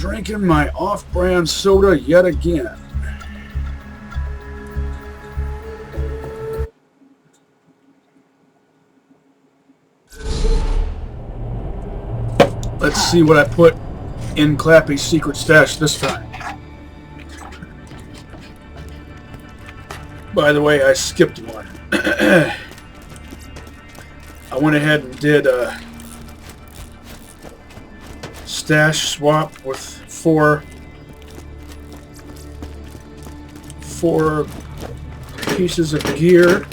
Drinking my off-brand soda yet again. Let's see what I put in Clappy's secret stash this time. By the way, I skipped one. I went ahead and did a stash swap with four pieces of gear.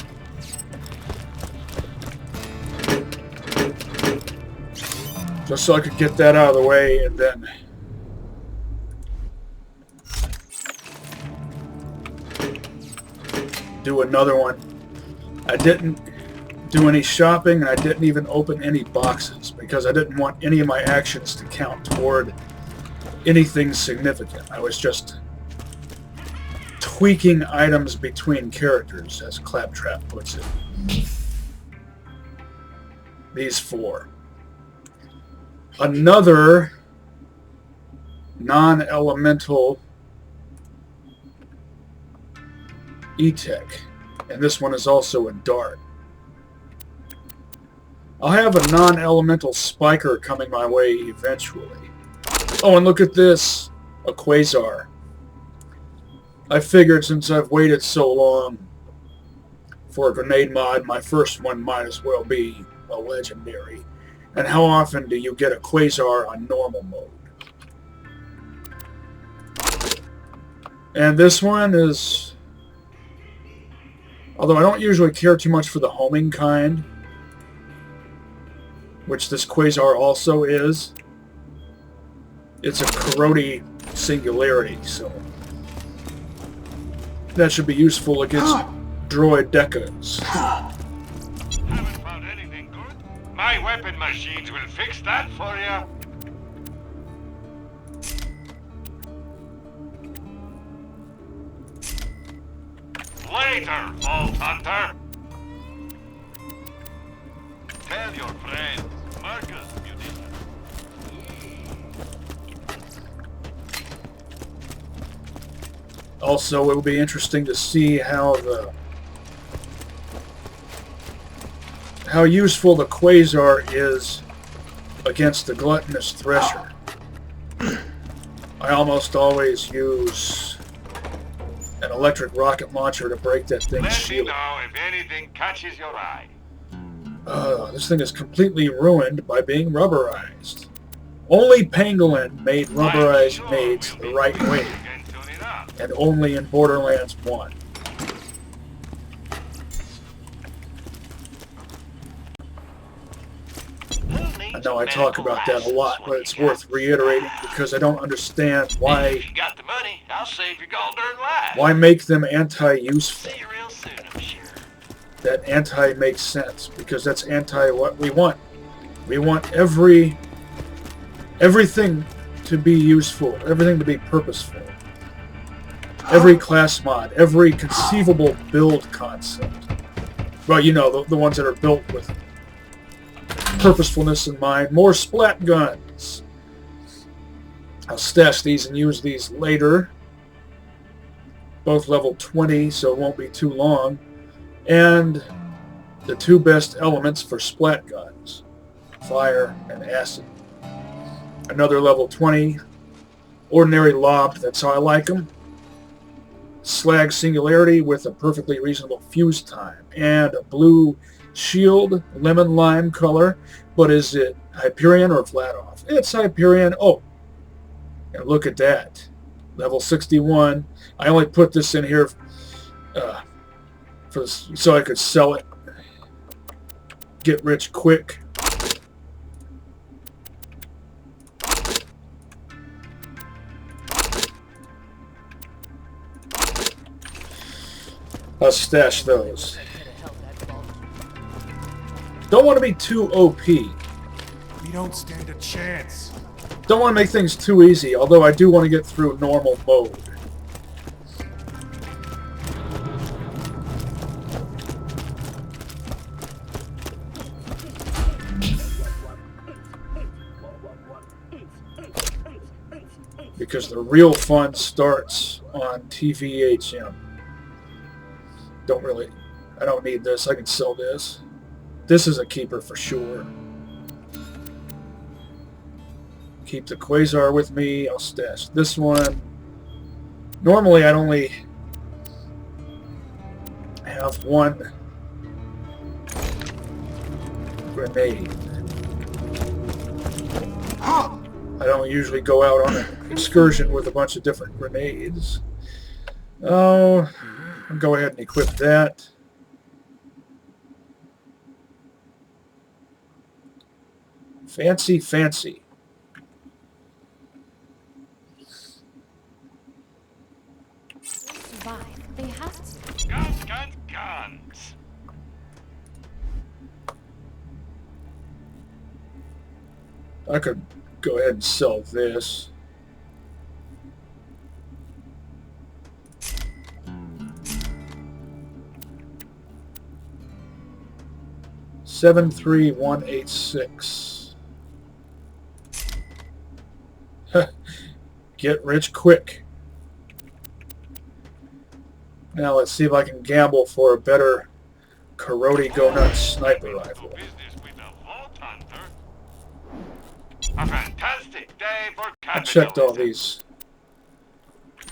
Just so I could get that out of the way and then do another one. I didn't do any shopping and I didn't even open any boxes because I didn't want any of my actions to count toward anything significant. I was just tweaking items between characters, as Claptrap puts it. These four. Another non-elemental E-Tech, and this one is also a dart. I'll have a non-elemental spiker coming my way eventually. Oh, and look at this, a quasar. I figured since I've waited so long for a grenade mod, my first one might as well be a legendary. And how often do you get a quasar on normal mode? And this one is, although I don't usually care too much for the homing kind, which this quasar also is, it's a Karoti singularity, so that should be useful against droid decas. Haven't found anything good? My weapon machines will fix that for you. Later, Vault Hunter. Tell your friends, Marcus, musician. Also, it will be interesting to see how useful the quasar is against the gluttonous thresher. I almost always use an electric rocket launcher to break that thing's Let me shield. know if anything catches your eye. This thing is completely ruined by being rubberized. Only Pangolin made rubberized nades the right way, and only in Borderlands 1. I know I talk about that a lot, but it's worth reiterating because I don't understand why. If you got the money, I'll save your gold darn life. Why make them anti-useful? See you real soon, I'm sure. That anti makes sense because that's anti what we want. We want everything to be useful, everything to be purposeful. Every class mod, every conceivable build concept. Well, you know, the ones that are built with purposefulness in mind. More splat guns. I'll stash these and use these later. Both level 20, so it won't be too long. And the two best elements for splat guns. Fire and acid. Another level 20. Ordinary lobbed, that's how I like them. Slag Singularity with a perfectly reasonable fuse time. And a blue shield, lemon lime color. But is it Hyperion or flat off? It's Hyperion. Oh, and look at that. Level 61. I only put this in here so I could sell it. Get rich quick. I'll stash those. Don't want to be too OP. We don't stand a chance. Don't want to make things too easy, although I do want to get through normal mode. because the real fun starts on TVHM. I don't need this. I can sell this. This is a keeper for sure. Keep the Quasar with me. I'll stash this one. Normally I'd only have one grenade. I don't usually go out on an excursion with a bunch of different grenades. Oh, I'll go ahead and equip that. Fancy, fancy. Survive. They have to. Guns, guns, guns. I could go ahead and sell this. $73186. Get rich quick. Now let's see if I can gamble for a better Karate Go Nuts sniper rifle. A fantastic day for I checked all capitalism.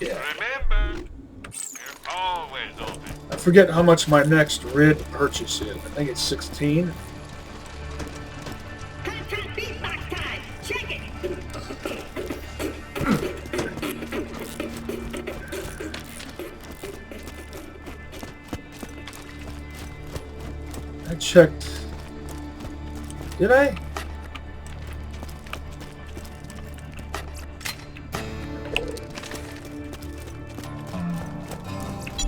these. Yeah. Remember, they're always open. I forget how much my next RID purchase is. I think it's 16. Contract beatbox time. Check it. I checked. Did I?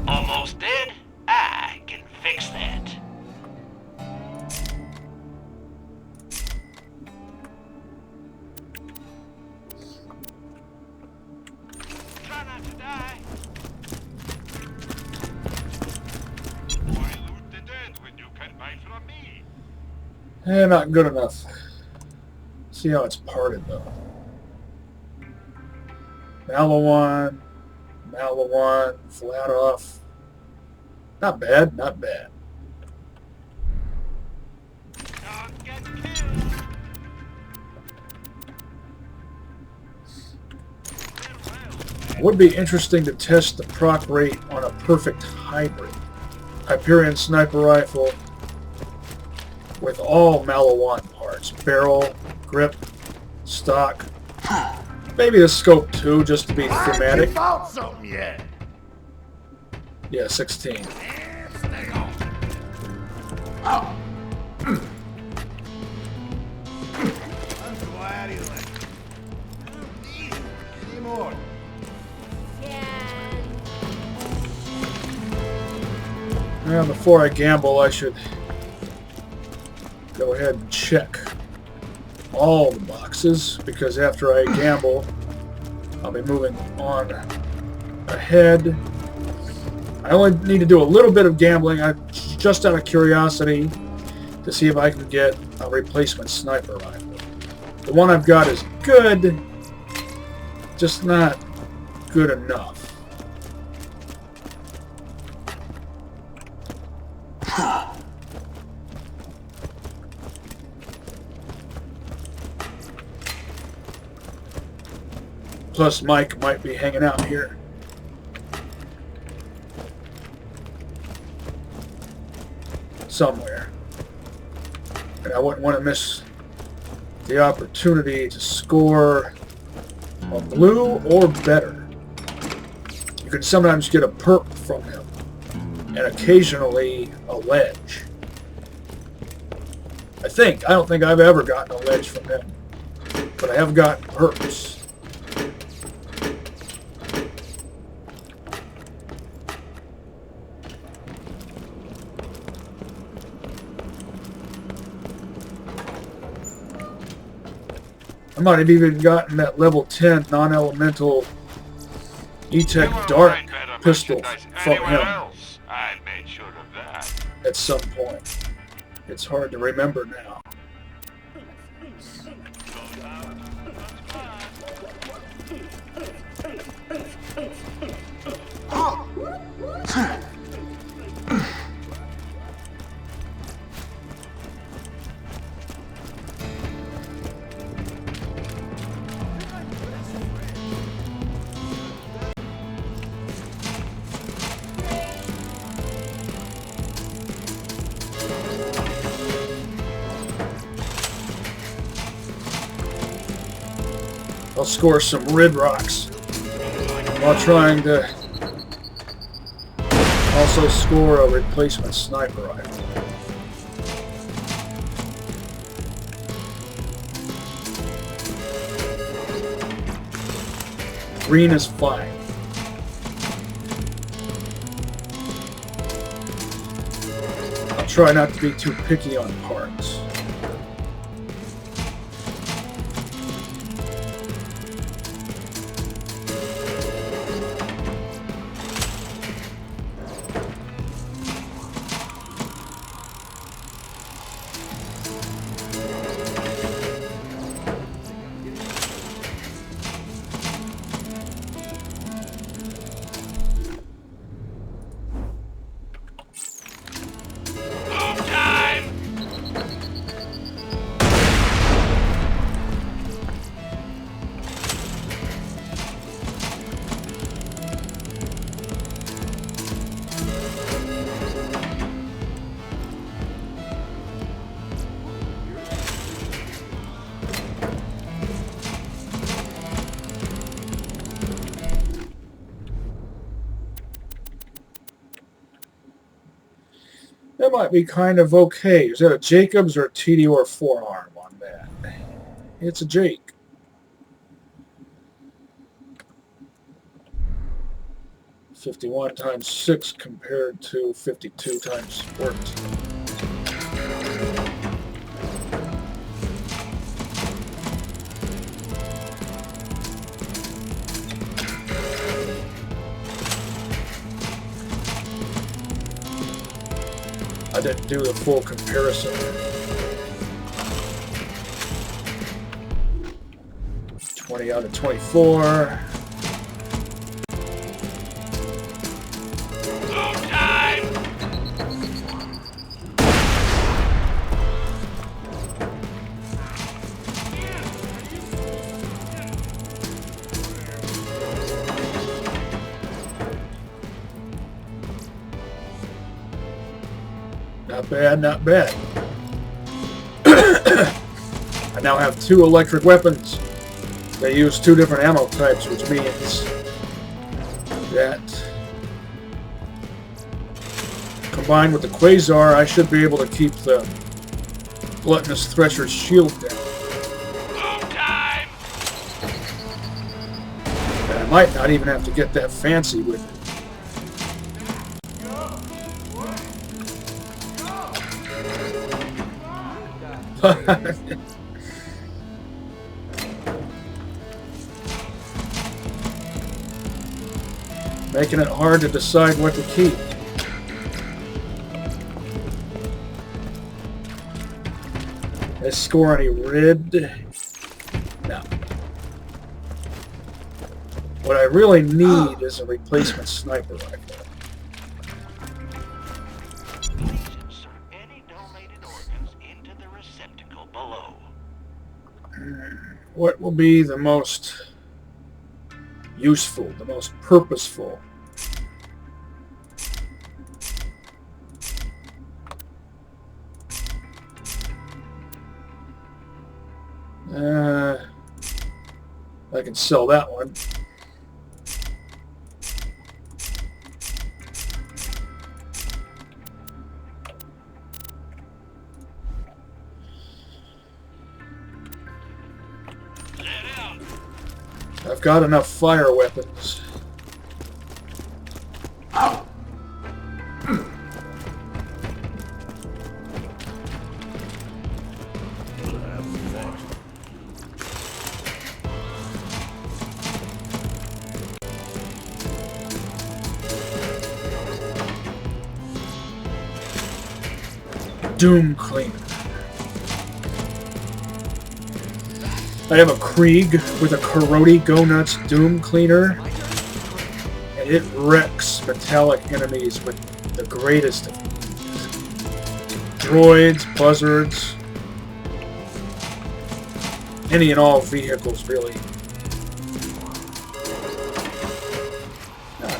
Almost dead? I can fix that. Try not to die. Why loot the dead when you can buy from me? Not good enough. See how it's parted though. Malawan, flat off. Not bad, not bad. Don't get killed. It would be interesting to test the proc rate on a perfect hybrid. Hyperion sniper rifle with all Malawan parts. Barrel, grip, stock. Maybe the scope too, just to be thematic. Found something yet? Yeah, 16. Stay on. Oh. I'm glad he left. Easy. See more. Yeah. Now, before I gamble, I should go ahead and check all the boxes, because after I gamble, I'll be moving on ahead. I only need to do a little bit of gambling, just out of curiosity, to see if I can get a replacement sniper rifle. The one I've got is good, just not good enough. Plus, Mike might be hanging out here. Somewhere. And I wouldn't want to miss the opportunity to score a blue or better. You can sometimes get a perk from him, and occasionally a ledge. I don't think I've ever gotten a ledge from him, but I have gotten perks. I might have even gotten that level 10 non-elemental E-Tech Dark pistol from him I made sure of that. at some point. It's hard to remember now. I'll score some red rocks while trying to also score a replacement sniper rifle. Green is fine. I'll try not to be too picky on parts. That might be kind of okay. Is that a Jacobs or a TDR forearm on that? It's a Jake. .51 times 6 compared to 52 times 14. I didn't do the full comparison. 20 out of 24. Not bad, not bad. I now have 2 electric weapons. They use 2 different ammo types, which means that combined with the Quasar, I should be able to keep the Gluttonous Thresher's shield down. And I might not even have to get that fancy with it. Making it hard to decide what to keep. Did I score any red? No. What I really need is a replacement sniper rifle. What will be the most useful, the most purposeful? I can sell that one. I've got enough fire weapons. Doom Cleaner. I have a Krieg with a Karoti Go Nuts Doom Cleaner, and it wrecks metallic enemies with the greatest of ease. Droids, buzzards, any and all vehicles, really.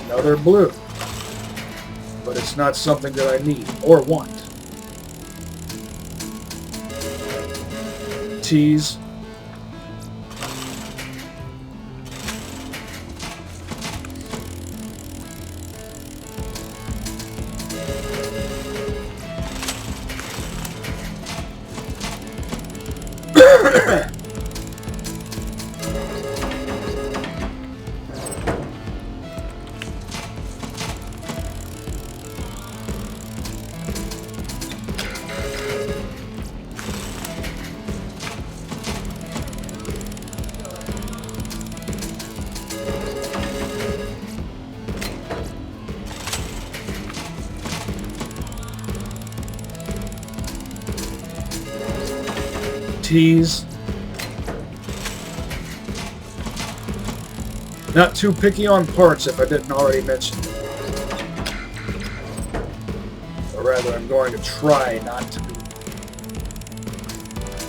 Another blue, but it's not something that I need or want. Tease. Not too picky on parts if I didn't already mention it. Or rather, I'm going to try not to be.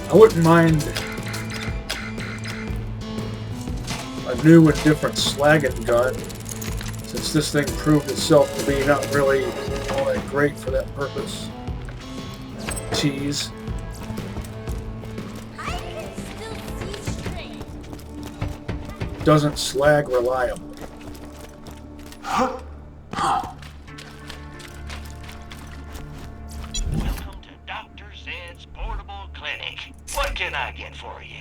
I wouldn't mind a new and different slagging gun, since this thing proved itself to be not really all that great for that purpose. Tease. I can still see straight. Doesn't slag reliably. Welcome to Dr. Zed's portable clinic. What can I get for you?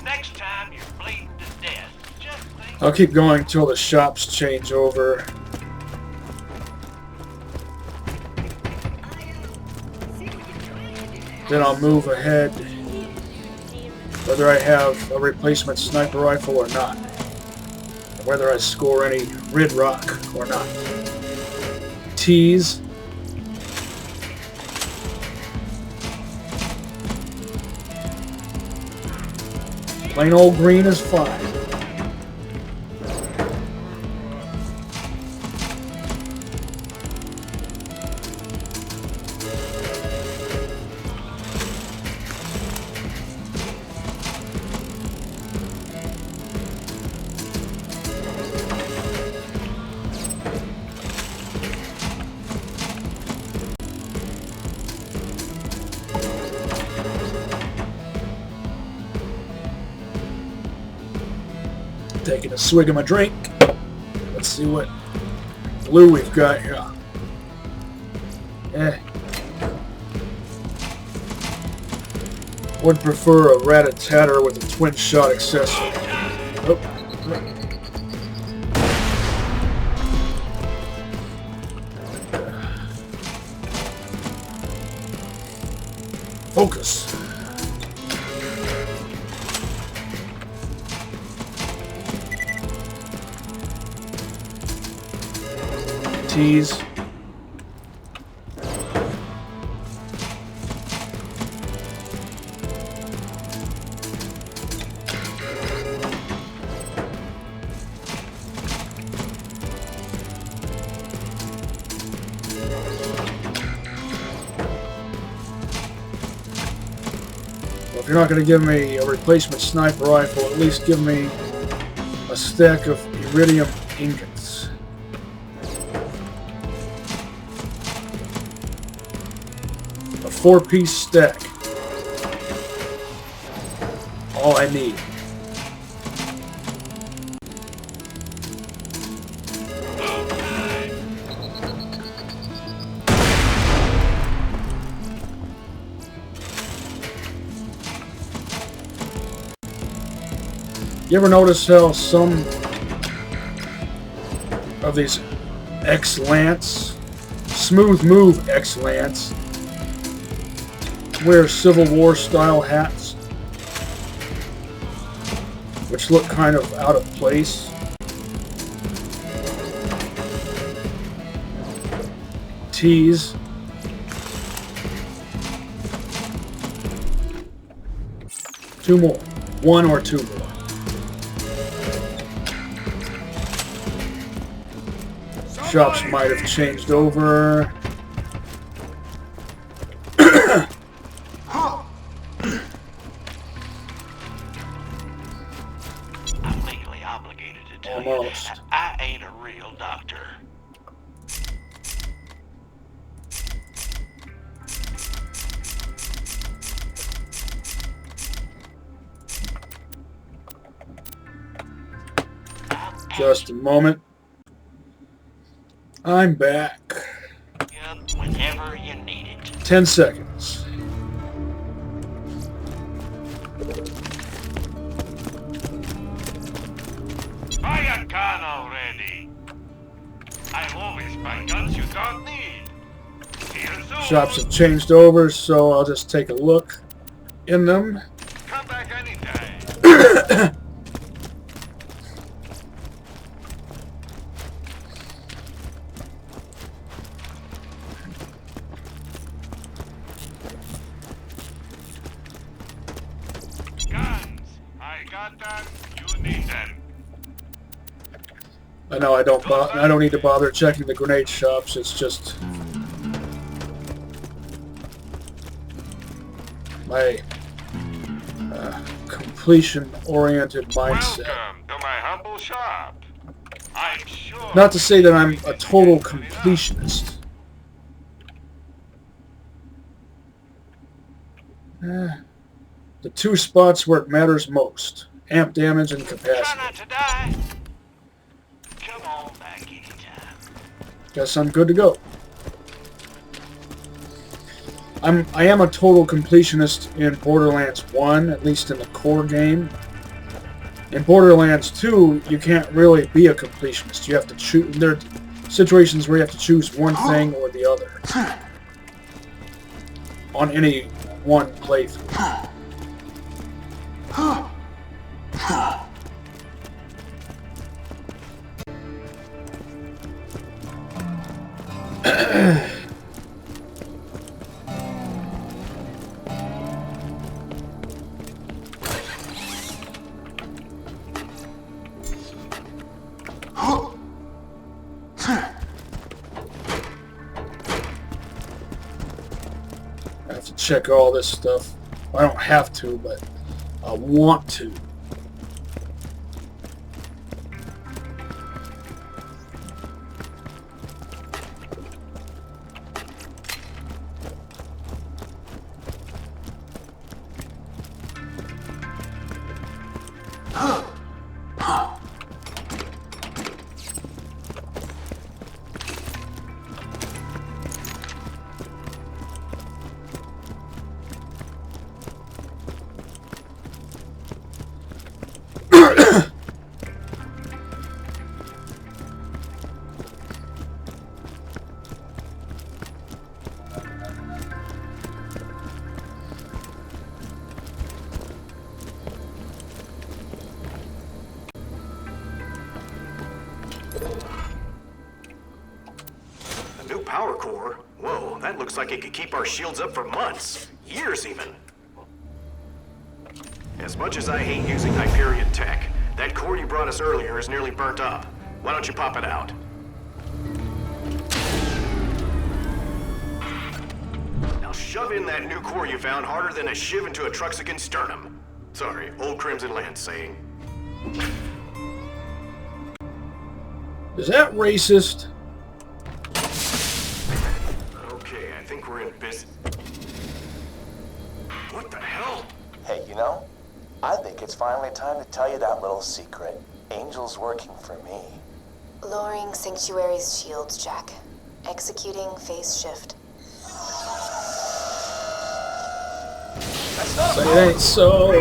Next time you're bleeding to death, just think. I'll keep going till the shops change over. Then I'll move ahead, whether I have a replacement sniper rifle or not, and whether I score any rid rock or not. Tease. Plain old green is fine. Taking a swig of my drink. Let's see what blue we've got here. Would prefer a rat-a-tatter with a twin-shot accessory. Oh. Focus. Tease. Well, if you're not going to give me a replacement sniper rifle, at least give me a stack of iridium ingots. A 4-piece stack. All I need. You ever notice how some of these X-Lance, smooth move X-Lance, wear Civil War style hats, which look kind of out of place? Tease. Two more. One or two more. Shops might have changed over. I'm legally obligated to tell Almost. you I ain't a real doctor. Just a moment. I'm back. Yep, whenever you need it. 10 seconds. Buy a gun already. I always buy guns you don't need. See you soon. Shops have changed over, so I'll just take a look in them. Come back anytime. Guns. I got that. You need them. I know I don't need to bother checking the grenade shops. It's just my completion-oriented mindset. Welcome to my humble shop. I'm sure. Not to say that I'm a total completionist. The two spots where it matters most: amp damage and Try capacity. not to die. Come on back anytime. Guess I'm good to go. I am a total completionist in Borderlands 1, at least in the core game. In Borderlands 2, you can't really be a completionist. You have to choose. There are situations where you have to choose one thing or the other on any one playthrough. I have to check all this stuff. I don't have to, but I want to. New power core? Whoa, that looks like it could keep our shields up for months. Years, even. As much as I hate using Hyperion tech, that core you brought us earlier is nearly burnt up. Why don't you pop it out? Now shove in that new core you found harder than a shiv into a Truxican sternum. Sorry, old Crimson Land saying. Is that racist? Okay, I think we're in business. What the hell? Hey, you know, I think it's finally time to tell you that little secret. Angel's working for me. Lowering Sanctuary's shields, Jack. Executing phase shift. That's not But it ain't so.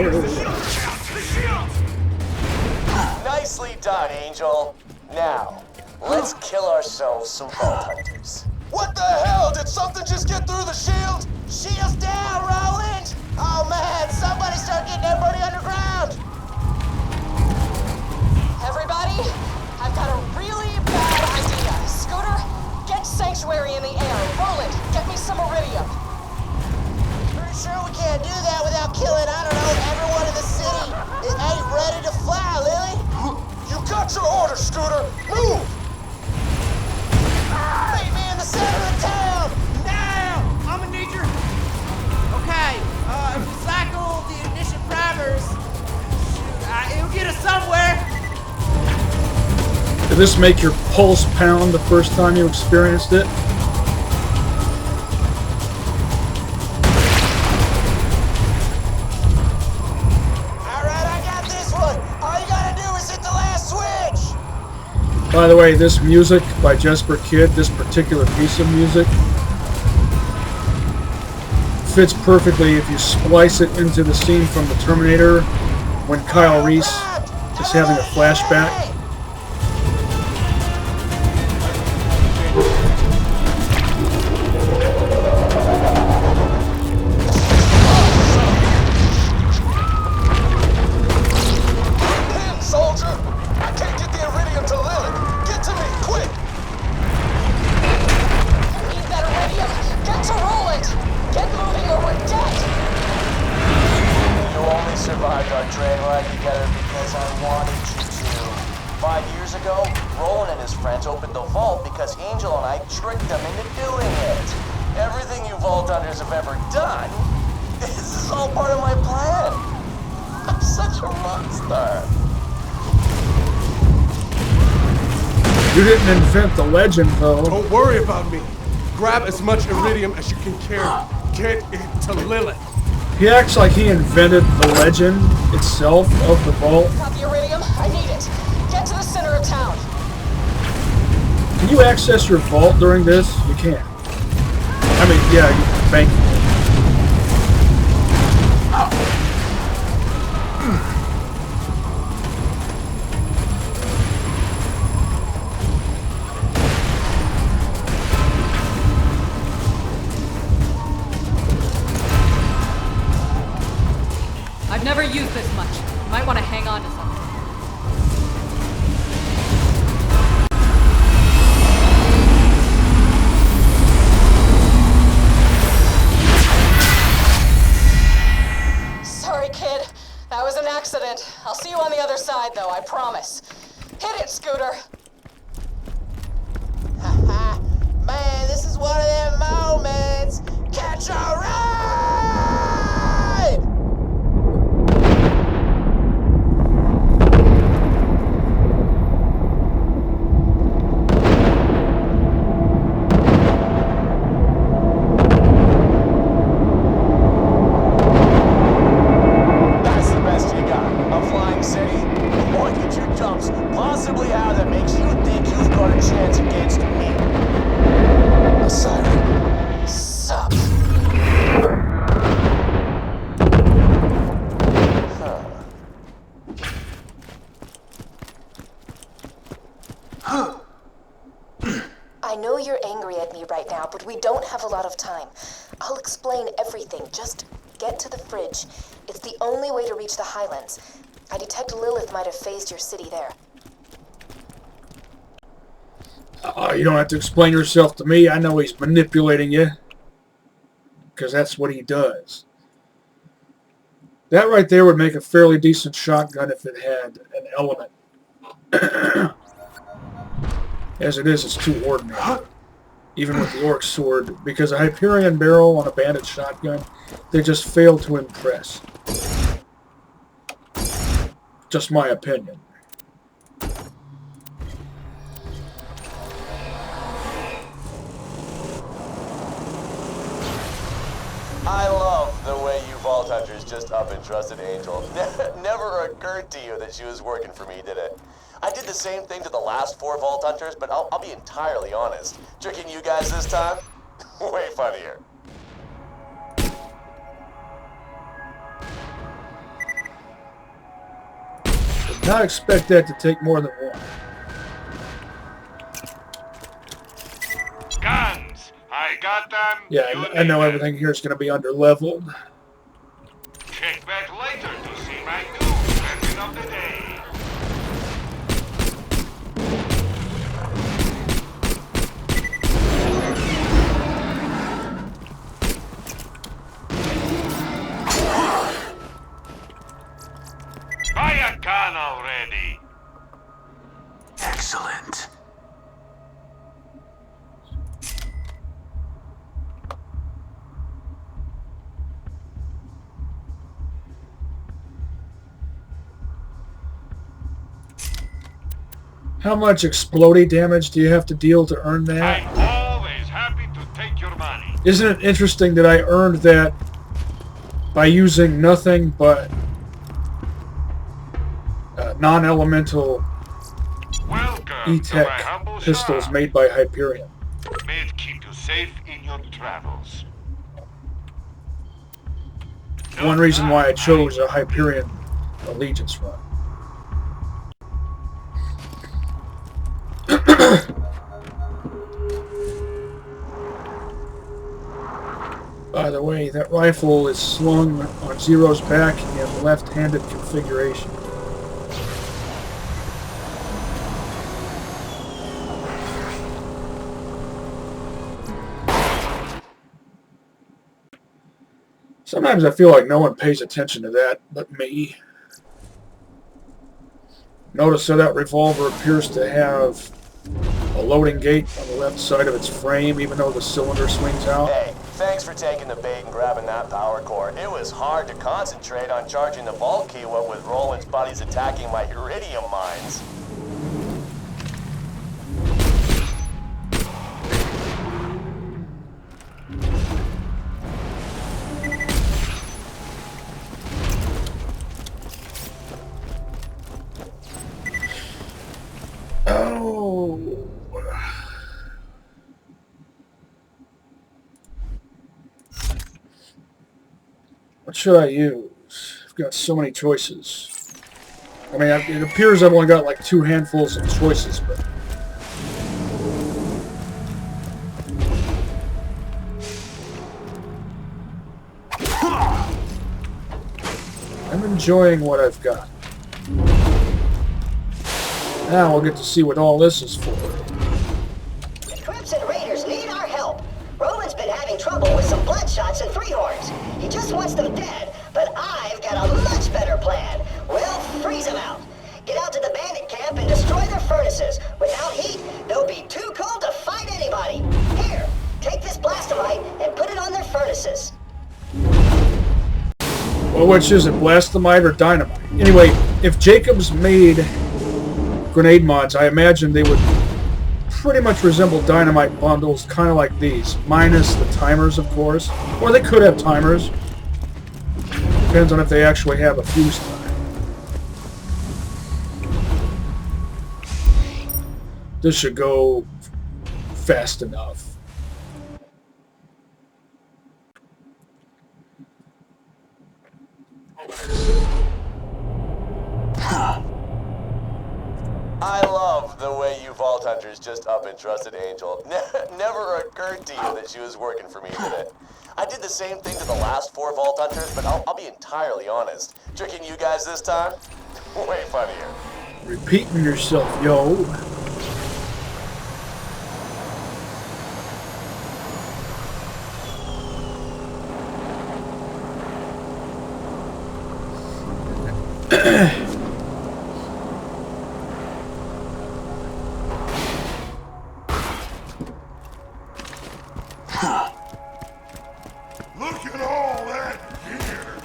Nicely done, Angel. Now, let's kill ourselves some vault hunters. What the hell? Did something just get through the shield? Shields down, Roland! Oh man, somebody start getting everybody underground! Everybody, I've got a really bad idea. Scooter, get Sanctuary in the air. Roland, get me some Iridium. Pretty sure we can't do that without killing, I don't know, everyone in the city. It ain't ready to fly, Lily. You got your order, Scooter. Move! Meet me in the center of town! Now! I'm gonna need your... Okay, recycle the ignition primers. Shoot, it'll get us somewhere. Did this make your pulse pound the first time you experienced it? Alright, I got this one. All you gotta do is hit the last switch. By the way, this music by Jesper Kid, this particular piece of music, fits perfectly if you splice it into the scene from the Terminator when Kyle Reese is having a flashback. I got dragged right together because I wanted you to. 5 years ago, Roland and his friends opened the vault because Angel and I tricked them into doing it. Everything you Vault Hunters have ever done, this is all part of my plan. I'm such a monster. You didn't invent the legend, though. Don't worry about me. Grab as much iridium as you can carry. Get it to Lilith. He acts like he invented the legend itself of the vault. Got the iridium? I need it. Get to the center of town. Can you access your vault during this? You can. I mean, yeah, you can bank. I've never used this much. You might want to hang on to something. Sorry, kid. That was an accident. I'll see you on the other side, though, I promise. Hit it, Scooter. Haha. Man, this is one of them moments. Catch a ride! That's the best you got. A flying city? What did your jumps possibly have that makes you think you've got a chance against me? A siren. Sup. I know you're angry at me right now, but we don't have a lot of time. I'll explain everything. Just get to the fridge. It's the only way to reach the Highlands. I detect Lilith might have phased your city there. You don't have to explain yourself to me. I know he's manipulating you. Because that's what he does. That right there would make a fairly decent shotgun if it had an element. As it is, it's too ordinary. Even with the orc sword. Because a Hyperion barrel on a bandit shotgun, they just fail to impress. Just my opinion. I love the way you Vault Hunters just up and trusted Angel. Never occurred to you that she was working for me, did it? I did the same thing to the last 4 Vault Hunters, but I'll be entirely honest. Tricking you guys this time? Way funnier. Did not expect that to take more than one. Guns! I got them. Yeah, I know everything here is going to be under-leveled. Check back later to see my new weapon of the day. Buy a gun already. Excellent. How much explodey damage do you have to deal to earn that? I'm always happy to take your money. Isn't it interesting that I earned that by using nothing but non-elemental E-Tech pistols made by Hyperion? May it keep you safe in your travels. One reason why I chose a Hyperion Allegiance run. By the way, that rifle is slung on Zero's back in left-handed configuration. Sometimes I feel like no one pays attention to that but me. Notice how that revolver appears to have a loading gate on the left side of its frame, even though the cylinder swings out. Hey, thanks for taking the bait and grabbing that power core. It was hard to concentrate on charging the vault key what with Roland's buddies attacking my iridium mines. Oh. What should I use? I've got so many choices. I mean, it appears I've only got like 2 handfuls of choices, but... I'm enjoying what I've got. Now we'll get to see what all this is for. The Crips and Raiders need our help. Roland's been having trouble with some Bloodshots and Freehorns. He just wants them dead, but I've got a much better plan. We'll freeze them out. Get out to the bandit camp and destroy their furnaces. Without heat, they'll be too cold to fight anybody. Here, take this blastomite and put it on their furnaces. Well, which is it, blastomite or dynamite? Anyway, if Jacobs made grenade mods, I imagine they would pretty much resemble dynamite bundles, kind of like these, minus the timers, of course. Or they could have timers. Depends on if they actually have a fuse time. This should go fast enough. I love the way you Vault Hunters just up and trusted Angel. Never occurred to you that she was working for me, did it? I did the same thing to the last 4 Vault Hunters, but I'll be entirely honest. Tricking you guys this time? Way funnier. Repeating yourself, yo. Look at all that gear!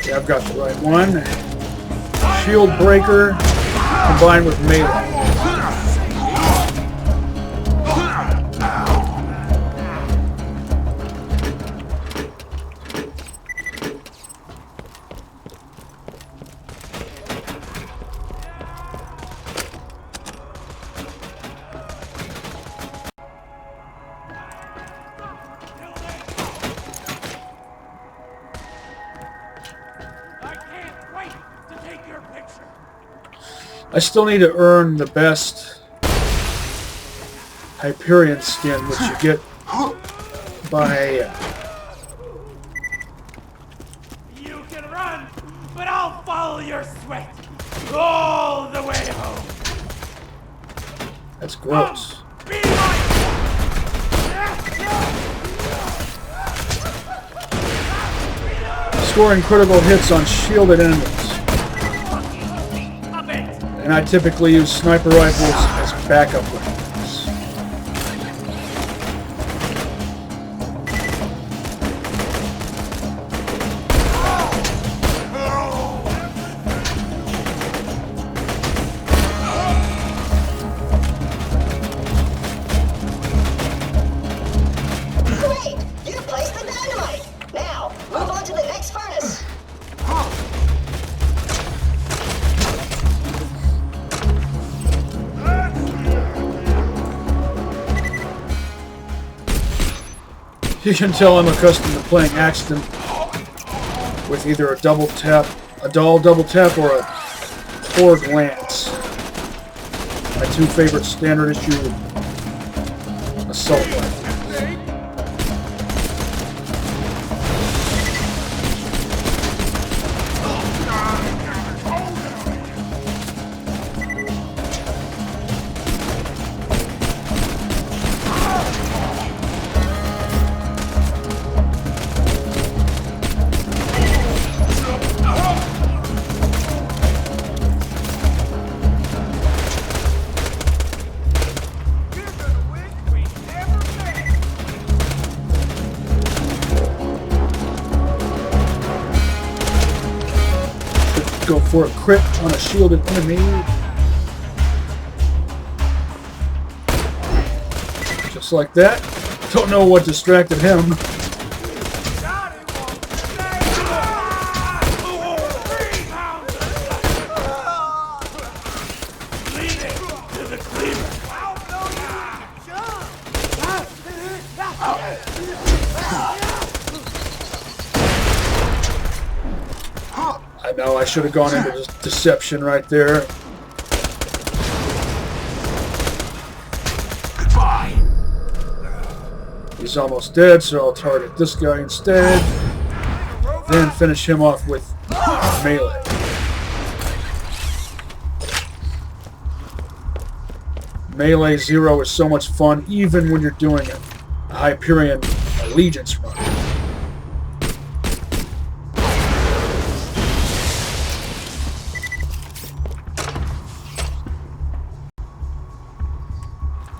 Yeah, I've got the right one. Shield breaker combined with melee. I still need to earn the best Hyperion skin, which you get by... You can run, but I'll follow your sweat all the way home. That's gross. Scoring critical hits on shielded enemies. And I typically use sniper rifles as backup weapons. Great! You placed the dynamite! Now, move on to the next furnace. You can tell I'm accustomed to playing Axton with either a double tap, a dull double tap, or a Porg Lance. My 2 favorite standard issue assault rifles. Go for a crit on a shielded enemy. Just like that. Don't know what distracted him. I know I should have gone into this deception right there. Goodbye. He's almost dead, so I'll target this guy instead. Then finish him off with melee. Melee Zer0 is so much fun, even when you're doing a Hyperion Allegiance run.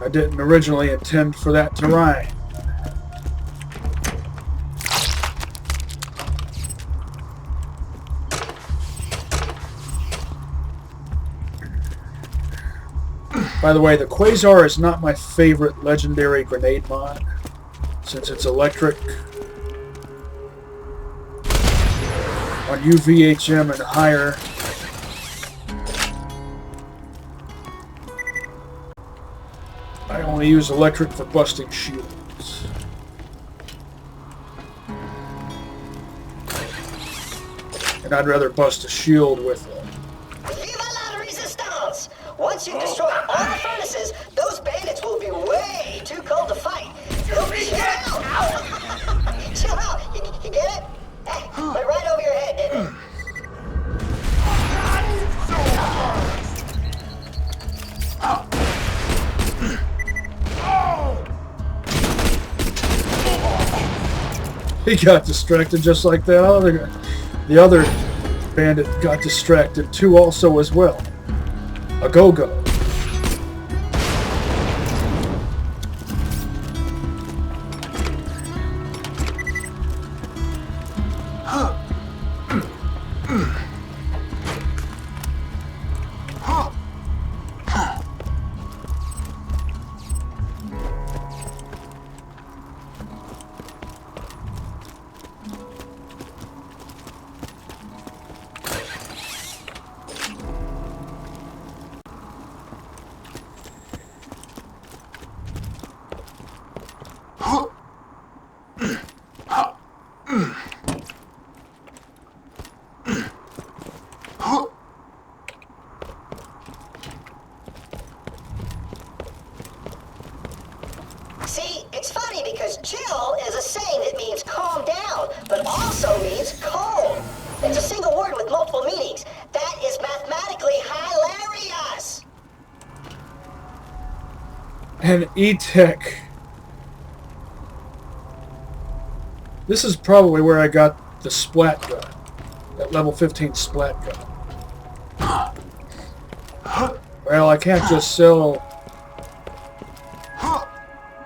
I didn't originally intend for that to rhyme. By the way, the Quasar is not my favorite legendary grenade mod, since it's electric. On UVHM and higher, I only use electric for busting shields. And I'd rather bust a shield with it. Viva la resistance! Once you destroy all the furnaces, those bandits will be way too cold to fight. They'll be chill out! Chill out! You get it? Hey, went right over your head, didn't it? He got distracted just like that other guy. The other bandit got distracted too also as well. A go-go. See, it's funny because chill is a saying that means calm down, but also means cold. It's a single word with multiple meanings. That is mathematically hilarious. And E-Tech. This is probably where I got the splat gun. That level 15 splat gun. Well, I can't just sell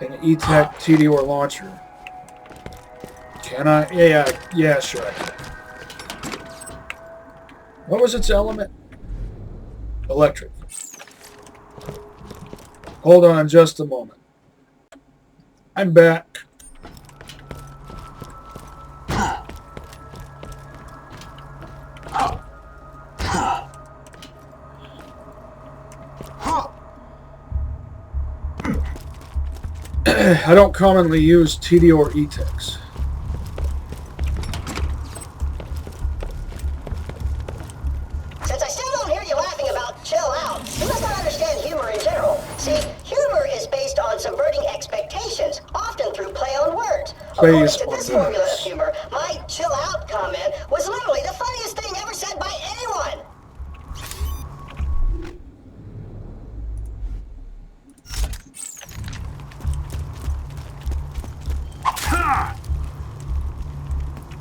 an E-Tech TDOR launcher. Can I? Yeah, sure I can. What was its element? Electric. Hold on just a moment. I'm back. I don't commonly use TDOR E-Techs. Since I still don't hear you laughing about chill out, you must not understand humor in general. See, humor is based on subverting expectations, often through play on words. According to this formula of humor, my chill out comment was literally the funniest thing ever said by anyone.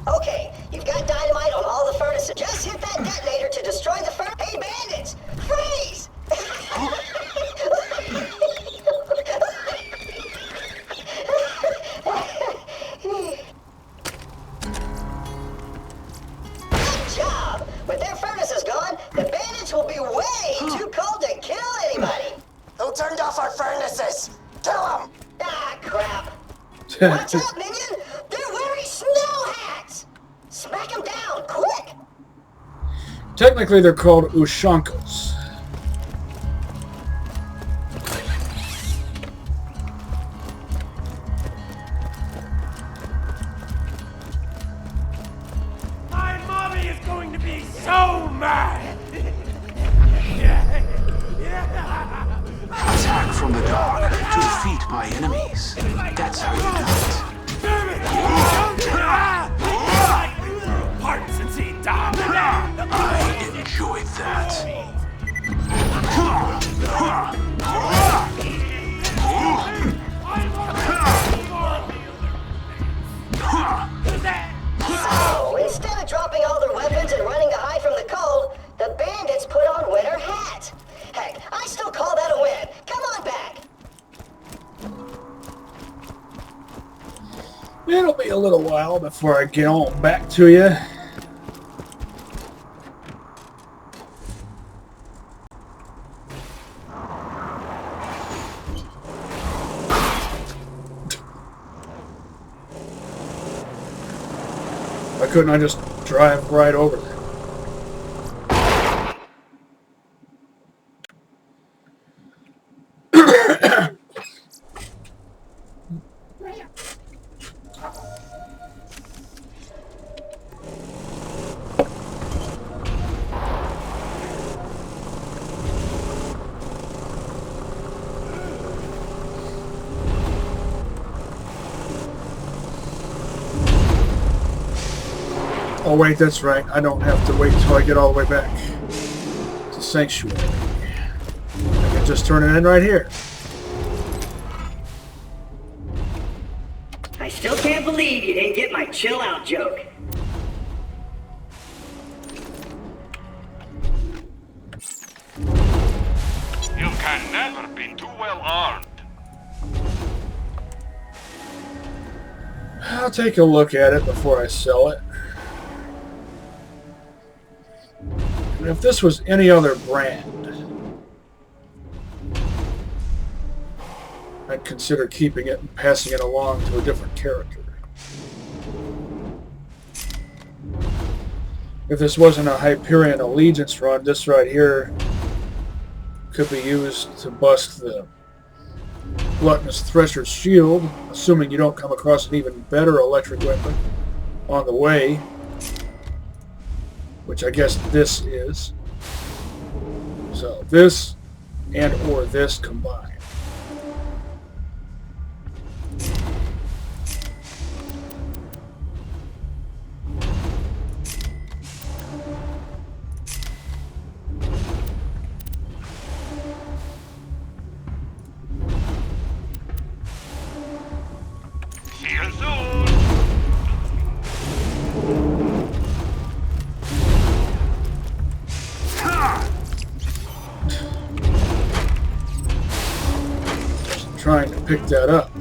Okay, you've got dynamite on all the furnaces. Just hit that detonator to destroy the furnace. Hey, bandits! Freeze! hatch will be way too cold to kill anybody. Who turned off our furnaces? Kill them! Ah, crap. Watch out, minion! They're wearing snow hats! Smack them down, quick! Technically, they're called Ushankas. My mommy is going to be so mad! Attack from the dark to defeat my enemies. That's how you do it. Damn it! Pardon since he died. I enjoyed that. So, instead of dropping all their weapons and running to hide from the cold, the bandits put on winter hats. Heck, I still call that a win. Come on back. It'll be a little while before I get on back to you. Why couldn't I just drive right over there? Oh wait, that's right. I don't have to wait until I get all the way back to Sanctuary. I can just turn it in right here. I still can't believe you didn't get my chill out joke. You can never be too well armed. I'll take a look at it before I sell it. And if this was any other brand, I'd consider keeping it and passing it along to a different character. If this wasn't a Hyperion Allegiance run, this right here could be used to bust the Gluttonous Thresher's shield, assuming you don't come across an even better electric weapon on the way, which I guess this is. So this and or this combined. See you soon. Trying to pick that up.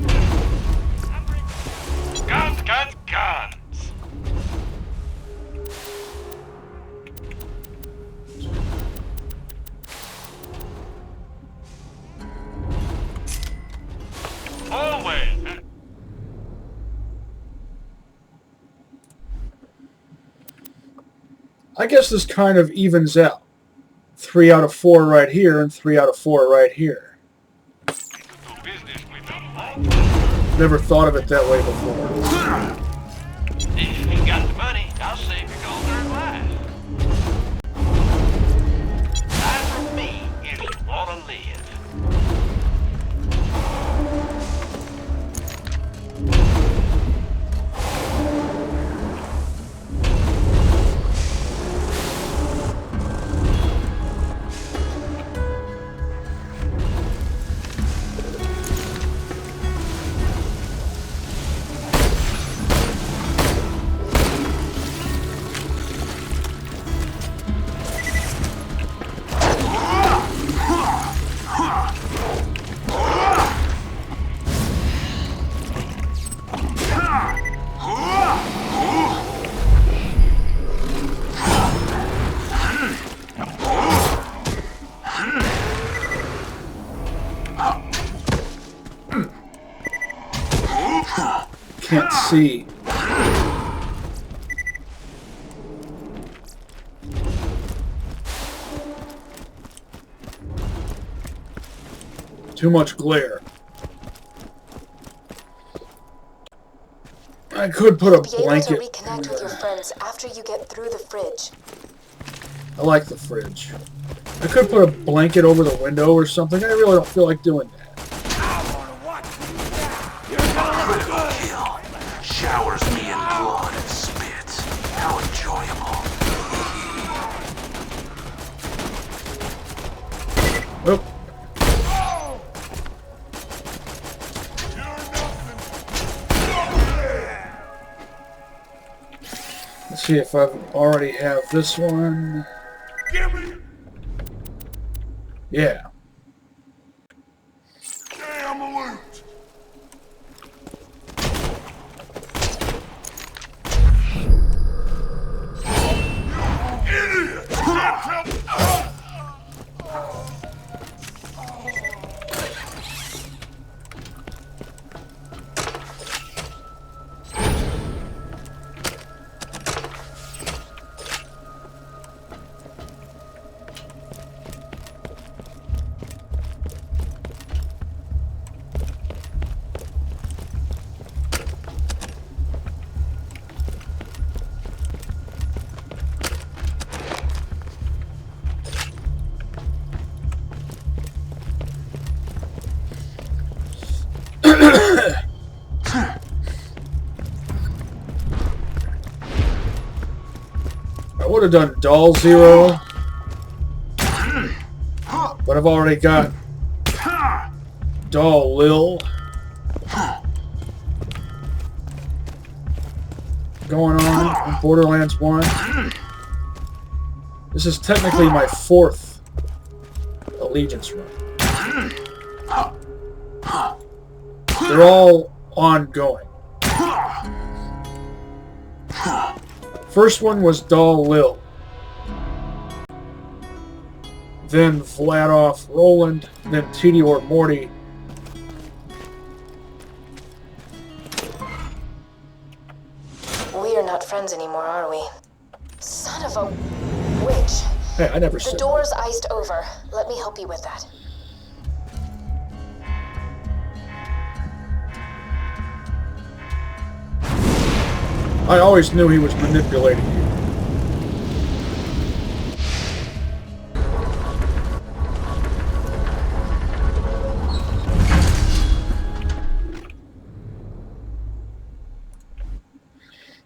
Guns, guns, guns. Always. I guess this kind of evens out. 3 out of 4 right here and 3 out of 4 right here. Never thought of it that way before. If you got the money, I'll save your gold-earned life. Life for me is you want to live. can't see. Too much glare. I could put a blanket. Be able to reconnect with your friends after you get through the fridge. I like the fridge. I could put a blanket over the window or something. I really don't feel like doing that. Critical kill. Showers me in blood and spit. How enjoyable. Oop. Let's see if I already have this one. Yeah. Damn loot! Idiot! I would have done Doll 0, but I've already got Doll Lil going on in Borderlands 1. This is technically my 4th Allegiance run. They're all ongoing. First one was Doll Lil. Then Vladoff Roland. Then Tedior Morty. We are not friends anymore, are we? Son of a witch. Hey, I never The said door's iced over. Let me help you with that. I always knew he was manipulating you.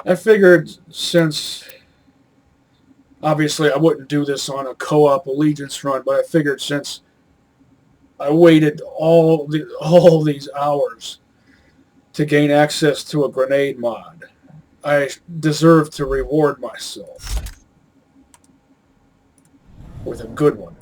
I figured since, obviously I wouldn't do this on a co-op Allegiance run, but I figured since I waited all these hours to gain access to a grenade mod, I deserve to reward myself with a good one.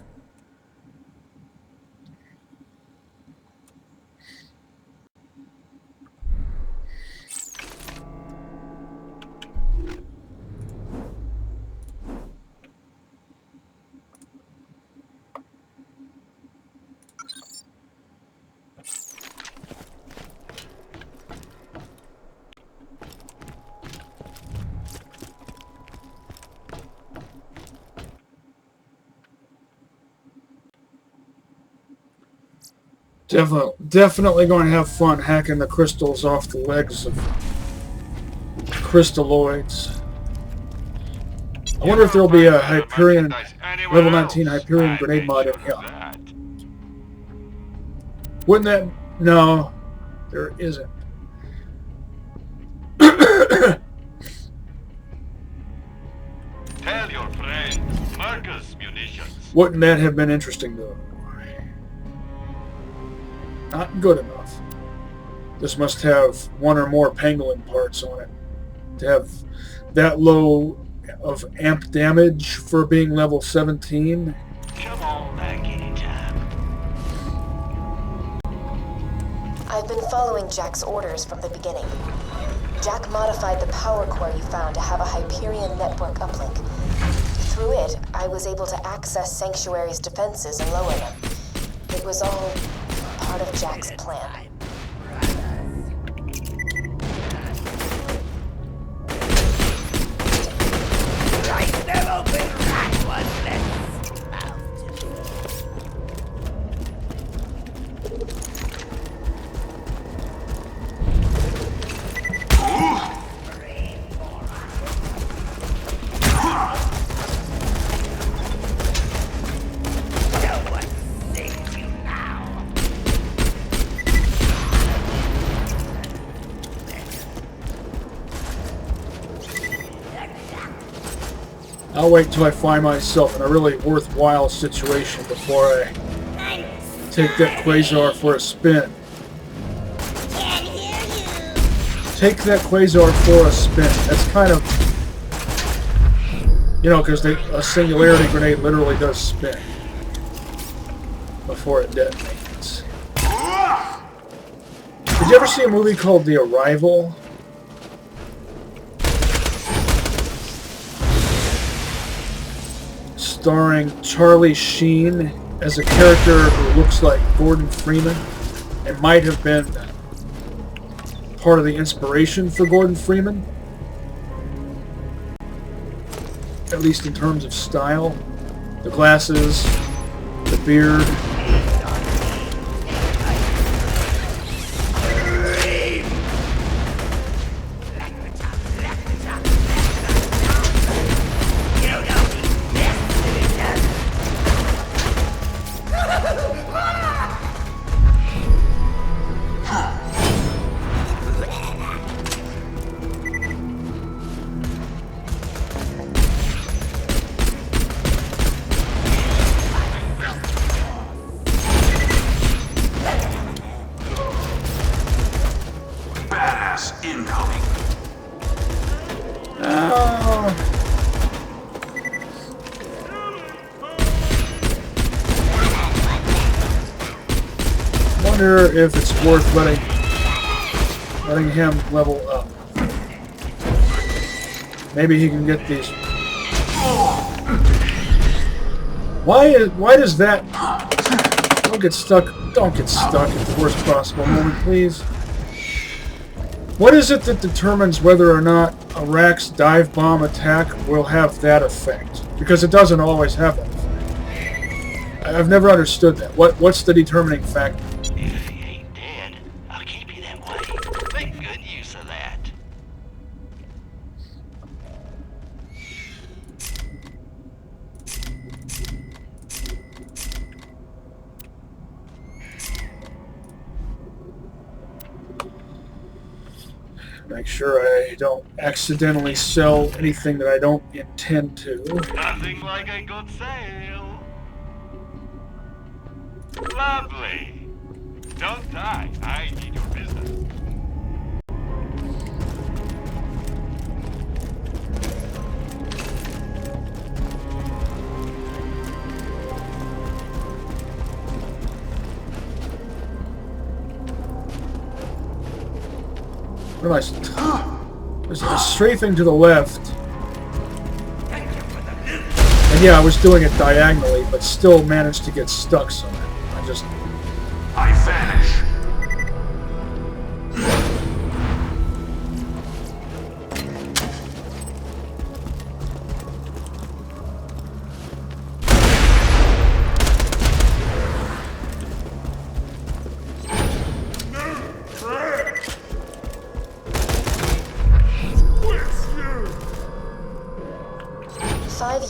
Definitely going to have fun hacking the crystals off the legs of crystalloids. I wonder if there'll be a Hyperion, level 19 Hyperion grenade mod in here. Wouldn't that... No, there isn't. Tell your friends, Marcus munitions. Wouldn't that have been interesting though? Not good enough. This must have one or more pangolin parts on it to have that low of amp damage for being level 17. Come on back anytime. I've been following Jack's orders from the beginning. Jack modified the power core you found to have a Hyperion network uplink. Through it, I was able to access Sanctuary's defenses and lower them. It was all part of Jack's plan. I'll wait till I find myself in a really worthwhile situation before I take that Quasar for a spin. Take that Quasar for a spin. That's kind of, you know, because a singularity grenade literally does spin before it detonates. Did you ever see a movie called The Arrival? Starring Charlie Sheen as a character who looks like Gordon Freeman and might have been part of the inspiration for Gordon Freeman, at least in terms of style. The glasses, the beard. If it's worth letting him level up. Maybe he can get these. Why does that? Don't get stuck at the worst possible moment, please. What is it that determines whether or not a Rax dive bomb attack will have that effect? Because it doesn't always have that effect. I've never understood that. What's the determining factor? Make sure I don't accidentally sell anything that I don't intend to. Nothing like a good sale. Lovely. Don't die. I need your business. There's a strafing to the left. And yeah, I was doing it diagonally, but still managed to get stuck somewhere. I vanish.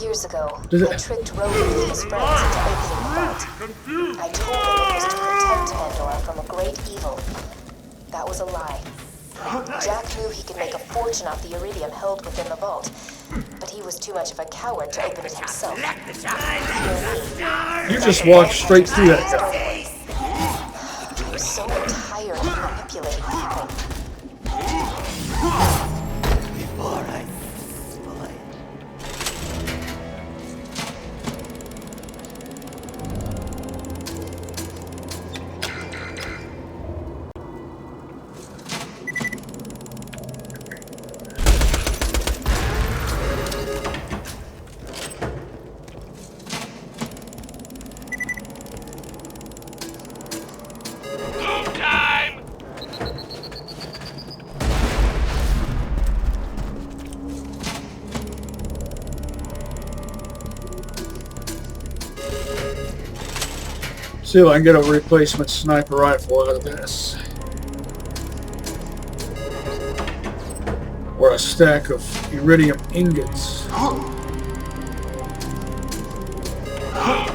Years ago, I tricked Rowan and his friends into opening the vault. I told them it was to protect Pandora from a great evil. That was a lie. Jack knew he could make a fortune off the iridium held within the vault, but he was too much of a coward to open it himself. You just walked straight through that guy. I'm so tired of manipulating people. Before I See if I can get a replacement sniper rifle out of this. Or a stack of iridium ingots.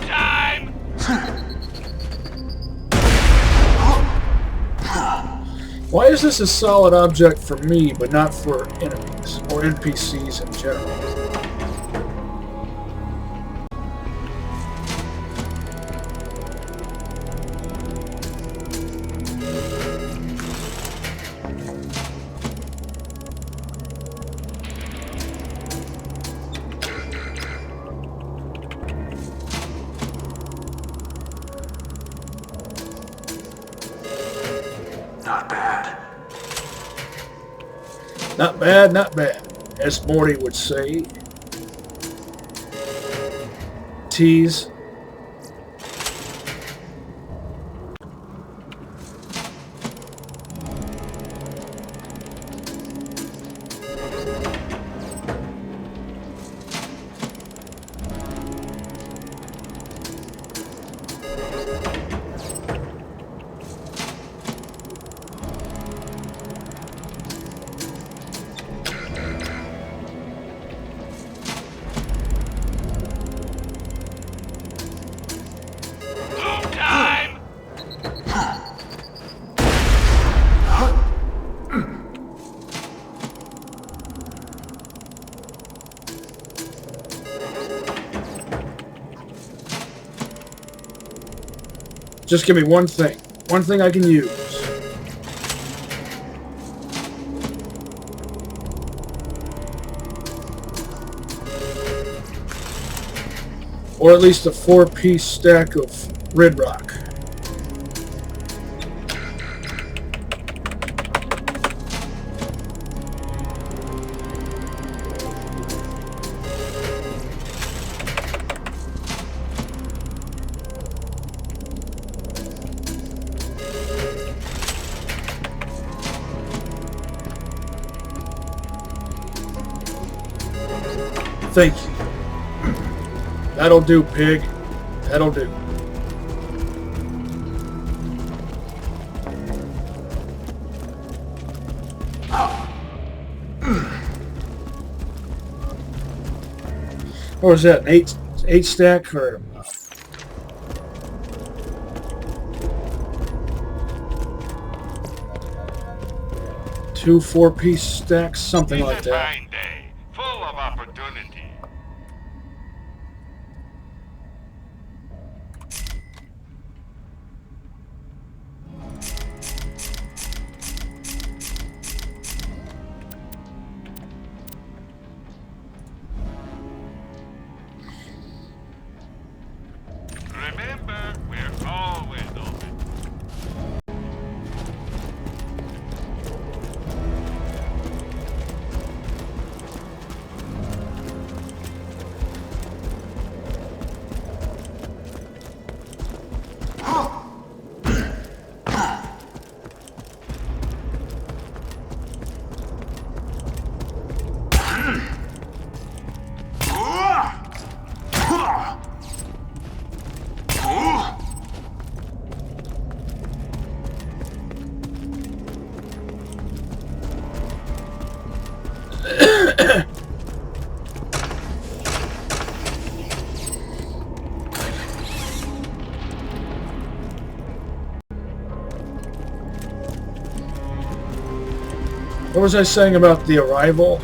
Time! Why is this a solid object for me, but not for enemies or NPCs in general? Not bad, not bad, as Morty would say. Tease. Just give me one thing I can use. Or at least a 4-piece stack of red rock. Thank you. That'll do, pig. That'll do. What was that? An eight stack or? Two 4-piece stacks, something like that. Fine day, full of opportunity. Remember, we're always open. What was I saying about the arrival?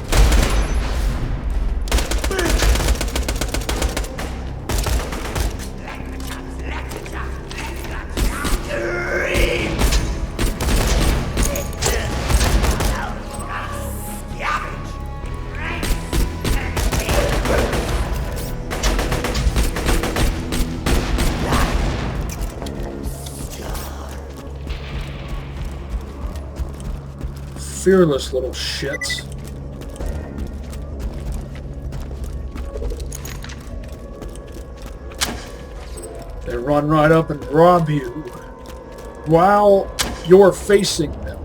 Fearless little shits. They run right up and rob you while you're facing them.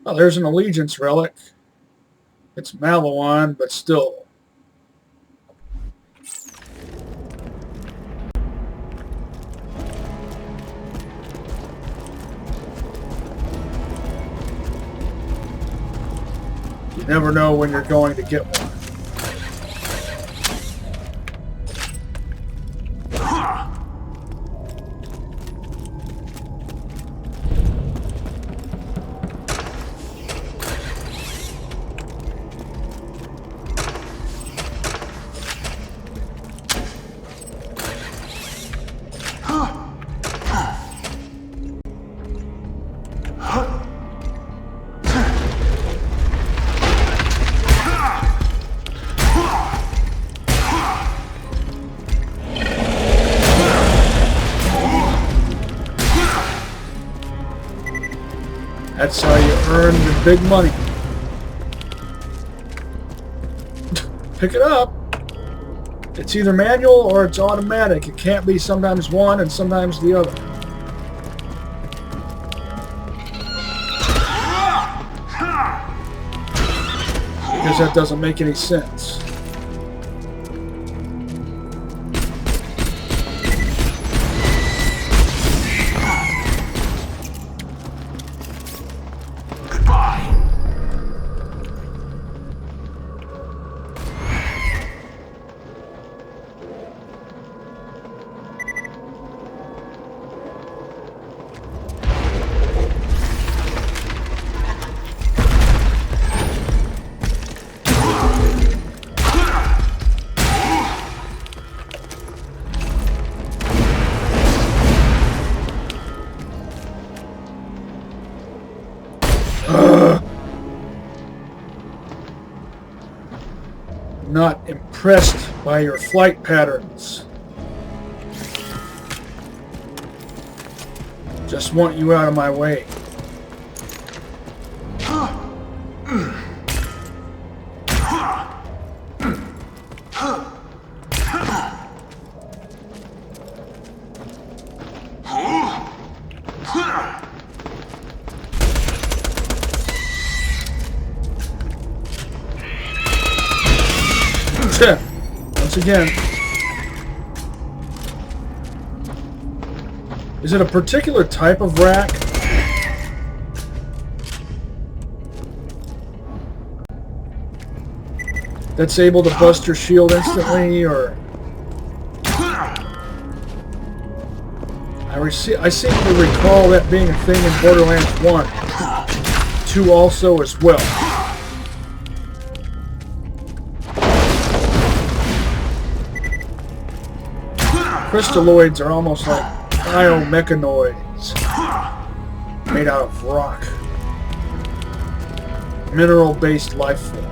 Oh, there's an allegiance relic. It's Malawan, but still. You never know when you're going to get one. That's how you earn the big money. Pick it up. It's either manual or it's automatic. It can't be sometimes one and sometimes the other. Because that doesn't make any sense. Not impressed by your flight patterns. Just want you out of my way. Once again, is it a particular type of rack? That's able to bust your shield instantly, or I seem to recall that being a thing in Borderlands 1, 2 also as well. Crystalloids are almost like biomechanoids, made out of rock, mineral-based life forms.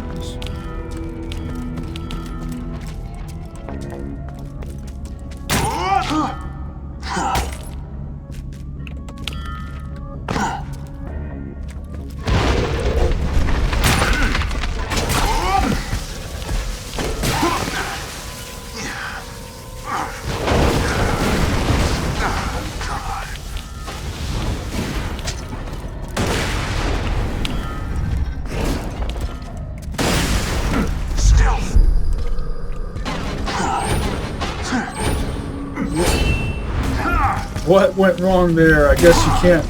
What went wrong there? I guess you can't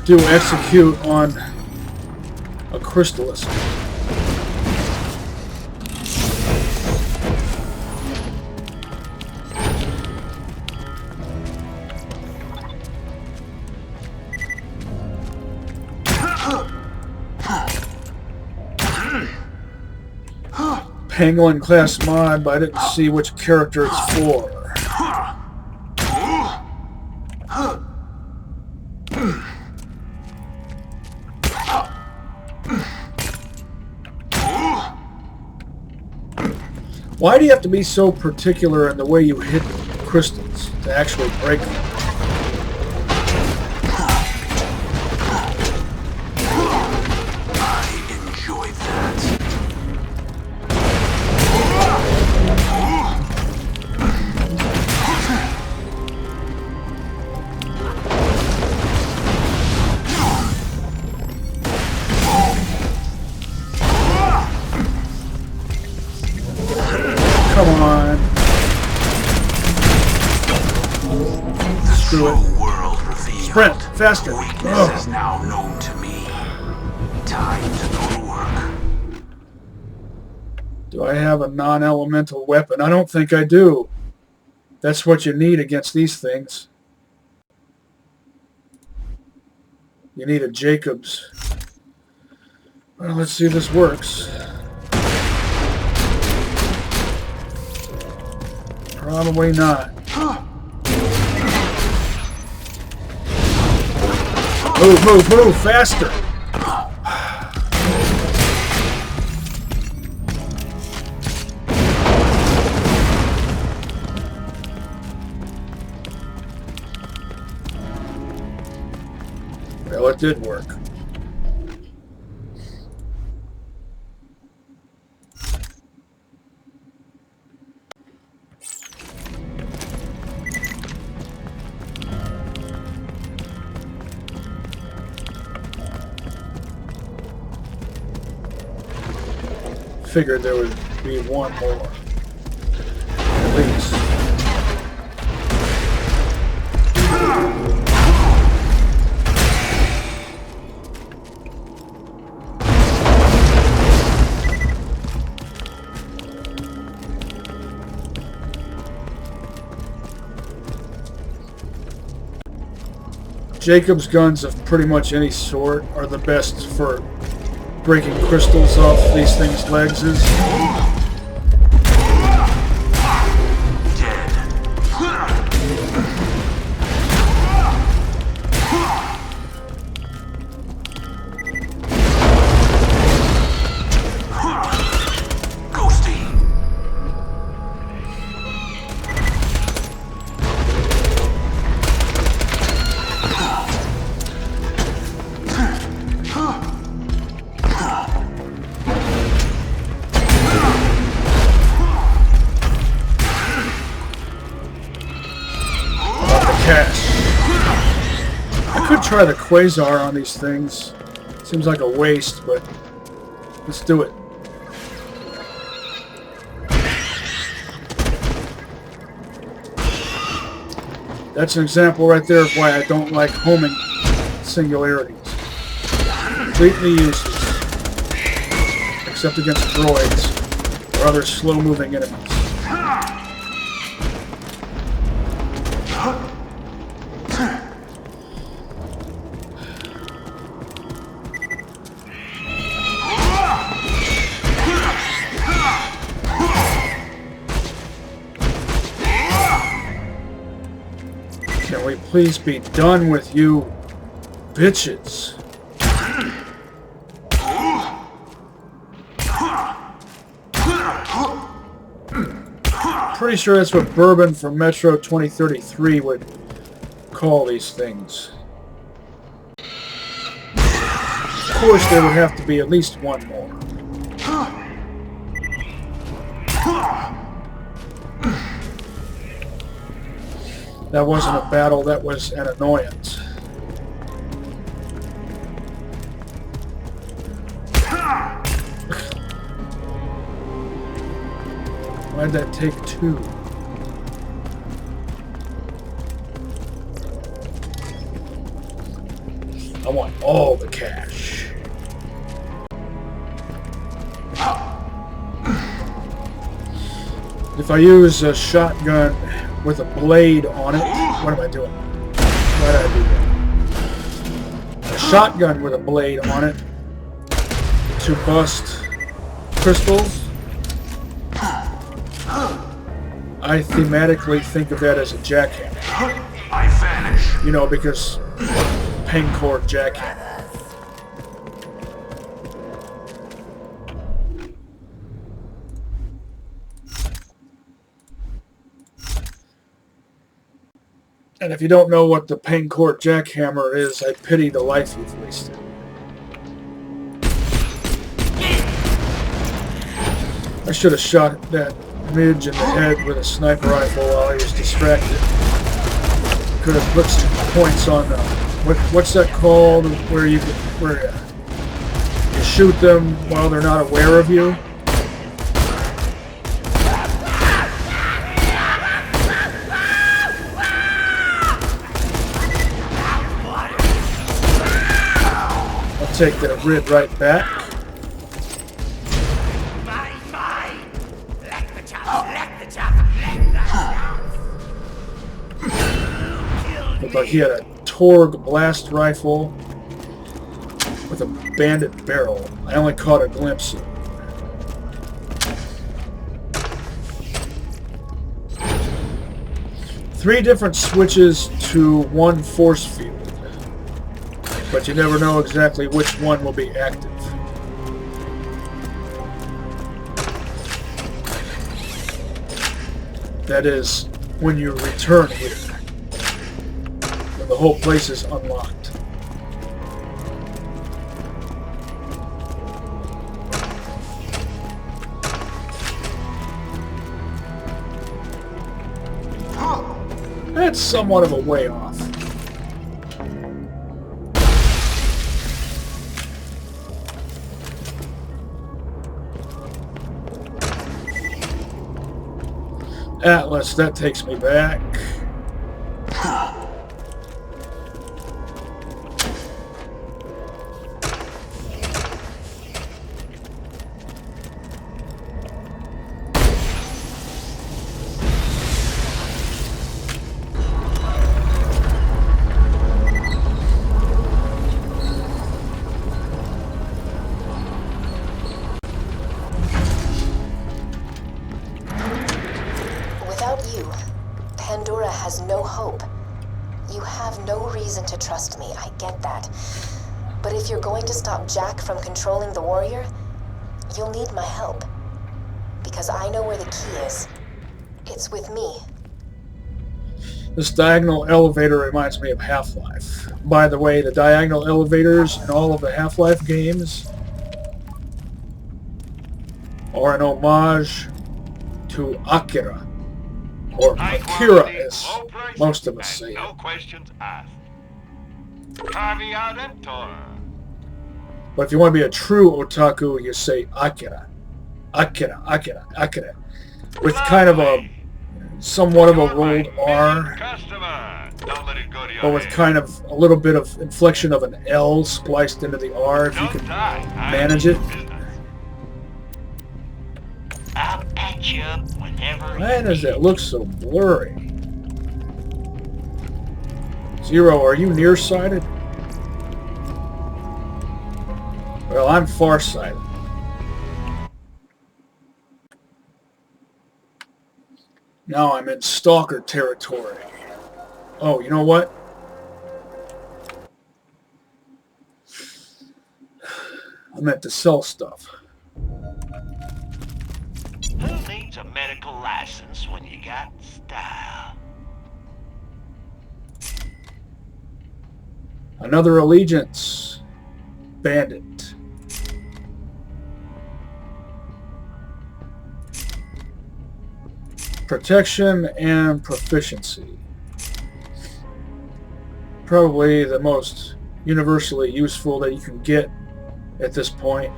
do execute on a crystallis. Pangolin class mod, but I didn't see which character it's for. Why do you have to be so particular in the way you hit crystals to actually break them? I enjoy that. Come on. Screw it. World revealed. Sprint, faster. Weakness is now known to me. Time to go to work. Do I have a non-elemental weapon? I don't think I do. That's what you need against these things. You need a Jacobs. Well, let's see if this works. Probably not. Move, move, move, faster! Well, it did work. figured there would be one more. At least. Jacob's guns of pretty much any sort are the best for breaking crystals off these things' legs. Try the quasar on these things. Seems like a waste, but let's do it. That's an example right there of why I don't like homing singularities. Completely useless. Except against droids or other slow-moving enemies. Can we please be done with you bitches? Pretty sure that's what Bourbon from Metro 2033 would call these things. Of course, there would have to be at least one more. That wasn't a battle, that was an annoyance. Why'd that take two? I want all the cash. If I use a shotgun with a blade on it, what am I doing? Why did I do that? A shotgun with a blade on it to bust crystals. I thematically think of that as a jackhammer. I vanish. You know, because pain cord jackhammer. And if you don't know what the pain cord jackhammer is, I pity the life you've wasted. I should have shot that midge in the head with a sniper rifle while he was distracted. Could have put some points on what's that called? Where you shoot them while they're not aware of you. I'll take that rib right back. Looked like he had a Torg blast rifle with a bandit barrel. I only caught a glimpse of it. Three different switches to one force field, but you never know exactly which one will be active. That is, when you return here, when the whole place is unlocked. That's somewhat of a way off. Atlas, that takes me back. Without you, Pandora has no hope. You have no reason to trust me, I get that. But if you're going to stop Jack from controlling the warrior, you'll need my help. Because I know where the key is. It's with me. This diagonal elevator reminds me of Half-Life. By the way, the diagonal elevators in all of the Half-Life games are an homage to Akira. Or Akira, as most of us say. No questions asked. Caveat emptor. But if you want to be a true otaku, you say Akira. Akira, Akira, Akira. With kind of a, somewhat of a rolled R. But with kind of a little bit of inflection of an L spliced into the R if you can manage it. I'll patch you up whenever. Why does that look so blurry? Zero, are you nearsighted? Well, I'm farsighted. Now I'm in stalker territory. Oh, you know what? I meant to sell stuff. Who needs a medical license when you got style? Another allegiance. Bandit. Protection and proficiency. Probably the most universally useful that you can get at this point.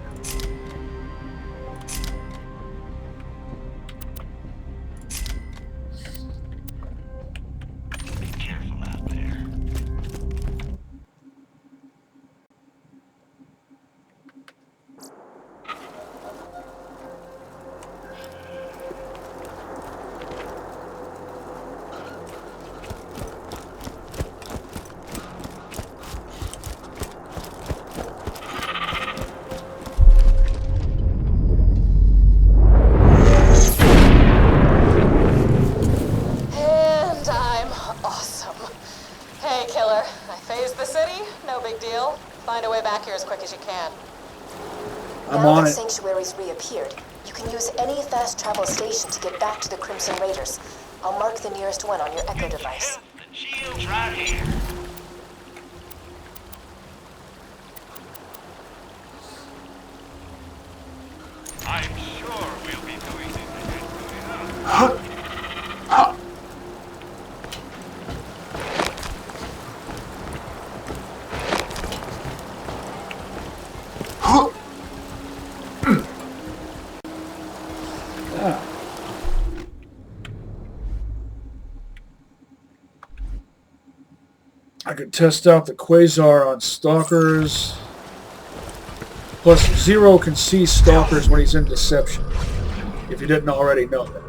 Be careful out there. And I'm awesome. Hey, killer. I phased the city. No big deal. Find a way back here as quick as you can. I'm now on that it. Sanctuary's reappeared, you can use any fast travel station to get back to the Crimson Raiders. I'll mark the nearest one on your Echo device. The shield's right here. I'm sure we'll be doing this again soon enough. I could test out the Quasar on Stalkers. Plus, Zero can see Stalkers when he's in Deception, if you didn't already know that.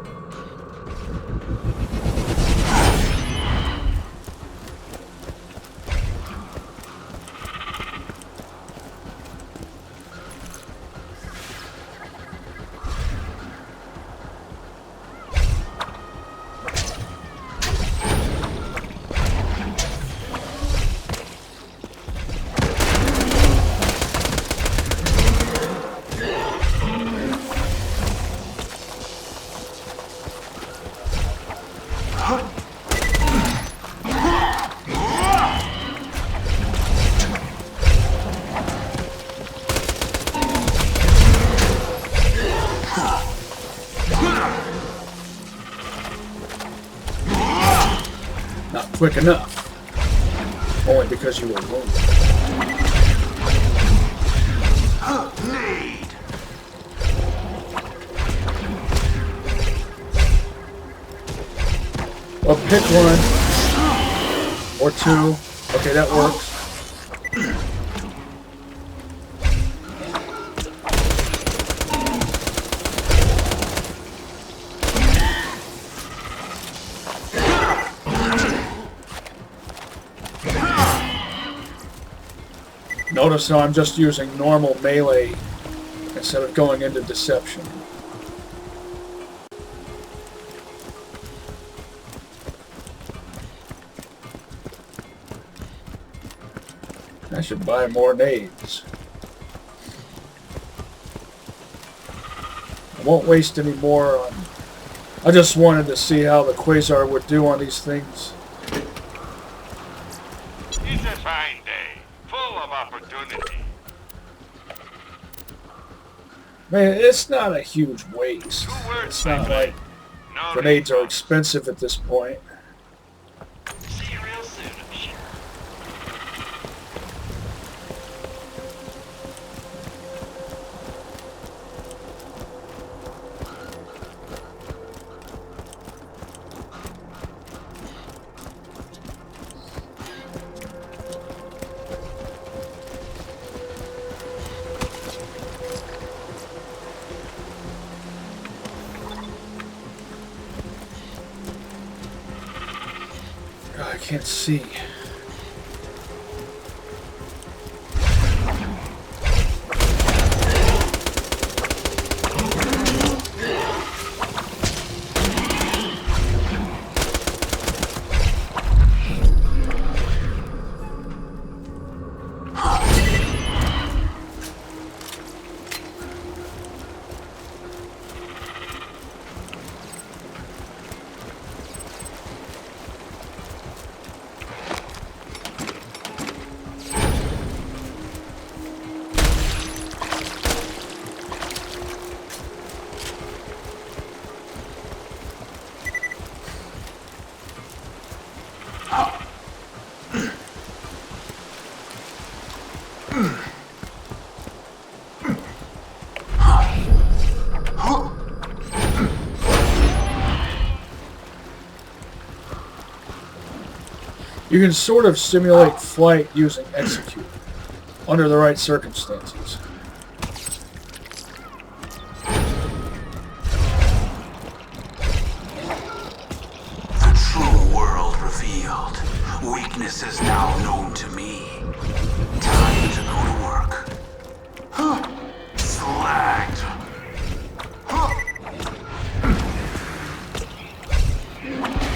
Not quick enough. Only because you were wounded. Well, pick one. Or two. Okay, that works. Notice how I'm just using normal melee instead of going into deception. I should buy more nades. I won't waste any more on... I just wanted to see how the Quasar would do on these things. It's a fine day, full of opportunity. Man, it's not a huge waste. It's not like grenades are expensive at this point. See you real soon, I'm sure. Oh, I can't see. You can sort of simulate flight using execute, under the right circumstances. The true world revealed. Weaknesses now known to me. Time to go to work. Slagged.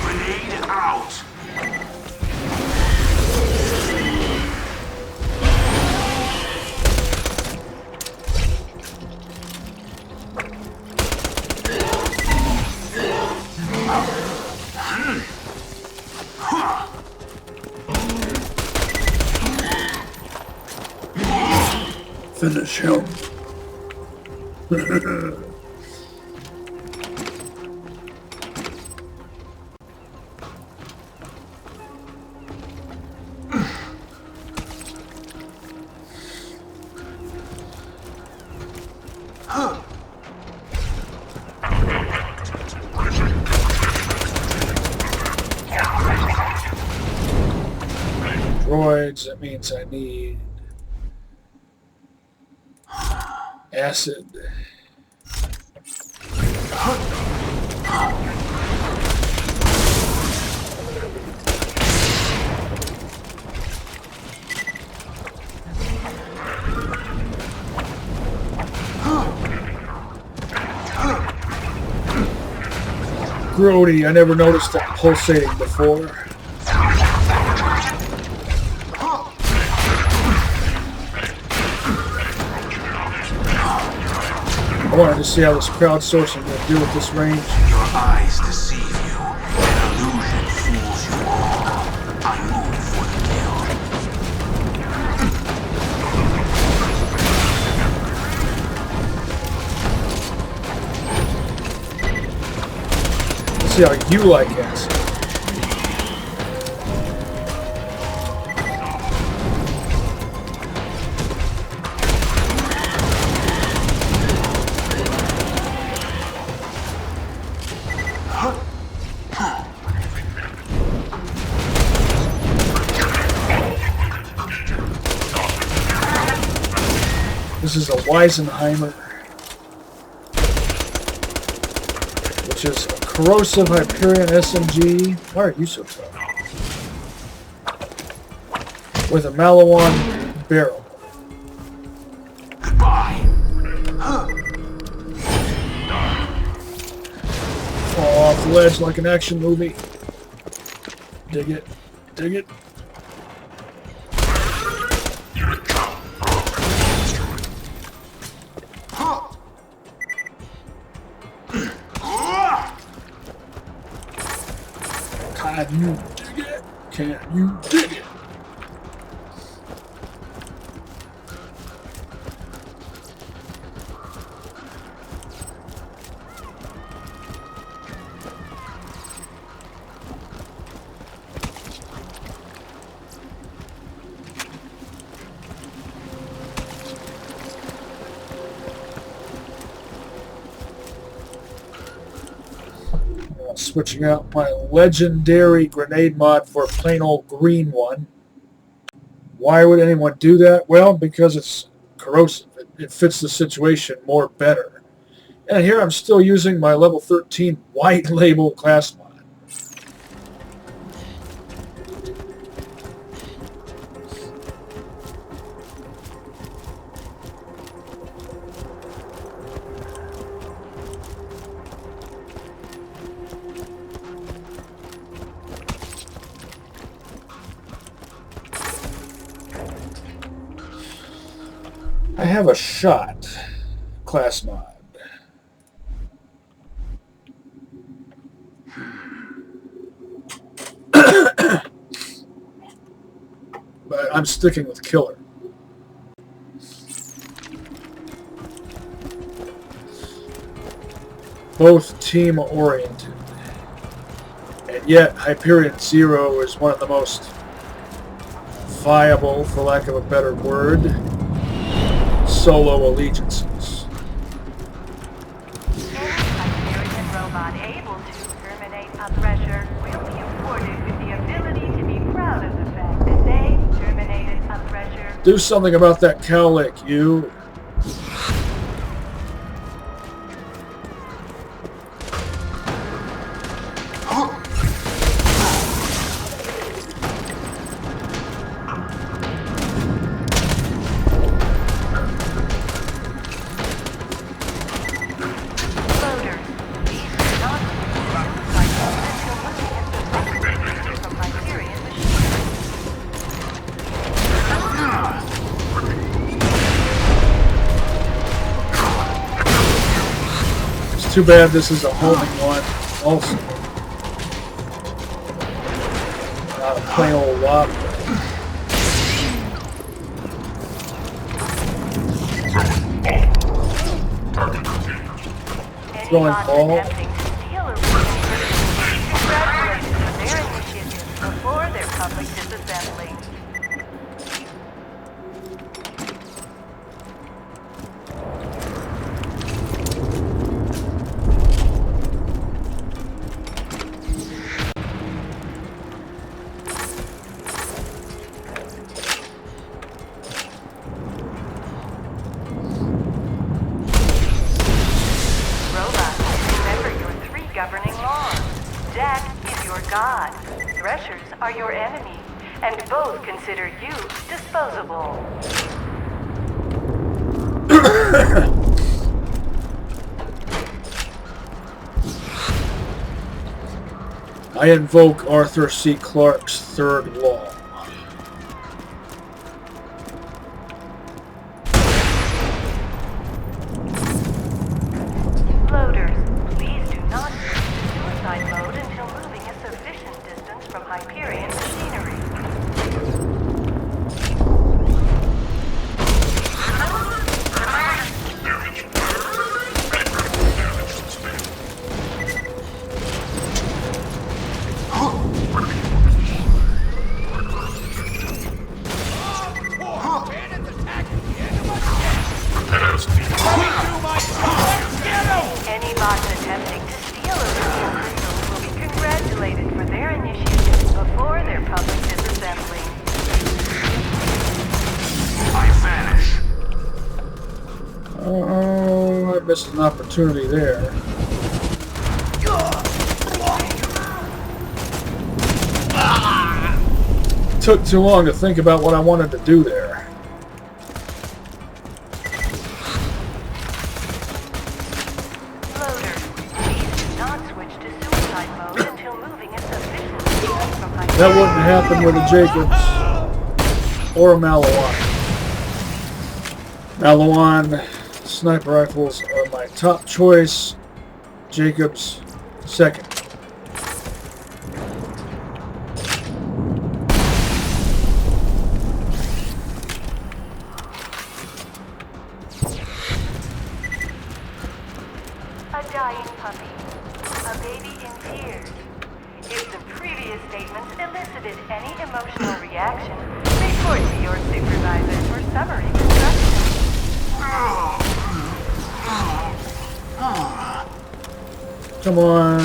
Grenade out. Finish him. Droids, that means I need acid. Grody, I never noticed that pulsating before. I wanted to see how this crowdsourcing would do at this range. Your eyes deceive you. An illusion fools you all. I move for the kill. Let's see how you like acid. This is a Weisenheimer, which is a corrosive Hyperion SMG. Why are you so tough? With a Malawan barrel. Goodbye. Fall off the ledge like an action movie. Dig it. Dig it. Can you dig it? Can you dig it? Switching out my legendary grenade mod for a plain old green one. Why would anyone do that? Well, because it's corrosive. It fits the situation more better. And here I'm still using my level 13 white label class mod. I have a shot class mod. But I'm sticking with killer. Both team oriented. And yet Hyperion Zer0 is one of the most viable, for lack of a better word, solo allegiances. Any Hyperion robot able to terminate a thresher will be afforded with the ability to be proud of the fact that they terminated a thresher. Do something about that cowlick, you. Too bad this is a homing one, also. Not a plain old wop. Throwing ball. Congratulations on their initiative before their public disassembly. Governing laws. Death is your god. Threshers are your enemy, and both consider you disposable. I invoke Arthur C. Clarke's third law. Loaders, please do not use suicide mode until moving a sufficient distance from Hyperion machinery. Any bots attempting to steal a reveal crystals will be congratulated for their initiative before their public disassembly. I vanish. misses an opportunity there. Took too long to think about what I wanted to do there. That wouldn't happen with a Jacobs or a Malawan. Malawan sniper rifles are my top choice. Jacobs second. A dying puppy. A baby in tears. If the previous statements elicited any emotional reaction, report to your supervisor for summary instructions. Come on.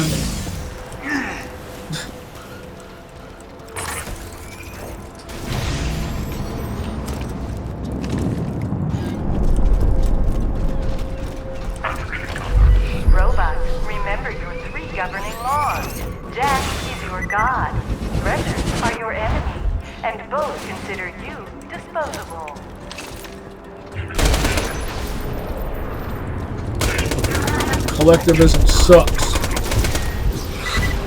Robots, remember your 3 governing laws. Jack is your god. Threshers are your enemy, and both consider you disposable. Collectivism sucks.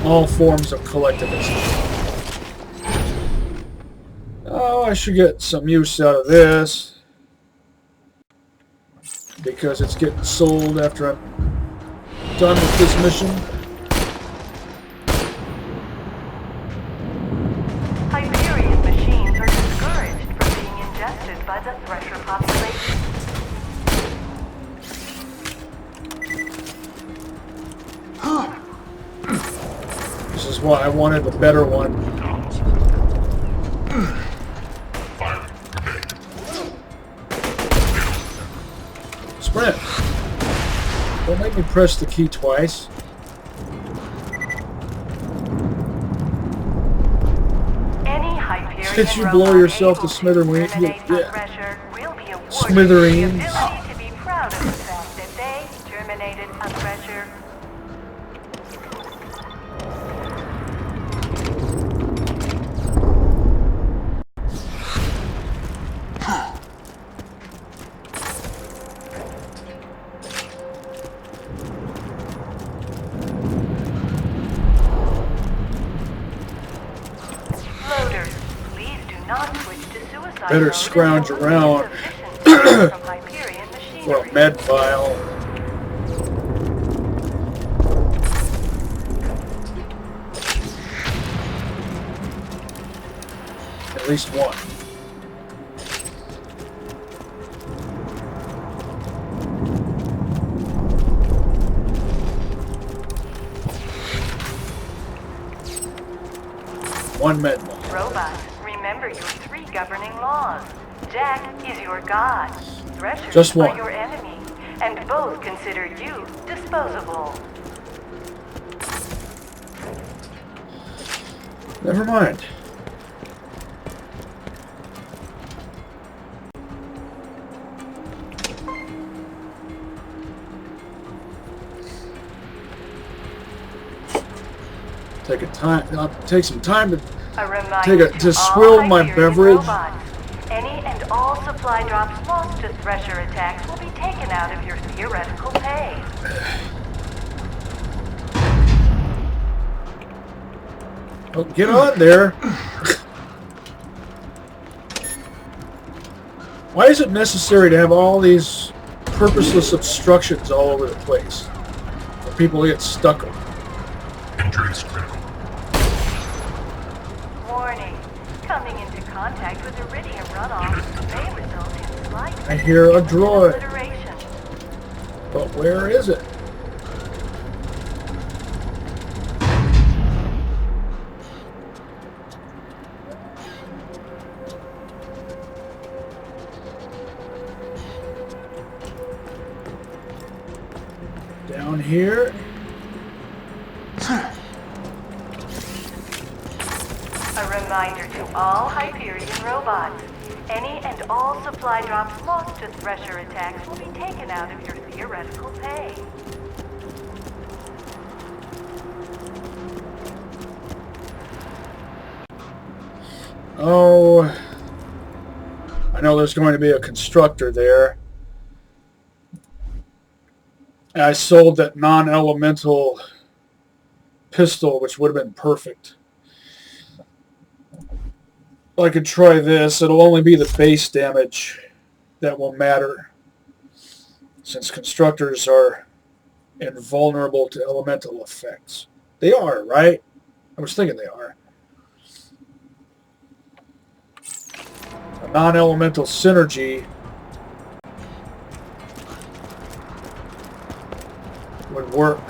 All forms of collectivism. Oh, I should get some use out of this. Because it's getting sold after I'm done with this mission. Hyperion machines are discouraged from being ingested by the Thresher population. This is why I wanted the better one. Sprint. Don't make me press the key twice. Any Hyperion Did you blow yourself to smithereens? Yeah. Smithereens. The ability to be proud of the fact that they terminated a Thresher. Loaders, please do not switch to suicide Better mode scrounge until around sufficient from Hyperion machinery. for a med file. At least one. One med file. Robots, remember your 3 governing laws. Jack is your god. Threshers Just one. are your enemy, and both consider you disposable. Never mind. Take some time to A reminder to all swill my Hyperion beverage. robots. Any and all supply drops lost to Thresher attacks will be taken out of your theoretical pay. Oh, get on there. Why is it necessary to have all these purposeless obstructions all over the place for people to get stuck on? Entrance critical. Warning. Coming into contact with iridium runoff may result in slight I hear a droid. obliteration. But where is it? Down here. A reminder to all Hyperion robots. Any and all supply drops lost to Thresher attacks will be taken out of your theoretical pay. Oh, I know there's going to be a constructor there. I sold that non-elemental pistol, which would have been perfect. I could try this. It'll only be the base damage that will matter, since constructors are invulnerable to elemental effects. They are, right? I was thinking they are. A non-elemental synergy would work.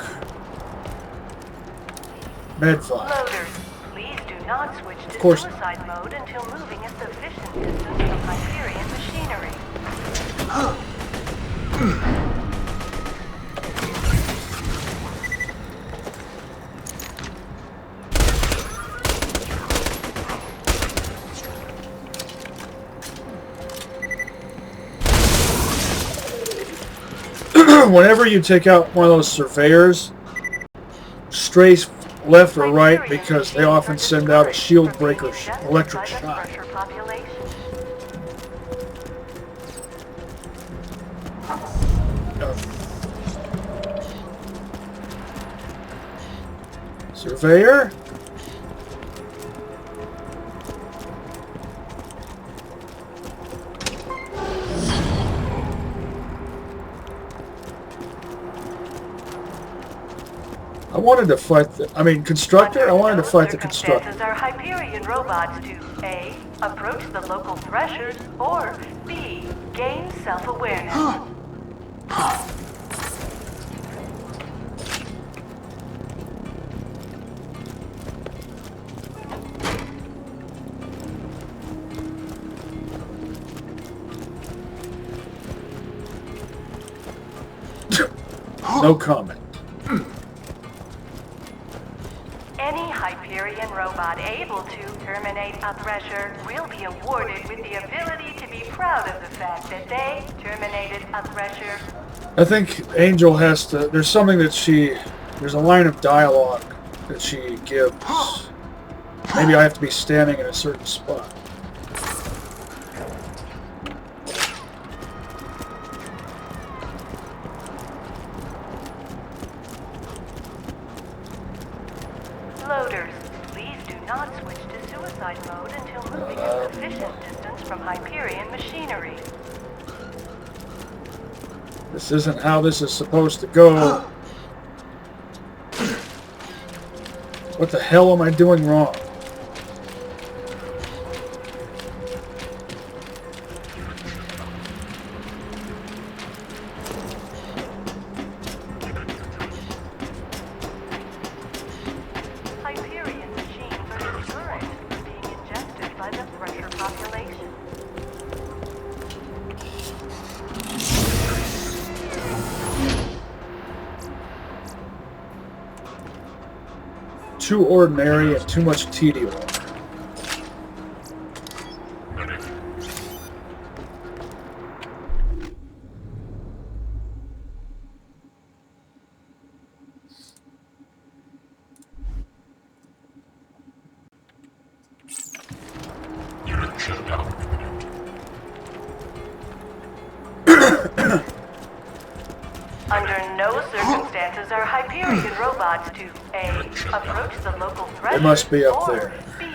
Medfly. Loaders, please do not switch to suicide mode until moving a sufficient distance from Hyperion machinery. Whenever you take out one of those surveyors, strafe left or right, because they often send out a shield breaker electric shock. Surveyor? I wanted to fight the... constructor? I wanted to fight the constructor. Are Hyperion robots to A. approach the local threshers, or B. gain self-awareness? No comment. Any Hyperion robot able to terminate a Thresher will be awarded with the ability to be proud of the fact that they terminated a Thresher. I think Angel has to... There's something that she... There's a line of dialogue that she gives. Maybe I have to be standing in a certain spot. Loaders, please do not switch to suicide mode until moving a sufficient distance from Hyperion machinery. This isn't how this is supposed to go. What the hell am I doing wrong? Hyperion machines are discouraged from being ingested by the Thresher population. Too ordinary and too much tedium. Unit shut down. Under no circumstances are Hyperion robots to A. approach the local threat. They must be up or there. B.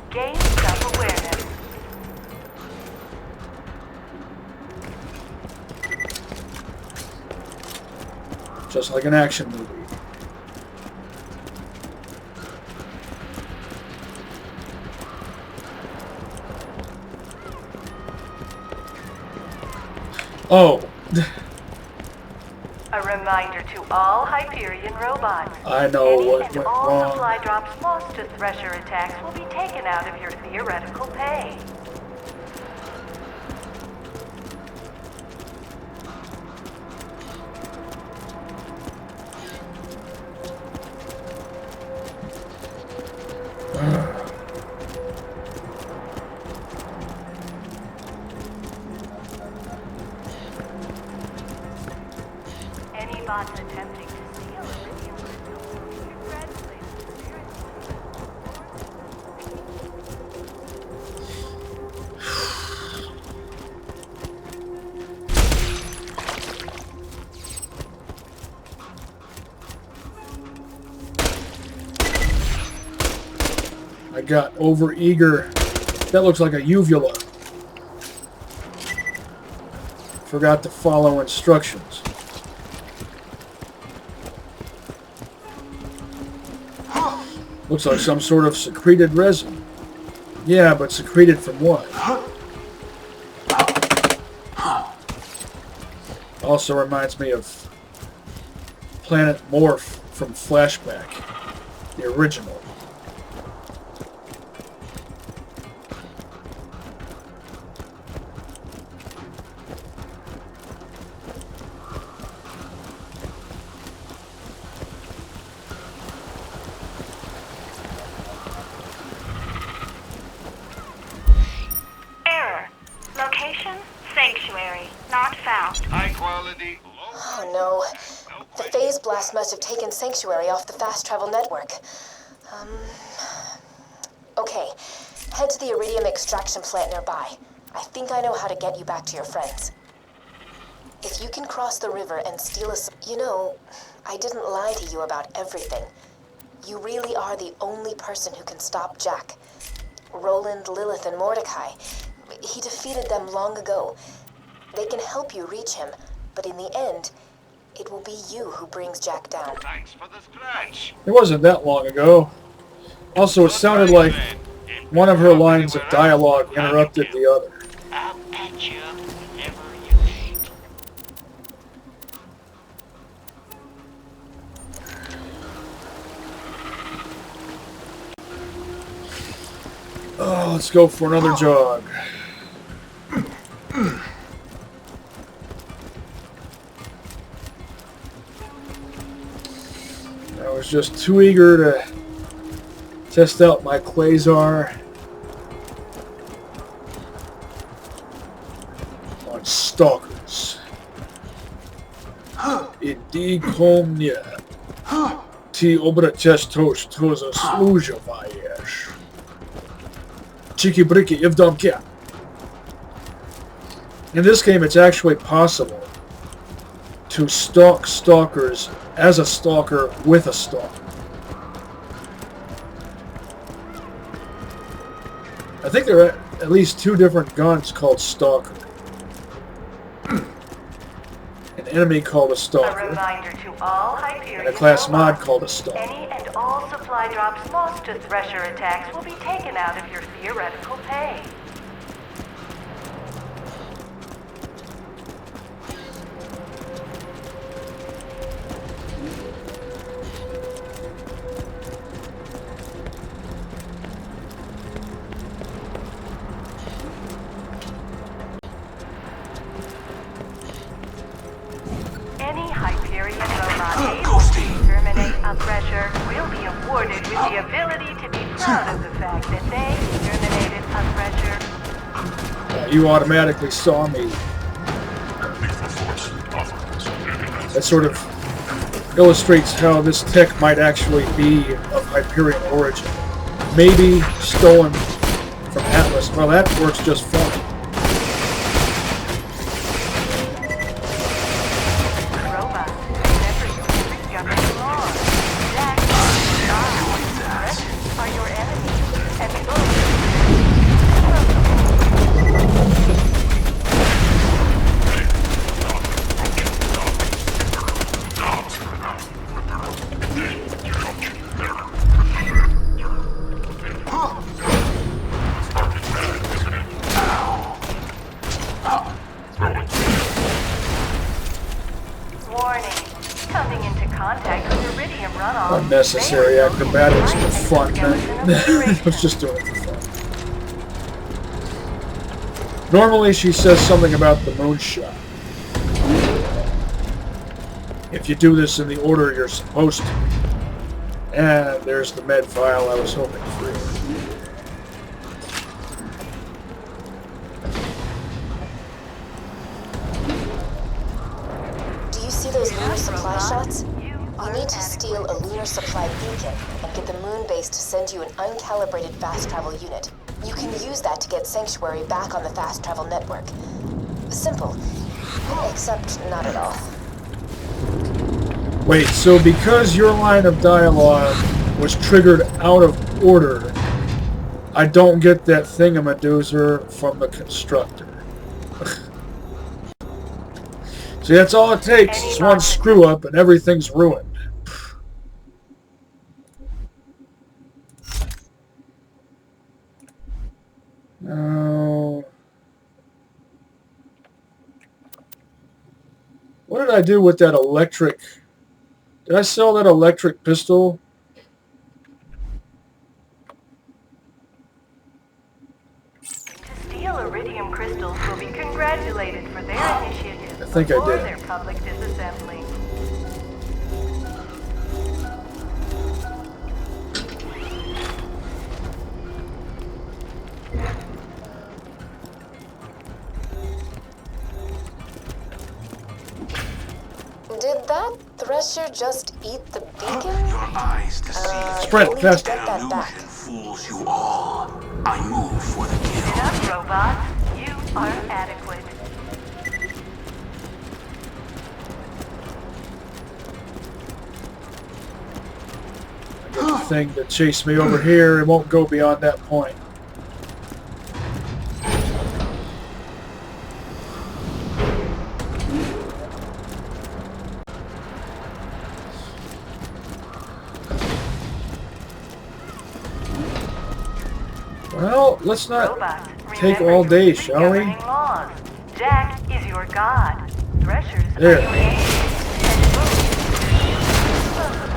gain self-awareness. Just like an action movie. Oh. A reminder to all Hyperion robots. I know Any what and went all wrong. supply drops lost to Thresher attacks will be taken out of your theoretical pay. I got over-eager. That looks like a uvula. Forgot to follow instructions. Looks like some sort of secreted resin. Yeah, but secreted from what? Also reminds me of Planet Morph from Flashback, the original. Error. Location, sanctuary. Not found. High quality. Oh no. The phase blast must have taken sanctuary off the fast travel network. Okay. Head to the iridium extraction plant nearby. I think I know how to get you back to your friends. If you can cross the river and steal us, you know, I didn't lie to you about everything. You really are the only person who can stop Jack. Roland, Lilith, and Mordecai. He defeated them long ago. They can help you reach him, but in the end, it will be you who brings Jack down. Thanks for the scratch. It wasn't that long ago. Also, it sounded like one of her lines of dialogue interrupted the other. I'll patch you up whenever you need. Oh, let's go for another jog. I was just too eager to test out my Quasar on stalkers. Idikomnia. Ti obraczasz to zasłużowajesz. Cheeky bricky if dumb cat. In this game, it's actually possible to stalk stalkers as a stalker with a stalker. I think there are at least 2 different guns called Stalker. An enemy called a Stalker, A reminder to all Hyperion and a class mod robots. called a Stalker. Any and all supply drops lost to Thresher attacks will be taken out of your theoretical pay. Any Hyperion robot able to exterminate a Thresher will be awarded with the ability to be proud of the fact that they exterminated a Thresher. You automatically saw me. That sort of illustrates how this tech might actually be of Hyperion origin. Maybe stolen from Atlas. Well, that works just fine. Unnecessary acrobatics for fun. I was just doing it for fun. Normally she says something about the moonshot. If you do this in the order you're supposed to. And there's the med file I was hoping for. Do you see those lunar supply shots? You need to steal a lunar supply beacon and get the moon base to send you an uncalibrated fast travel unit. You can use that to get Sanctuary back on the fast travel network. Simple. Except not at all. Wait, so because your line of dialogue was triggered out of order, I don't get that thingamadoozer from the constructor. See, that's all it takes. It's one screw up and everything's ruined. What did I do with that electric? Did I sell that electric pistol? To steal iridium crystals will be congratulated for their initiative I think I before did. their public disassembly. Did that thresher just eat the beacon? Your eyes deceive. Sprint, we'll need fast. to get that back. Illusion fools you all. I move for the kill. Enough, robots. You are adequate. I got the thing that chased me over here. It won't go beyond that point. Well, let's not Robots, take remember all your day, three shall we? governing laws. Jack is your god. Threshers There. are your angels. And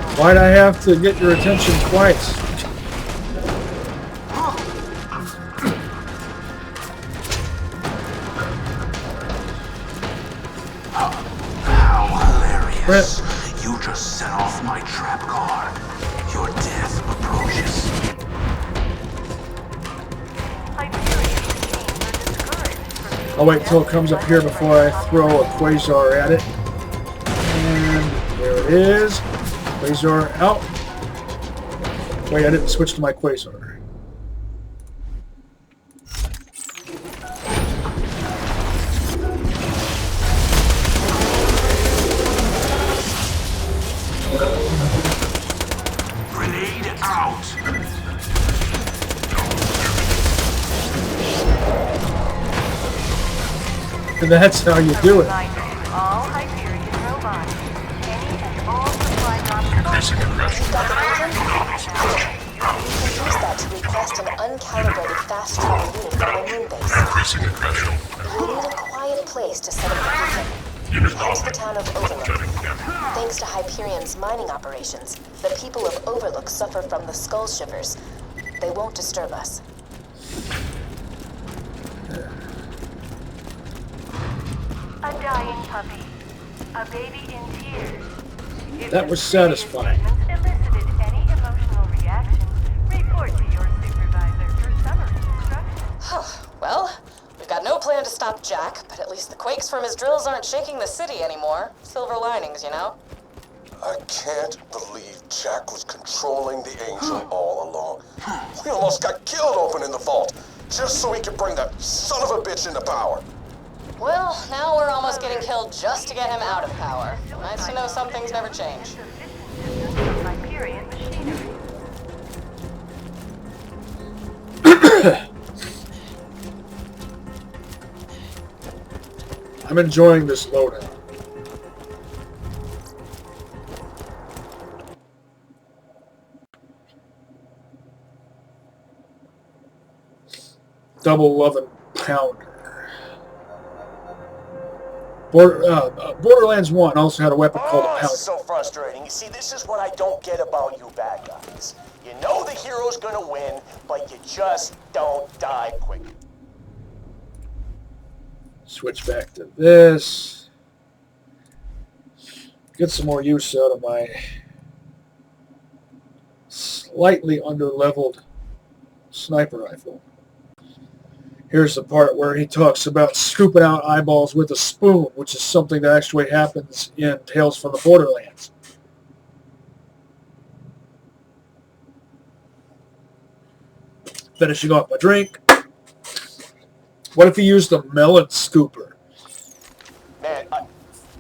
both Why'd I have to get your attention twice? How hilarious. Brett. You just set off my trap card. Your death approaches. I'll wait till it comes up here before I throw a quasar at it. And there it is. Quasar out. Wait, I didn't switch to my quasar. Grenade out. And that's how you do it. all Hyperion robots. Any and all supply drops. You can use that to request an uncalibrated fast travel unit from a moon base. You need a quiet place to set up the beacon. Head to the town of Overlook. Thanks to Hyperion's mining operations, the people of Overlook suffer from the skull shivers. They won't disturb us. A dying puppy. A baby in tears. If That the was satisfying. statements elicited any emotional reaction, report to your supervisor for summary instructions. Well, we've got no plan to stop Jack, but at least the quakes from his drills aren't shaking the city anymore. Silver linings, you know? I can't believe Jack was controlling the Angel all along. We almost got killed opening the vault, just so he could bring that son of a bitch into power. Well, now we're almost getting killed just to get him out of power. Nice to know some things never change. Hyperion machinery. I'm enjoying this loadout. Double 11-pounder. Borderlands 1 also had a weapon called a Oh, pounder. it's so frustrating. You see, this is what I don't get about you bad guys. You know the hero's gonna win, but you just don't die quick. Switch back to this. Get some more use out of my slightly under-leveled sniper rifle. Here's the part where he talks about scooping out eyeballs with a spoon, which is something that actually happens in Tales from the Borderlands. Finishing off my drink. What if he used a melon scooper? Man,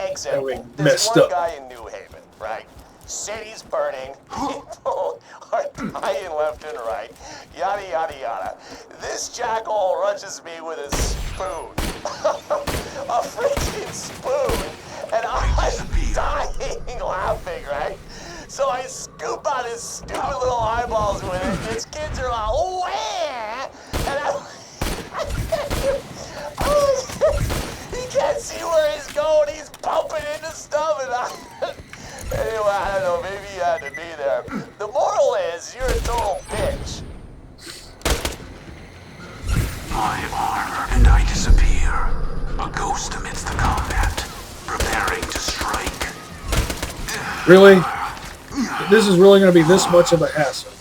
example, we there's messed one up. guy in New Haven, right? City's burning. People are dying left and right. Yada, yada, yada. This jackal rushes me with a spoon. A freaking spoon. And I'm dying laughing, right? So I scoop out his stupid little eyeballs with it. His kids are like, oh, yeah. And he can't see where he's going. He's bumping into stuff. And anyway, I don't know. Maybe you had to be there. The moral is, you're a total bitch. My armor and I disappear. A ghost amidst the combat, preparing to strike. Really? This is really going to be this much of a hassle.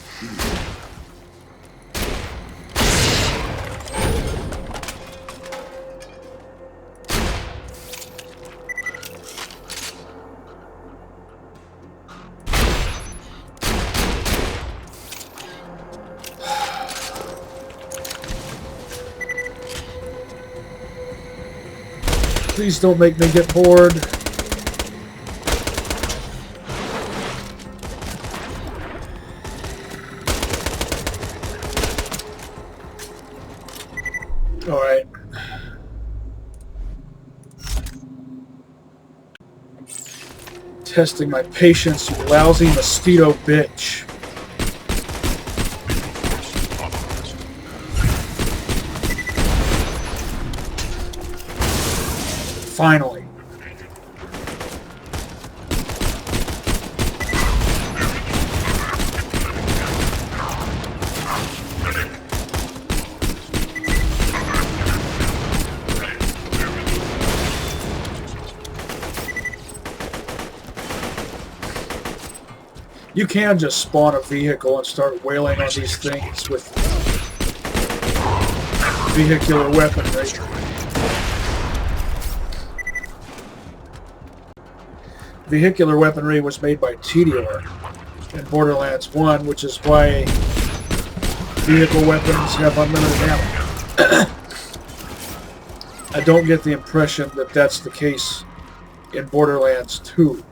Please don't make me get bored. All right. Testing my patience, you lousy mosquito bitch. Finally. You can just spawn a vehicle and start wailing on these things with vehicular weaponry. Vehicular weaponry was made by TDR in Borderlands 1, which is why vehicle weapons have unlimited ammo. I don't get the impression that that's the case in Borderlands 2.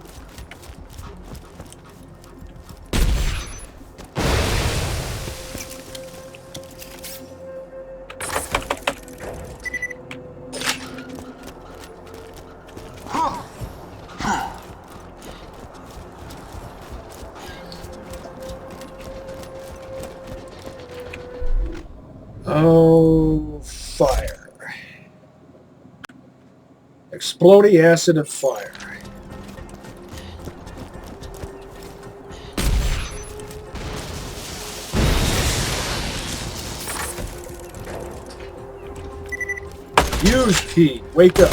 Oh, fire. Exploding acid and fire. Use key. Wake up.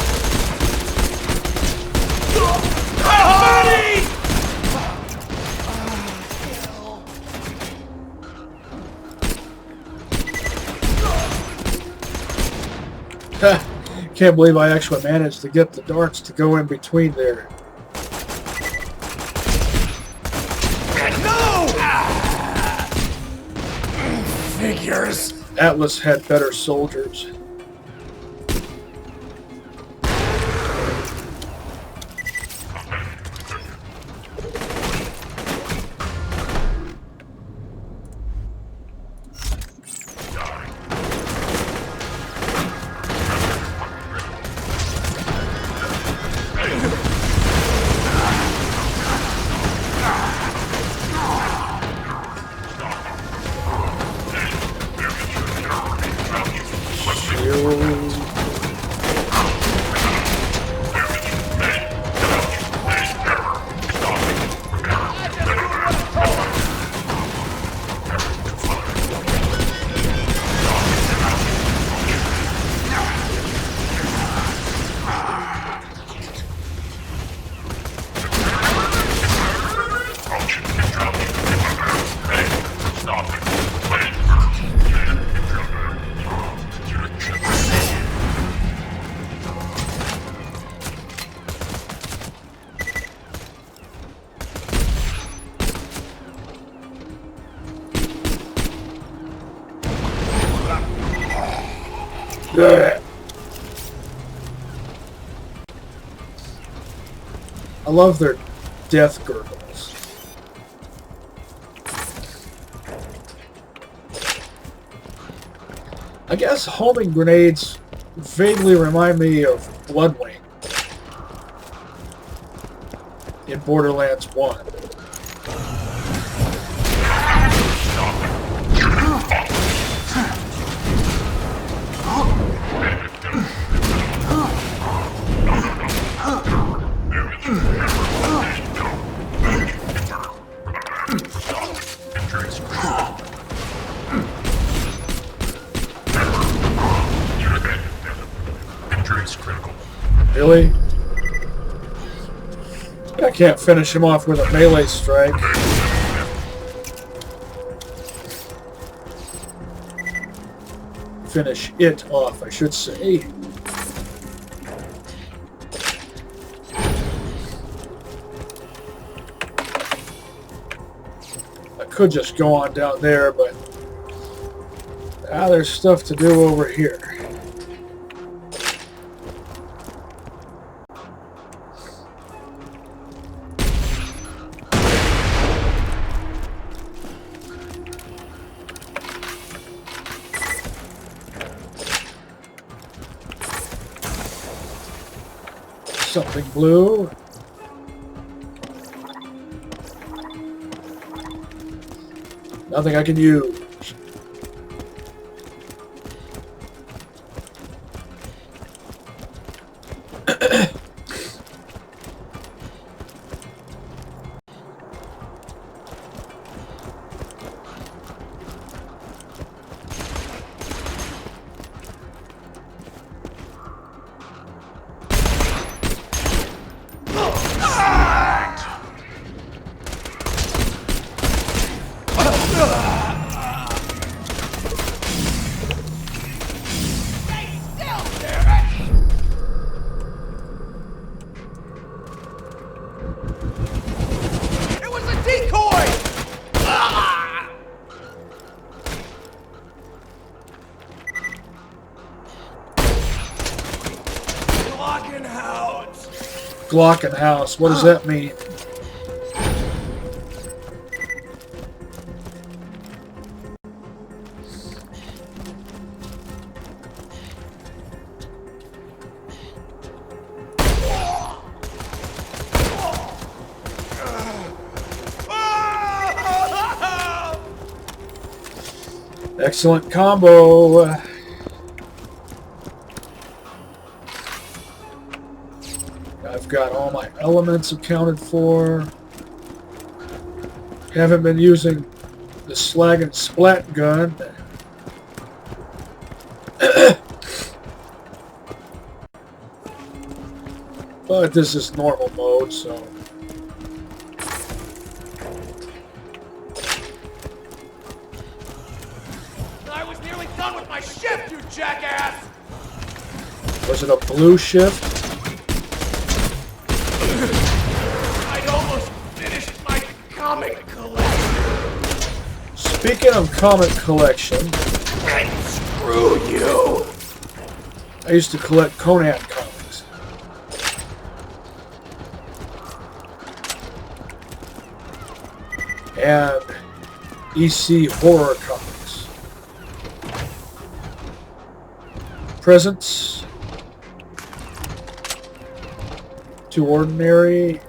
Can't believe I actually managed to get the darts to go in between there. No! Figures. Atlas had better soldiers. I love their death gurgles. I guess homing grenades vaguely remind me of Bloodwing in Borderlands 1. Really? I can't finish him off with a melee strike. Finish it off, I should say. I could just go on down there, but there's stuff to do over here. Something blue. Nothing I can use. Glockenhaus. What does that mean? Excellent combo. I've got all my elements accounted for. Haven't been using the slag and splat gun. But this is normal mode, so... I was nearly done with my shift, you jackass! Was it a blue shift? I'd almost finished my comic collection. Speaking of comic collection... And screw you! I used to collect Conan comics. And EC horror comics. Presents. Too ordinary.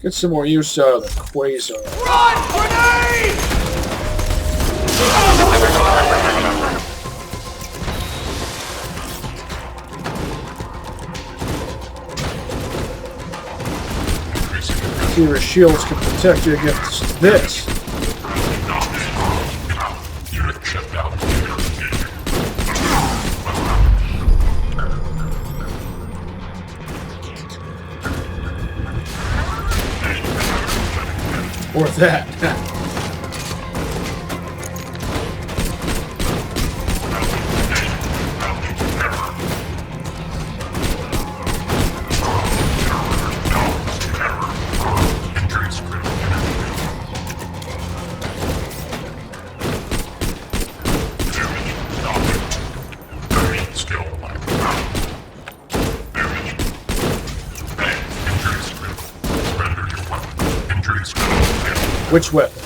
Get some more use out of the quasar. Run! Grenade! Your shields can protect you against this. Unit shut down. Or that. Which weapon?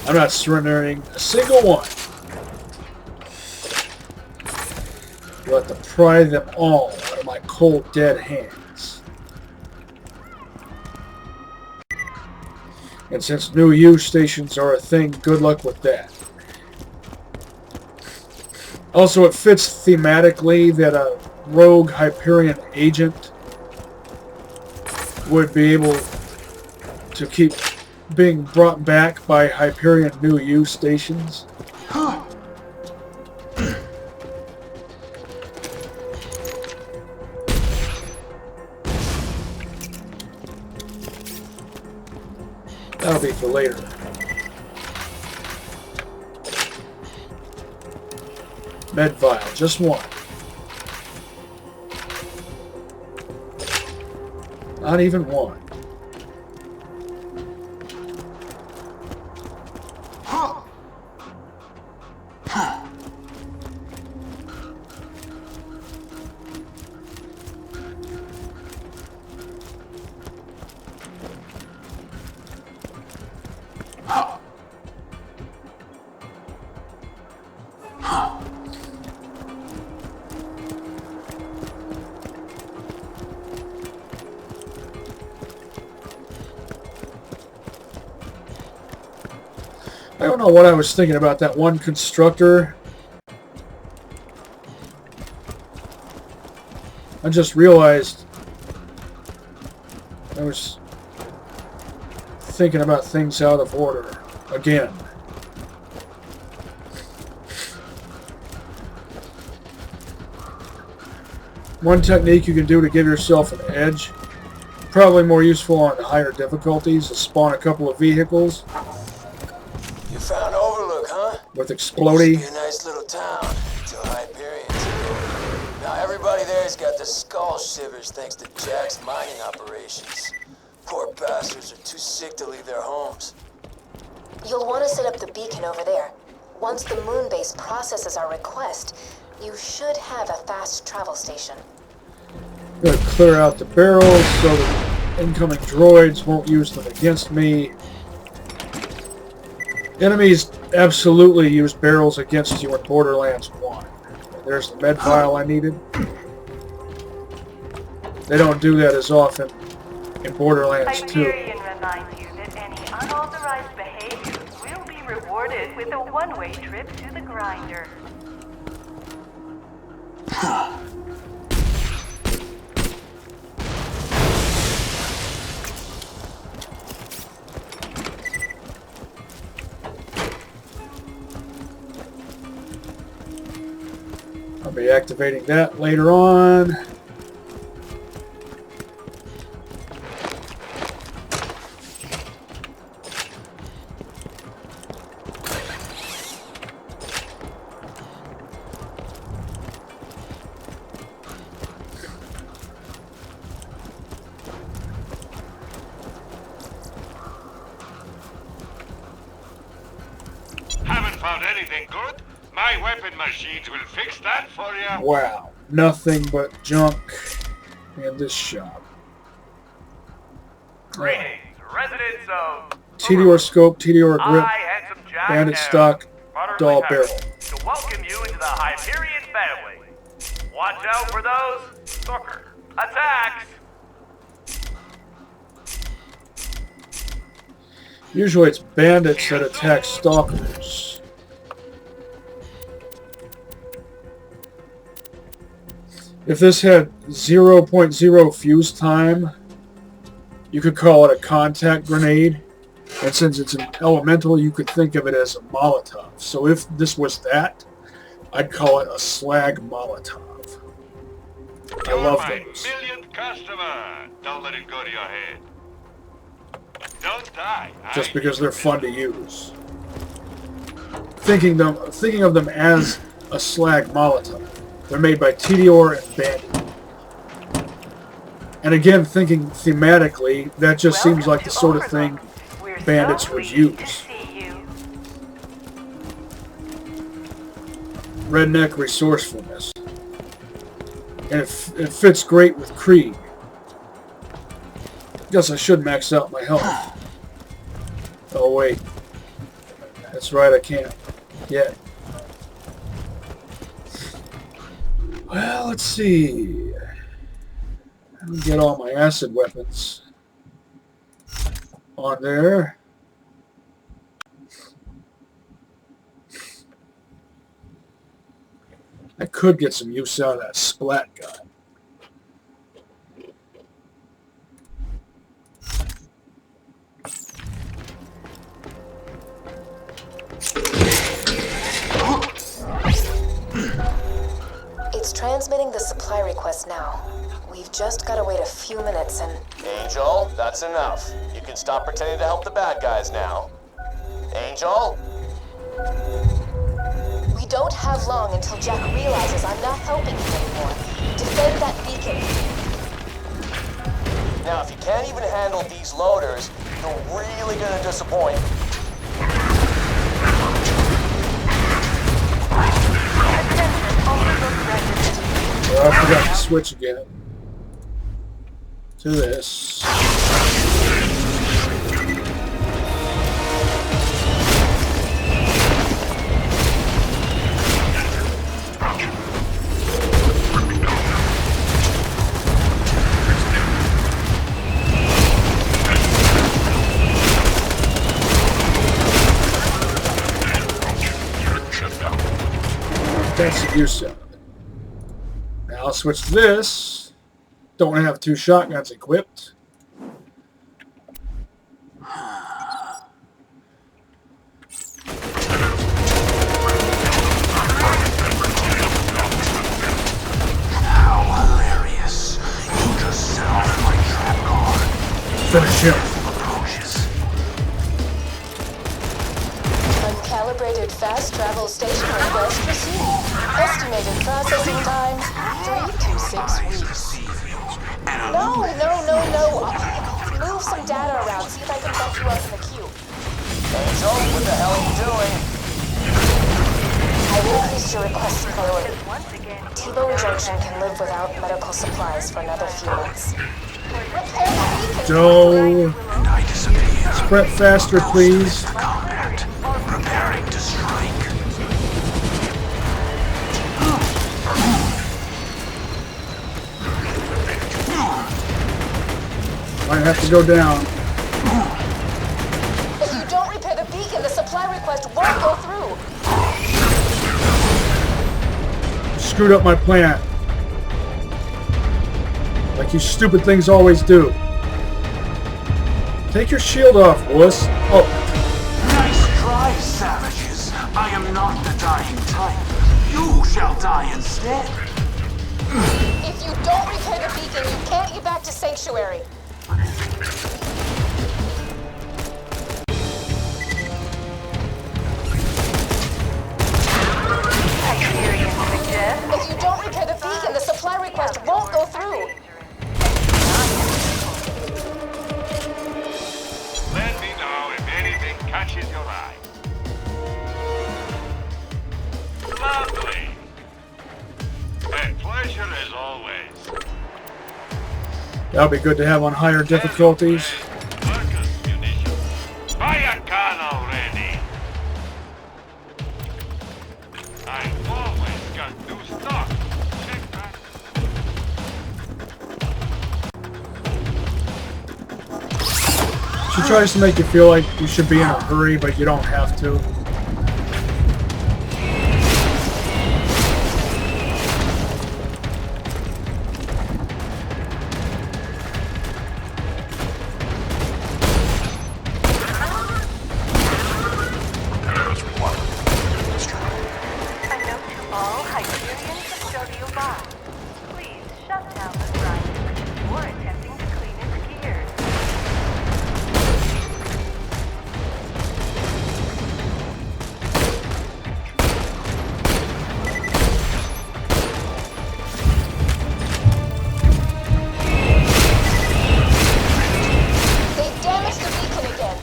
I'm not surrendering a single one. You'll have to pry them all out of my cold, dead hands. And since new use stations are a thing, good luck with that. Also, it fits thematically that a rogue Hyperion agent would be able to keep being brought back by Hyperion new use stations. That'll be for later. Med vial, just one. Not even one. I don't know what I was thinking about that one constructor. I just realized I was thinking about things out of order again. One technique you can do to give yourself an edge, probably more useful on higher difficulties, is spawn a couple of vehicles. You found Overlook, huh? With exploding. Used to be a nice little town until Hyperion took over. Now everybody there's got the skull shivers thanks to Jack's mining operations. Poor bastards are too sick to leave their homes. You'll want to set up the beacon over there. Once the moon base processes our request, you should have a fast travel station. Gotta clear out the barrels so that incoming droids won't use them against me. Enemies absolutely use barrels against you in Borderlands 1. There's the med vial I needed. They don't do that as often in Borderlands 2. Hyperion reminds you that any unauthorized behavior will be rewarded with a one-way trip to the grinder. I'll be activating that later on. Haven't found anything good? My weapon machines will fix that for you. Wow, nothing but junk in this shop. Greetings, residents of TDR scope, TDR grip, I, Handsome Jack, bandit am stock, utterly doll happy barrel. to welcome you into the Hyperion family. Watch out for those stalker attacks. Usually it's bandits that attack stalkers. If this had 0.0 fuse time, you could call it a contact grenade. And since it's an elemental, you could think of it as a Molotov. So if this was that, I'd call it a slag Molotov. I love those. Millionth customer. Don't let it go to your head. Don't die. Just because they're fun to use. Thinking of them as a slag Molotov. They're made by Tedior and Bandit. And again, thinking thematically, that just seems like the sort of thing bandits would use. Redneck resourcefulness. And it fits great with Krieg. Guess I should max out my health. Oh wait. That's right, I can't yet. Well, let's see. Let me get all my acid weapons on there. I could get some use out of that splat gun. It's transmitting the supply request now. We've just got to wait a few minutes and... Angel, that's enough. You can stop pretending to help the bad guys now. Angel? We don't have long until Jack realizes I'm not helping him anymore. Defend that beacon. Now, if you can't even handle these loaders, you're really gonna disappoint. Well, I forgot to switch again to this. That's the use of it. Now I'll switch to this. Don't have 2 shotguns equipped. How hilarious. You just set off my trap card. Finish him. Uncalibrated fast travel station request received. Estimated processing time 3 to 6 weeks. No. Move some data around. See if I can bump you up in the queue. Angel, what the hell are you doing? I increased your request's priority. T-Bone Junction can live without medical supplies for another few months. Joe, spread faster, please. Preparing to strike. Might have to go down. If you don't repair the beacon, the supply request won't go through. Screwed up my plan. Like you stupid things always do. Take your shield off, wuss. Oh. Nice try, savages. I am not the dying type. You shall die instead. If you don't repair the beacon, you can't get back to Sanctuary. If you don't repair the beacon, the supply request won't go through. Let me know if anything catches your eye. Lovely. A pleasure as always. That'll be good to have on higher difficulties. Buy a gun already. I've always got new stock. Check that. She tries to make you feel like you should be in a hurry, but you don't have to. A note to all Hyperion custodial bots. Please shut down the grinder before attempting to clean its gears. They damaged the beacon again.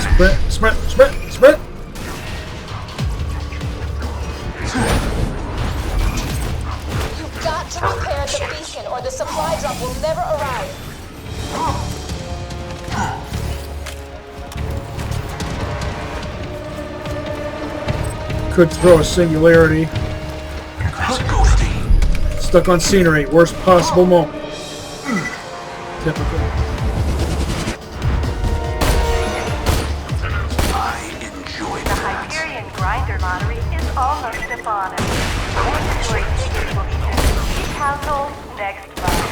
Sprint, sprint, sprint, sprint! You've got to repair the beacon or the supply drop will never arrive. Could throw a singularity. Stuck on scenery, worst possible moment. Typical. The Hyperion grinder lottery is almost upon us. Mandatory tickets will be sent to each household next month.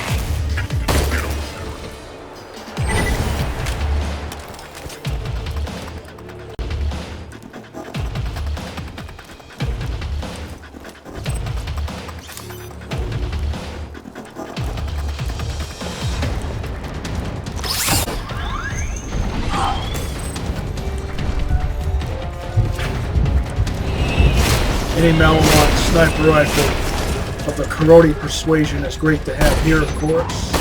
Any Malamon sniper rifle of the Karate persuasion is great to have here, of course.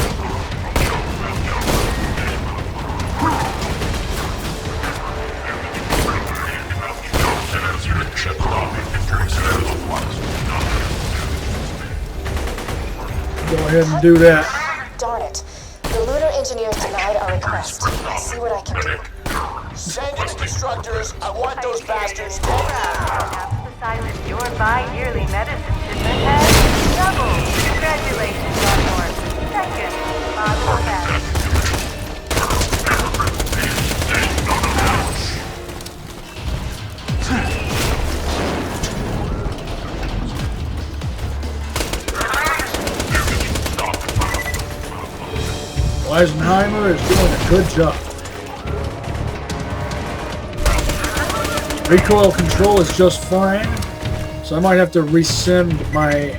Go ahead and do that. Darn it. The lunar engineers denied our request. I'll see what I can do. Send its destructors. I want those bastards dead. Announce the silence your bi-yearly medicine shipment has doubled. Congratulations on your second model test. Eisenheimer is doing a good job. Recoil control is just fine, so I might have to rescind my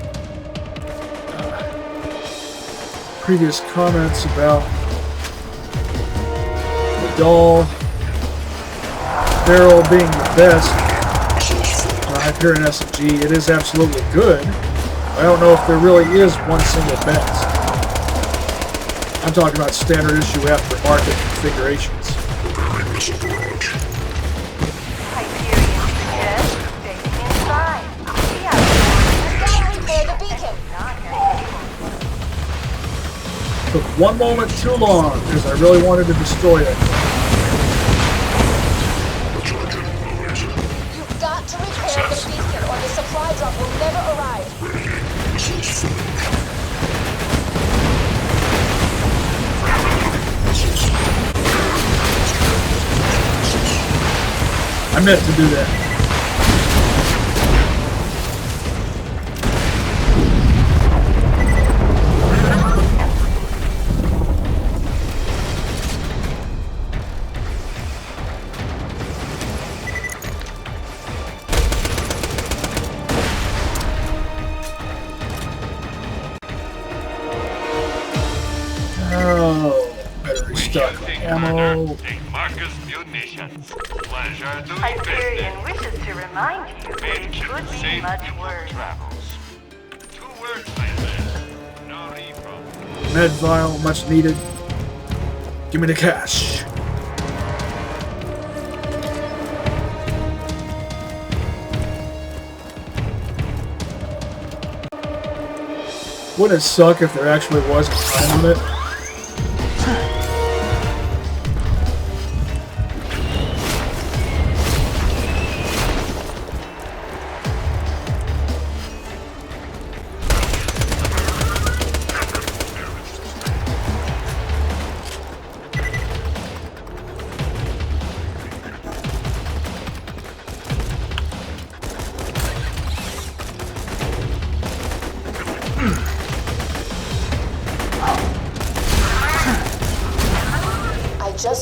previous comments about the doll barrel being the best. Hyperion SMG, it is absolutely good. I don't know if there really is one single best. I'm talking about standard issue aftermarket configurations. Took one moment too long because I really wanted to destroy it. You've got to repair the beacon or the supply drop will never arrive. I meant to do that. Ammo. Hyperion wishes to remind you that it could be much worse. Med vial, much needed. Give me the cash. Wouldn't it suck if there actually was a time limit?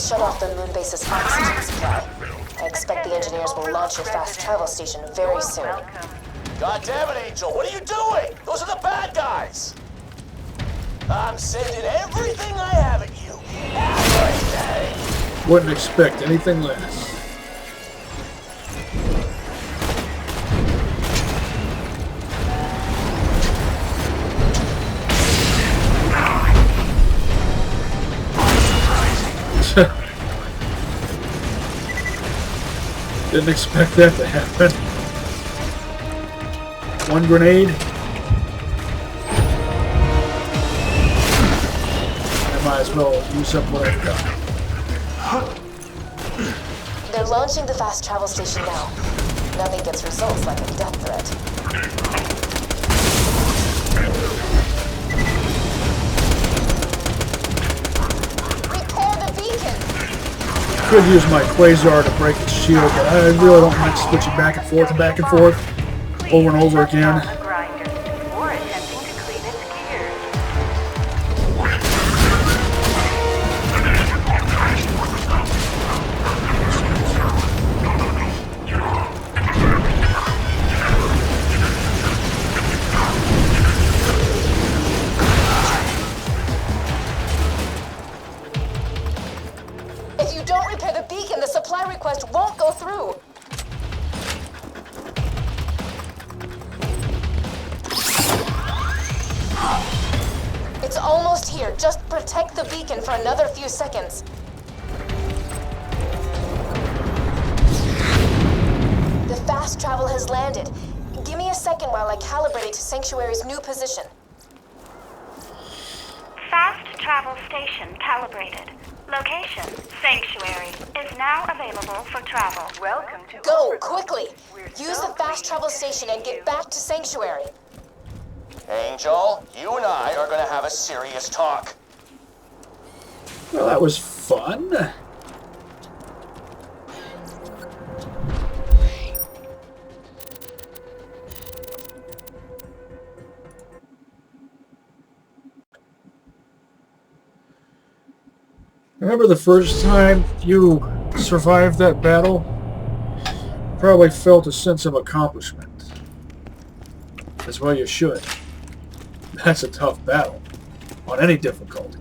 shut off the moon base's oxygen supply. I expect the engineers will launch your fast travel station very soon. God damn it, Angel, what are you doing? Those are the bad guys! I'm sending everything I have at you. Everything! Wouldn't expect anything less. Didn't expect that to happen. One grenade. I might as well use up what I've got. They're launching the fast travel station now. Nothing gets results like a death threat. Could use my Quasar to break its shield, but I really don't like switching back and forth, over and over again. If you don't repair the beacon, the supply request won't go through. It's almost here. Just protect the beacon for another few seconds. The fast travel has landed. Give me a second while I calibrate it to Sanctuary's new position. Fast travel station calibrated. Location, Sanctuary, is now available for travel. Welcome to Go, quickly! Use the fast travel station and get back to Sanctuary. Angel, you and I are gonna have a serious talk. Well, that was fun. Remember the first time you survived that battle? Probably felt a sense of accomplishment. As well you should. That's a tough battle, on any difficulty.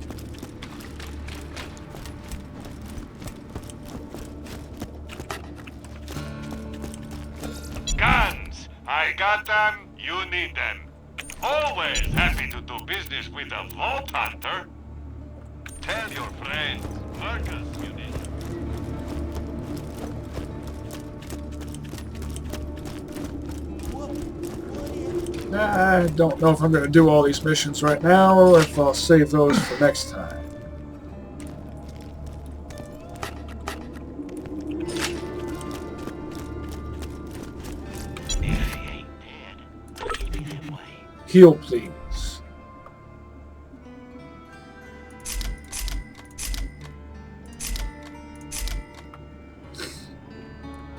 Guns! I got them, you need them. Always happy to do business with a Vault Hunter. Tell your friends, Marcus, you need. I don't know if I'm going to do all these missions right now or if I'll save those for next time. If he ain't dead, keep it that way. Heal, please.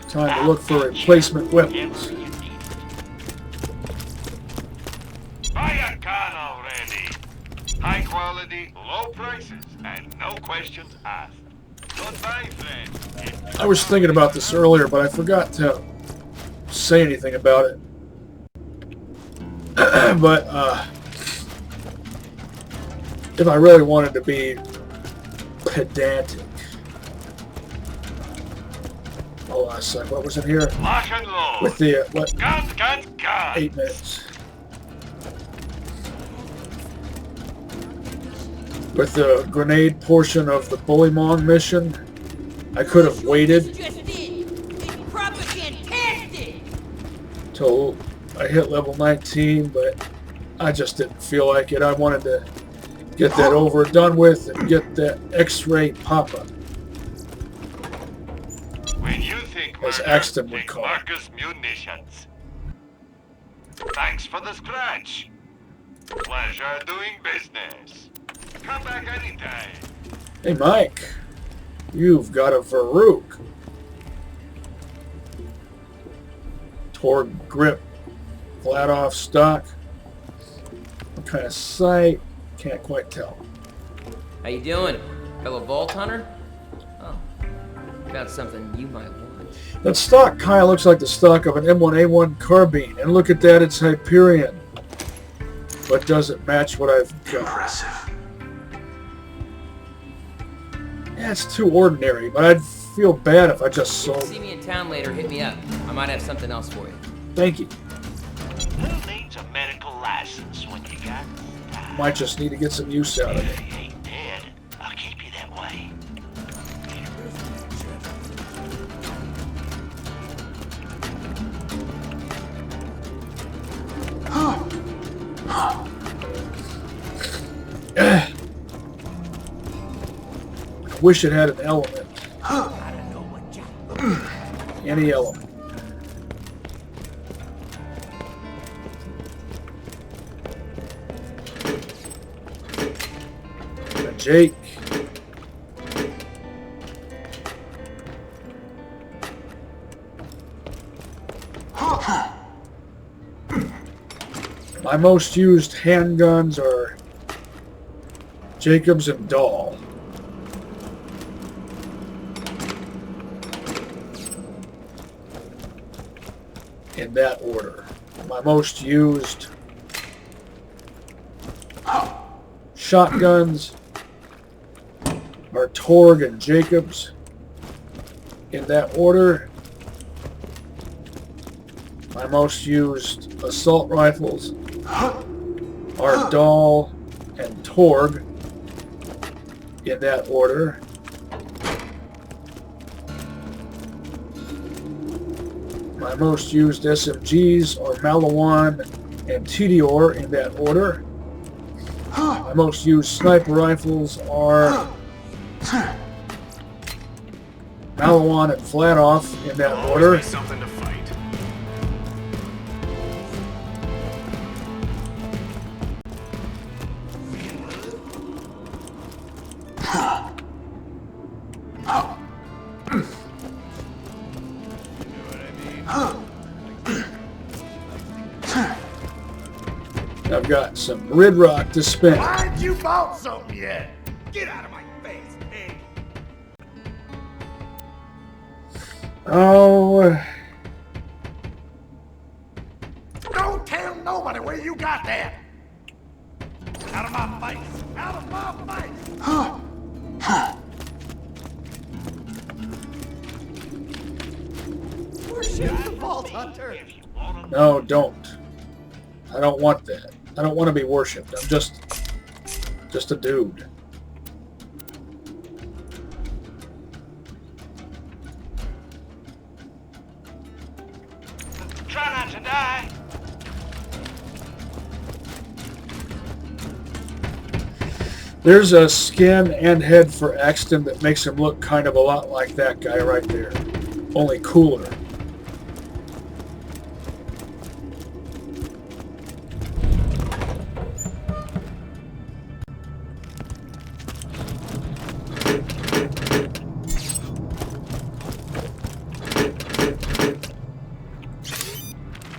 Time to look for replacement weapons. Buy a gun already. High quality, low prices, and no questions asked. Goodbye, friend. I was thinking about this earlier, but I forgot to say anything about it. But if I really wanted to be pedantic. Hold on a sec. What was in here? Lock and load. With the what? Gun. 8 minutes. With the grenade portion of the Bullymong mission, I could have waited till I hit level 19, but I just didn't feel like it. I wanted to get that over and done with and get that X-ray pop-up. When you think As murder, Axton would think call it. Marcus Munitions. Thanks for the scratch. Pleasure doing business. Come back anytime. Hey Mike, you've got a Varrook. Torg grip, flat off stock. What kind of sight? Can't quite tell. How you doing, fellow Vault Hunter? about something you might want. That stock kind of looks like the stock of an M1A1 carbine. And look at that, it's Hyperion. But does it match what I've got? Impressive. Yeah, it's too ordinary, but I'd feel bad if I just sold See me in town later, hit me up. I might have something else for you. Thank you. Who needs a medical license when you got style? Might just need to get some use out of it. You ain't dead. I'll keep you that way. I wish it had an element. Any element. Jake. My most used handguns are Jacobs and Dahl. In that order. My most used shotguns are Torg and Jacobs. In that order. My most used assault rifles are Dahl and Torg. In that order. My most used SMGs are Malawan and Tedior in that order. My most used sniper rifles are Malawan and Flatoff in that order. Something to fight. I've got some Rid Rock to spend. Why haven't you bought something yet? Get out of my face, pig. Oh. Don't tell nobody where you got that. Out of my face. Out of my face. Worship the Vault Hunter. No, don't. I don't want that. I don't want to be worshipped. I'm just a dude. Try not to die. There's a skin and head for Axton that makes him look kind of a lot like that guy right there. Only cooler.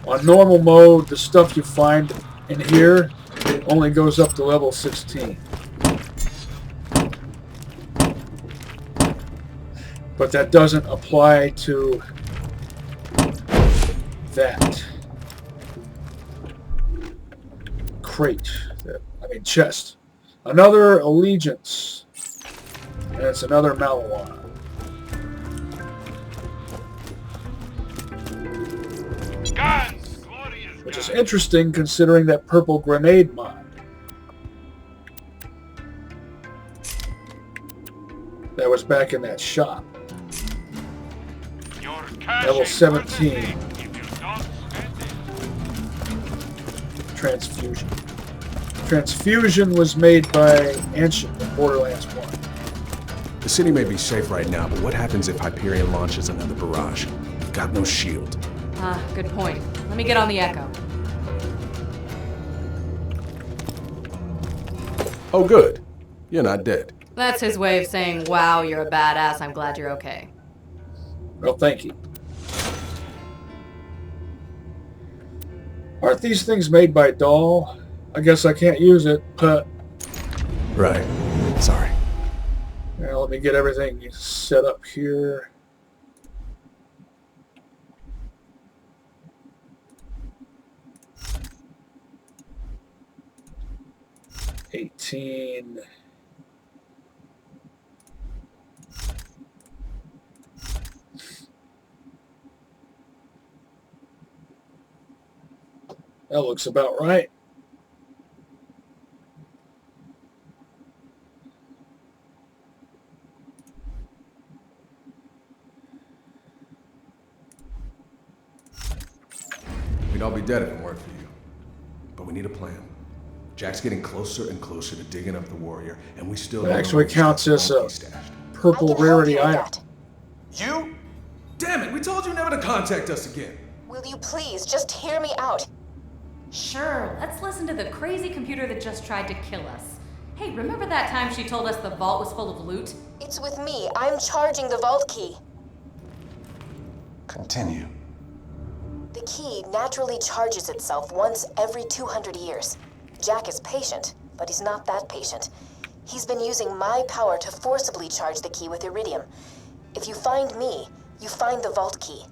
On normal mode, the stuff you find in here only goes up to level 16. But that doesn't apply to that crate. Chest. Another Allegiance. And it's another Malawan. Which is interesting considering that purple grenade mod. That was back in that shop. Level 17. Transfusion. Transfusion was made by Ancient in Borderlands 1. The city may be safe right now, but what happens if Hyperion launches another barrage? We've got no shield. Good point. Let me get on the Echo. Oh, good. You're not dead. That's his way of saying, wow, you're a badass, I'm glad you're okay. Well, thank you. Aren't these things made by Dahl? I guess I can't use it, but... Right. Sorry. Now let me get everything set up here. 18. That looks about right. We'd all be dead if it weren't for you. But we need a plan. Jack's getting closer and closer to digging up the warrior, and we still It don't actually know counts as a purple rarity item. You? Damn it, we told you never to contact us again. Will you please just hear me out? Sure, let's listen to the crazy computer that just tried to kill us. Hey, remember that time she told us the vault was full of loot? It's with me. I'm charging the vault key. Continue. The key naturally charges itself once every 200 years. Jack is patient, but he's not that patient. He's been using my power to forcibly charge the key with iridium. If you find me, you find the vault key.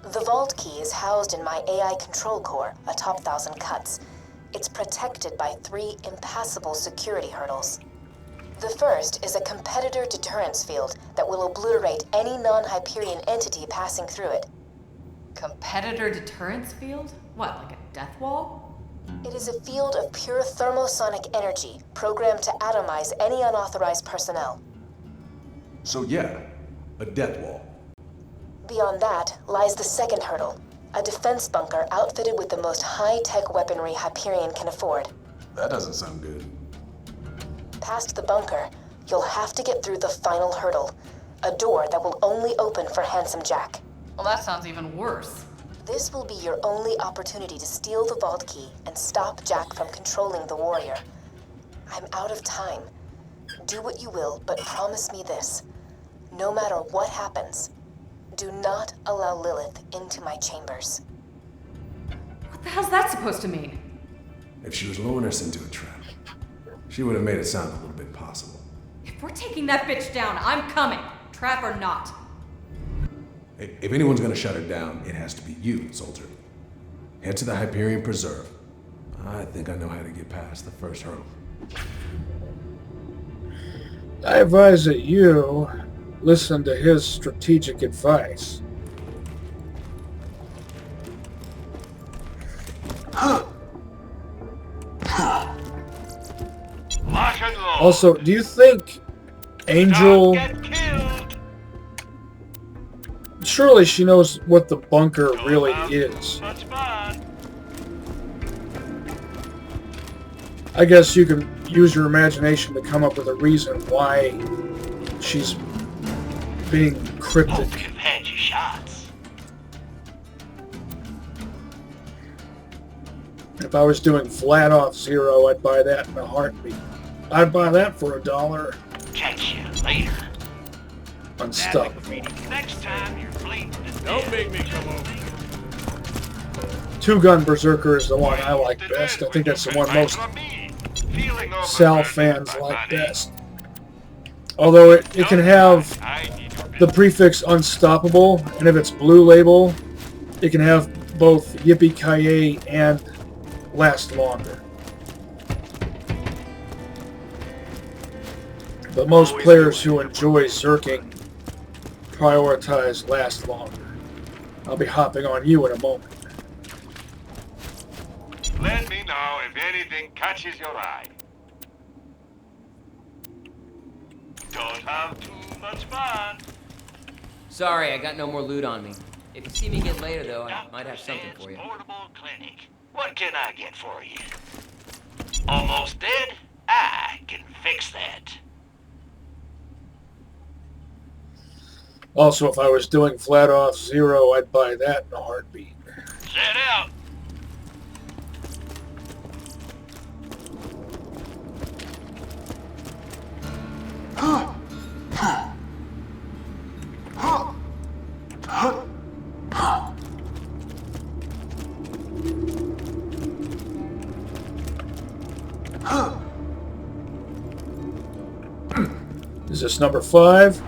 The vault key is housed in my AI control core atop 1,000 Cuts. It's protected by 3 impassable security hurdles. The first is a competitor deterrence field that will obliterate any non-Hyperion entity passing through it. Competitor deterrence field? What, like a death wall? It is a field of pure thermosonic energy programmed to atomize any unauthorized personnel. So yeah, a death wall. Beyond that lies the second hurdle, a defense bunker outfitted with the most high-tech weaponry Hyperion can afford. That doesn't sound good. Past the bunker, you'll have to get through the final hurdle, a door that will only open for Handsome Jack. Well, that sounds even worse. This will be your only opportunity to steal the vault key and stop Jack from controlling the warrior. I'm out of time. Do what you will, but promise me this. No matter what happens, do not allow Lilith into my chambers. What the hell's that supposed to mean? If she was luring us into a trap, she would have made it sound a little bit possible. If we're taking that bitch down, I'm coming. Trap or not. If anyone's gonna shut her down, it has to be you, soldier. Head to the Hyperion Preserve. I think I know how to get past the first hurdle. I advise that you listen to his strategic advice. Lock and load. Also, do you think Angel... Surely she knows what the bunker really is. I guess you can use your imagination to come up with a reason why she's being cryptic. Hope you've had your shots. If I was doing flat off Zer0, I'd buy that in a heartbeat. I'd buy that for $1. Catch you later. Unstoppable. Next time you're bleeding to Don't make me come over. Two-Gun Berserker is the one I like best. I think that's the one most Sal fans like best. Although it can have the prefix Unstoppable, and if it's Blue Label, it can have both Yippee-Ki-Yay and Last Longer. But most players who enjoy Zerking prioritize Last Longer. I'll be hopping on you in a moment. Let me know if anything catches your eye. Don't have too much fun. Sorry, I got no more loot on me. If you see me again later, though, I might have something for you. Portable clinic. What can I get for you? Almost dead? I can fix that. Also, if I was doing flat off Zer0, I'd buy that in a heartbeat. Set out. Is this number 5?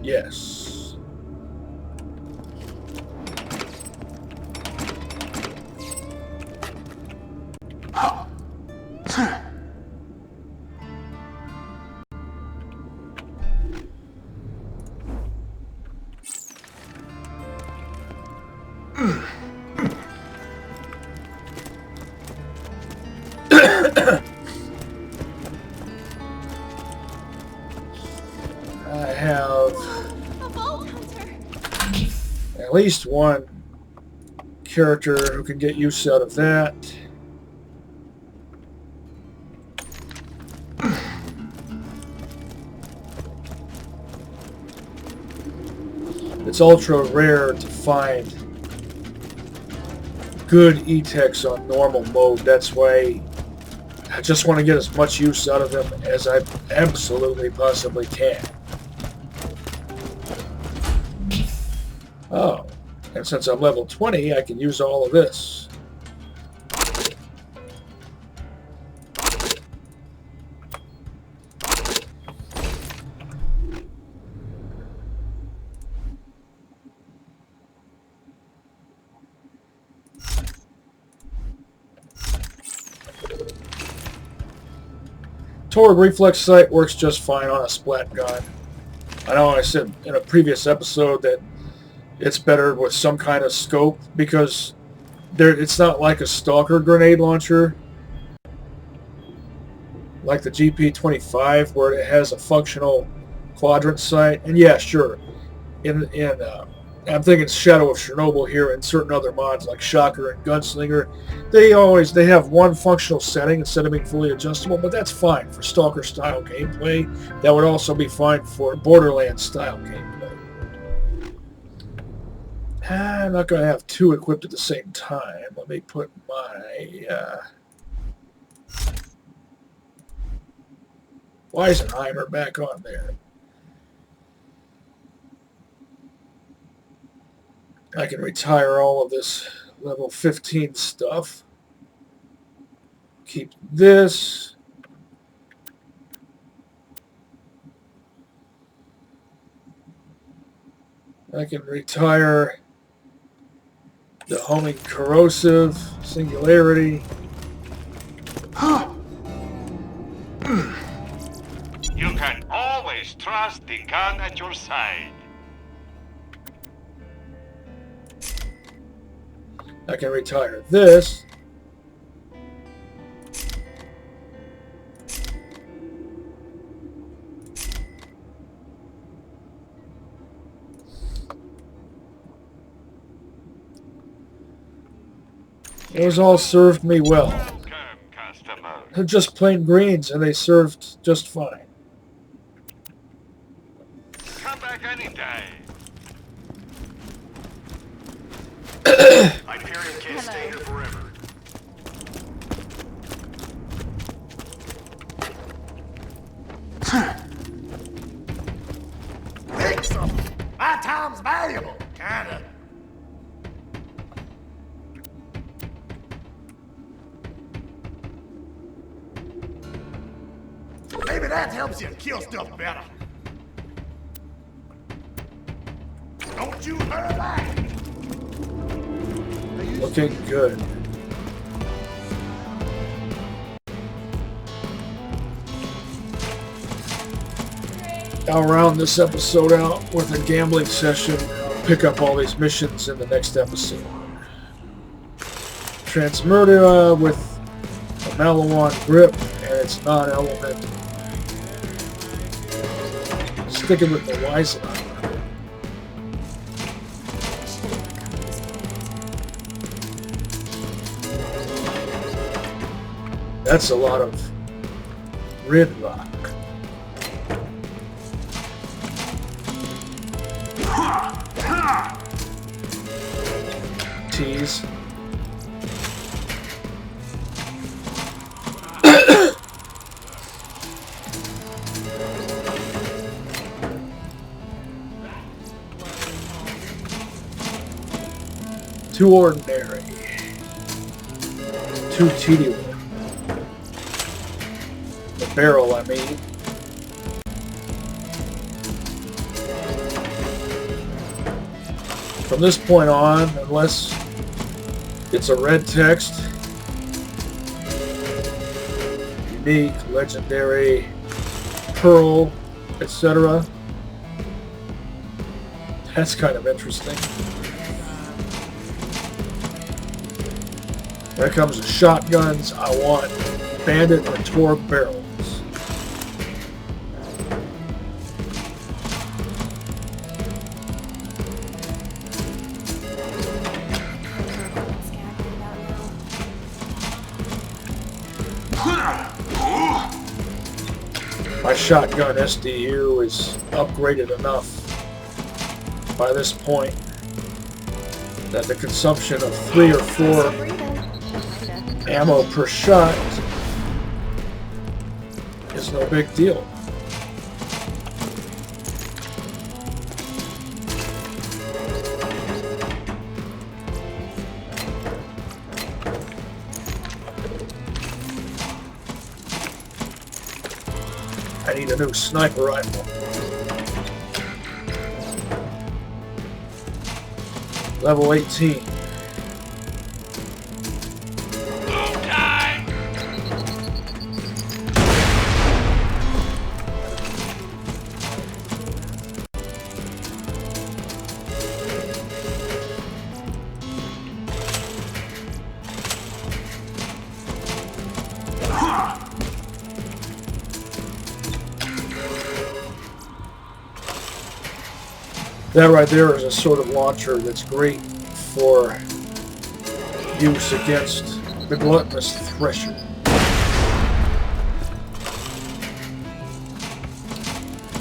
Yes. I have at least one character who can get use out of that. It's ultra rare to find good E-techs on normal mode. That's why I just want to get as much use out of them as I absolutely possibly can. Oh, and since I'm level 20, I can use all of this. Torg reflex sight works just fine on a splat gun. I know I said in a previous episode that it's better with some kind of scope because it's not like a stalker grenade launcher like the GP25 where it has a functional quadrant sight. And yeah, sure, I'm thinking Shadow of Chernobyl here and certain other mods like Shocker and Gunslinger. They have one functional setting instead of being fully adjustable, but that's fine for Stalker style gameplay. That would also be fine for Borderlands style gameplay. I'm not going to have two equipped at the same time. Let me put my Weisenheimer back on there. I can retire all of this level 15 stuff. Keep this. I can retire the homing corrosive, singularity. You can always trust the gun at your side. I can retire this. Those all served me well. They're just plain greens and they served just fine. Come back any day. Hyperion can't stay here forever. Make something. My time's valuable, kinda. Maybe that helps you kill stuff better. Don't you hurt back. Looking good. I'll round this episode out with a gambling session. I'll pick up all these missions in the next episode. Transmurdia with a Malawan grip and its non-element. Sticking with the Weisenheimer. That's a lot of red rock. Tease. Too ordinary. Too tedious. The barrel, I mean. From this point on, unless it's a red text, unique, legendary, pearl, etc. That's kind of interesting. When it comes to shotguns, I want Bandit or Torg barrels. My shotgun SDU is upgraded enough by this point that the consumption of 3 or 4 ammo per shot is no big deal. I need a new sniper rifle. Level 18. That right there is a sort of launcher that's great for use against the gluttonous thresher.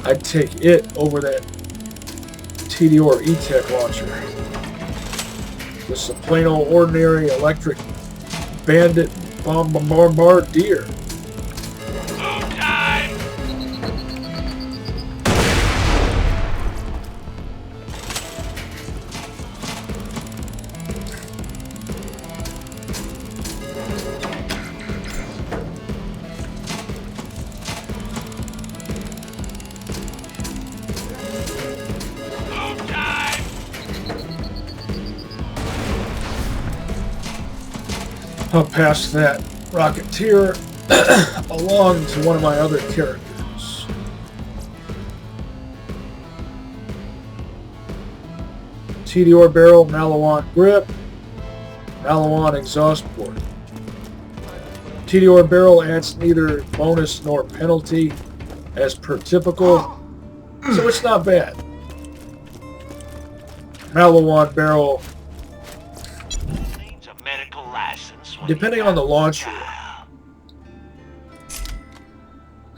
I'd take it over that TDR E-Tech launcher. This is a plain old ordinary electric Bandit bombardier. I'll pass that Rocketeer along to one of my other characters. TDR barrel, Malawan grip, Malawan exhaust port. TDR barrel adds neither bonus nor penalty as per typical, so it's not bad. Malawan barrel, depending on the launcher,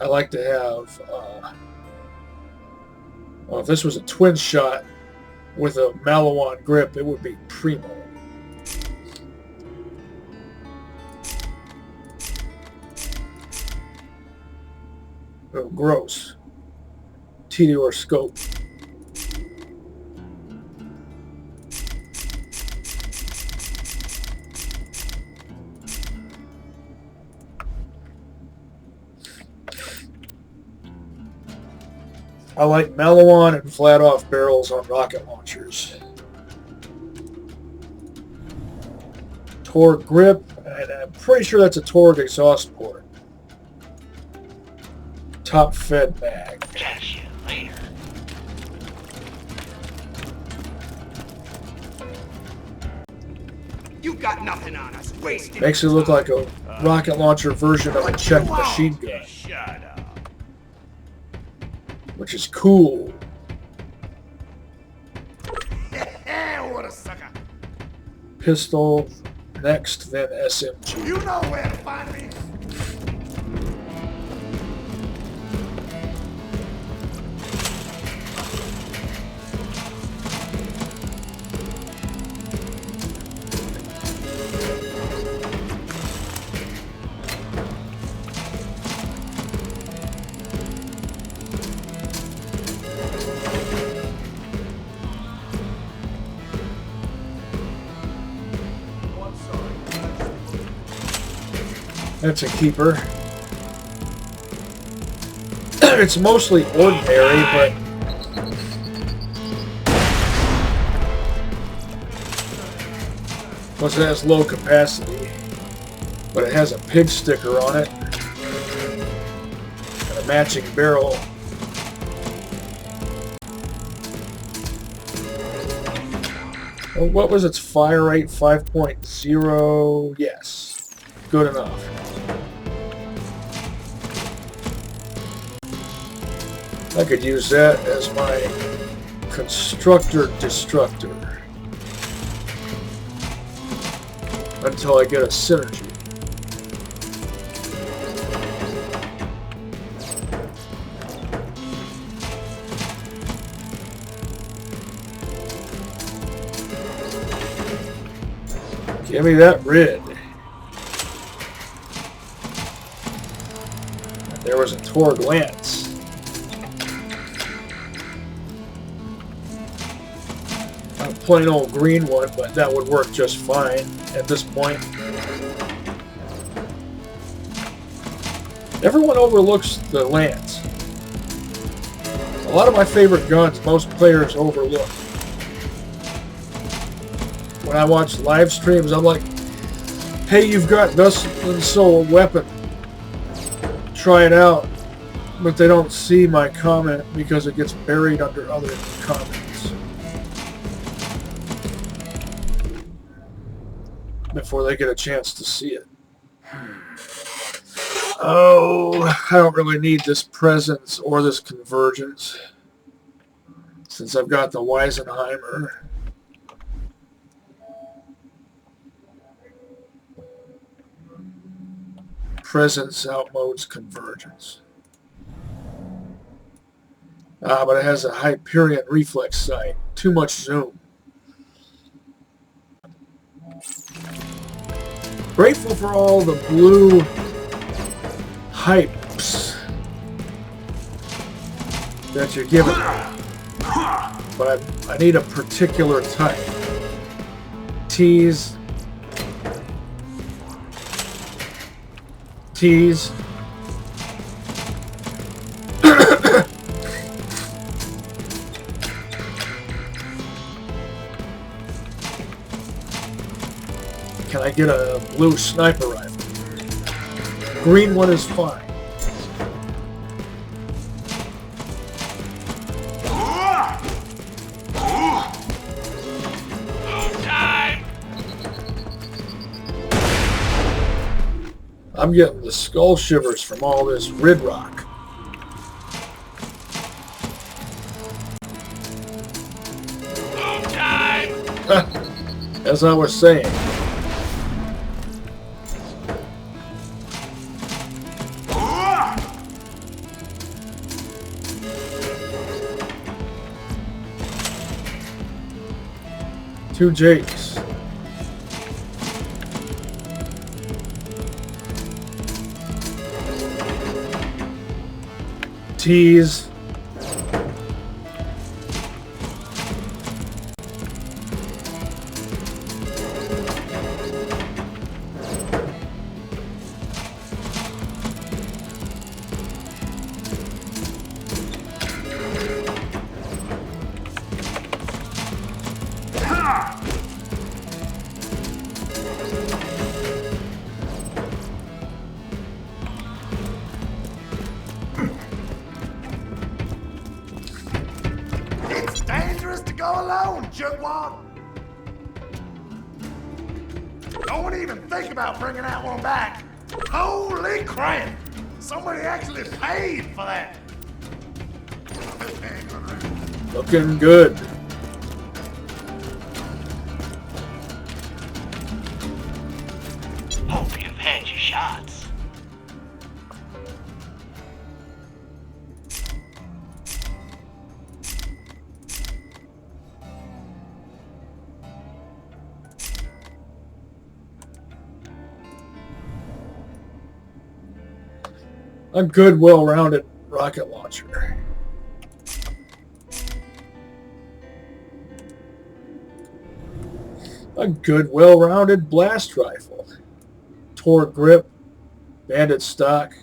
I like to have, well, if this was a twin shot with a Malawan grip, it would be primo. Oh, gross. TDR scope. I like Malawan and flat-off barrels on rocket launchers. Torg grip, and I'm pretty sure that's a Torg exhaust port. Top fed mag. Catch you later. You got nothing on us. Wasted. Makes it look like a rocket launcher version of a Czech machine gun. Shut up. Which is cool. What a sucker. Pistol, next, then SMG. You know where to find me. That's a keeper. It's mostly ordinary, but plus it has low capacity, but it has a pig sticker on it and a matching barrel. Well, what was its fire rate? 5.0. Yes. Good enough. I could use that as my constructor-destructor until I get a synergy. Give me that red. There was a Torg Lance. A plain old green one, but that would work just fine at this point. Everyone overlooks the Lance. A lot of my favorite guns, most players overlook. When I watch live streams, I'm like, hey, you've got thus and so a weapon. Try it out. But they don't see my comment because it gets buried under other comments before they get a chance to see it. Oh, I don't really need this presence or this convergence since I've got the Weisenheimer. Presence outmodes convergence. But it has a Hyperion reflex sight. Too much zoom. Grateful for all the blue hypes that you're giving me. But I need a particular type. Tease. Tease. Can I get a blue sniper rifle? Green one is fine. I'm getting the skull shivers from all this rid rock. As I was saying. Two Jakes. Tease. Don't even think about bringing that one back. Holy crap! Somebody actually paid for that. Looking good. Hope you've had your shots. A good, well-rounded rocket launcher. A good, well-rounded blast rifle. Torque grip, bandit stock.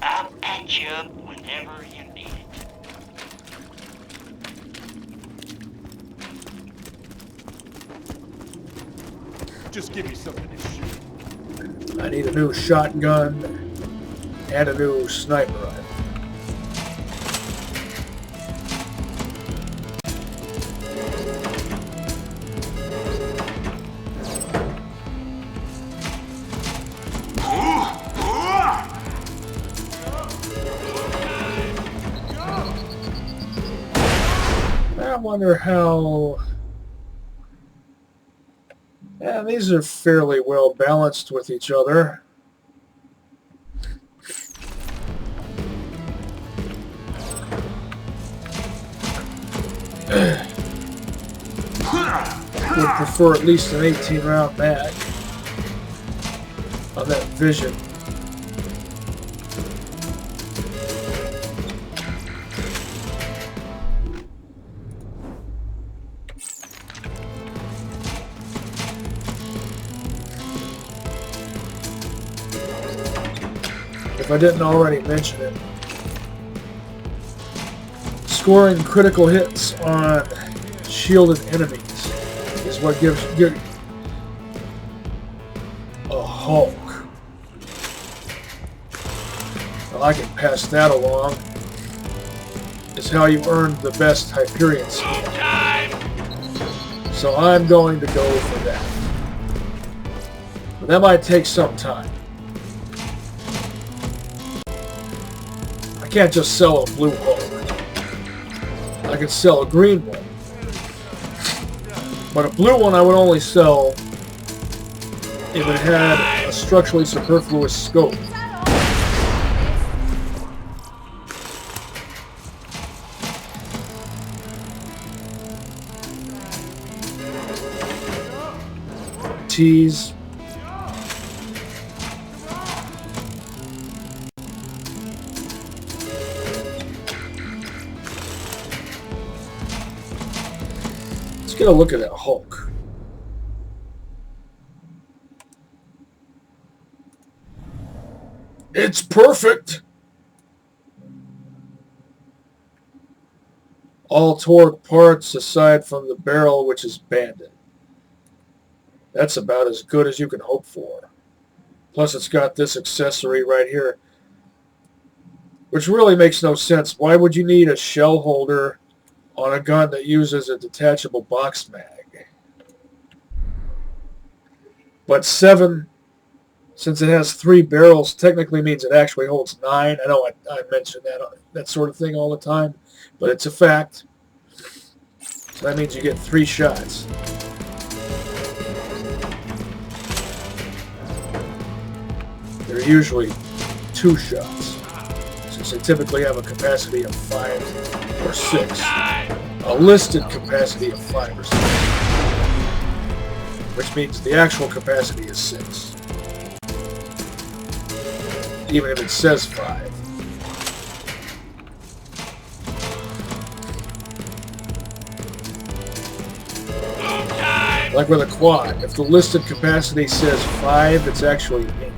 I'll patch you up whenever you need it. Just give me something to shoot. I need a new shotgun. and a new sniper rifle. I wonder how... Yeah, these are fairly well balanced with each other. Would prefer at least an 18-round mag on that Vision. If I didn't already mention it, scoring critical hits on shielded enemies is what gives you a Hulk. Well, I can pass that along. Is how you earn the best Hyperion skin. So I'm going to go for that. But that might take some time. I can't just sell a blue Hulk. I could sell a green one. But a blue one I would only sell if it had a structurally superfluous scope. Tease. Let's get a look at that Hulk. It's perfect. All torque parts aside from the barrel, which is banded. That's about as good as you can hope for. Plus it's got this accessory right here, which really makes no sense. Why would you need a shell holder on a gun that uses a detachable box mag? But 7, since it has 3 barrels, technically means it actually holds 9. I know I mention that sort of thing all the time, but it's a fact. So that means you get 3 shots. They're usually 2 shots, since they typically have a capacity of 5 or 6. A listed capacity of 5 or 6, which means the actual capacity is 6, even if it says 5. Like with a quad, if the listed capacity says 5, it's actually 8.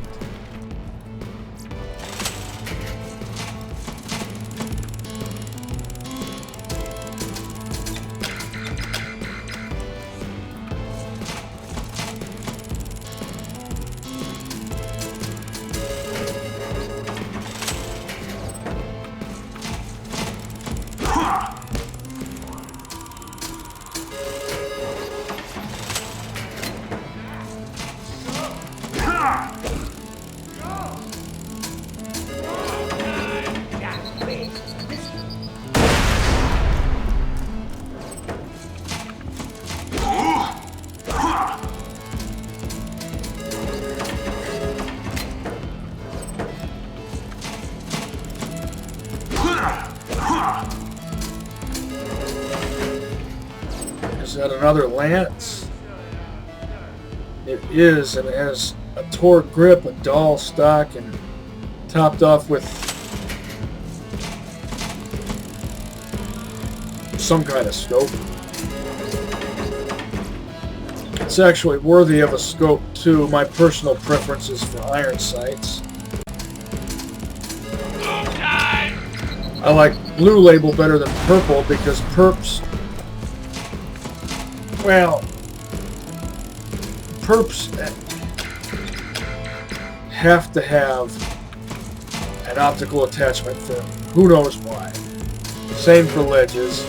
Is that another lance? It is, and it has a torque grip, a dull stock, and topped off with some kind of scope. It's actually worthy of a scope too. My personal preference is for iron sights. I like Blue Label better than Purple because Perps, well, Perps have to have an optical attachment for who knows why. Same for ledges.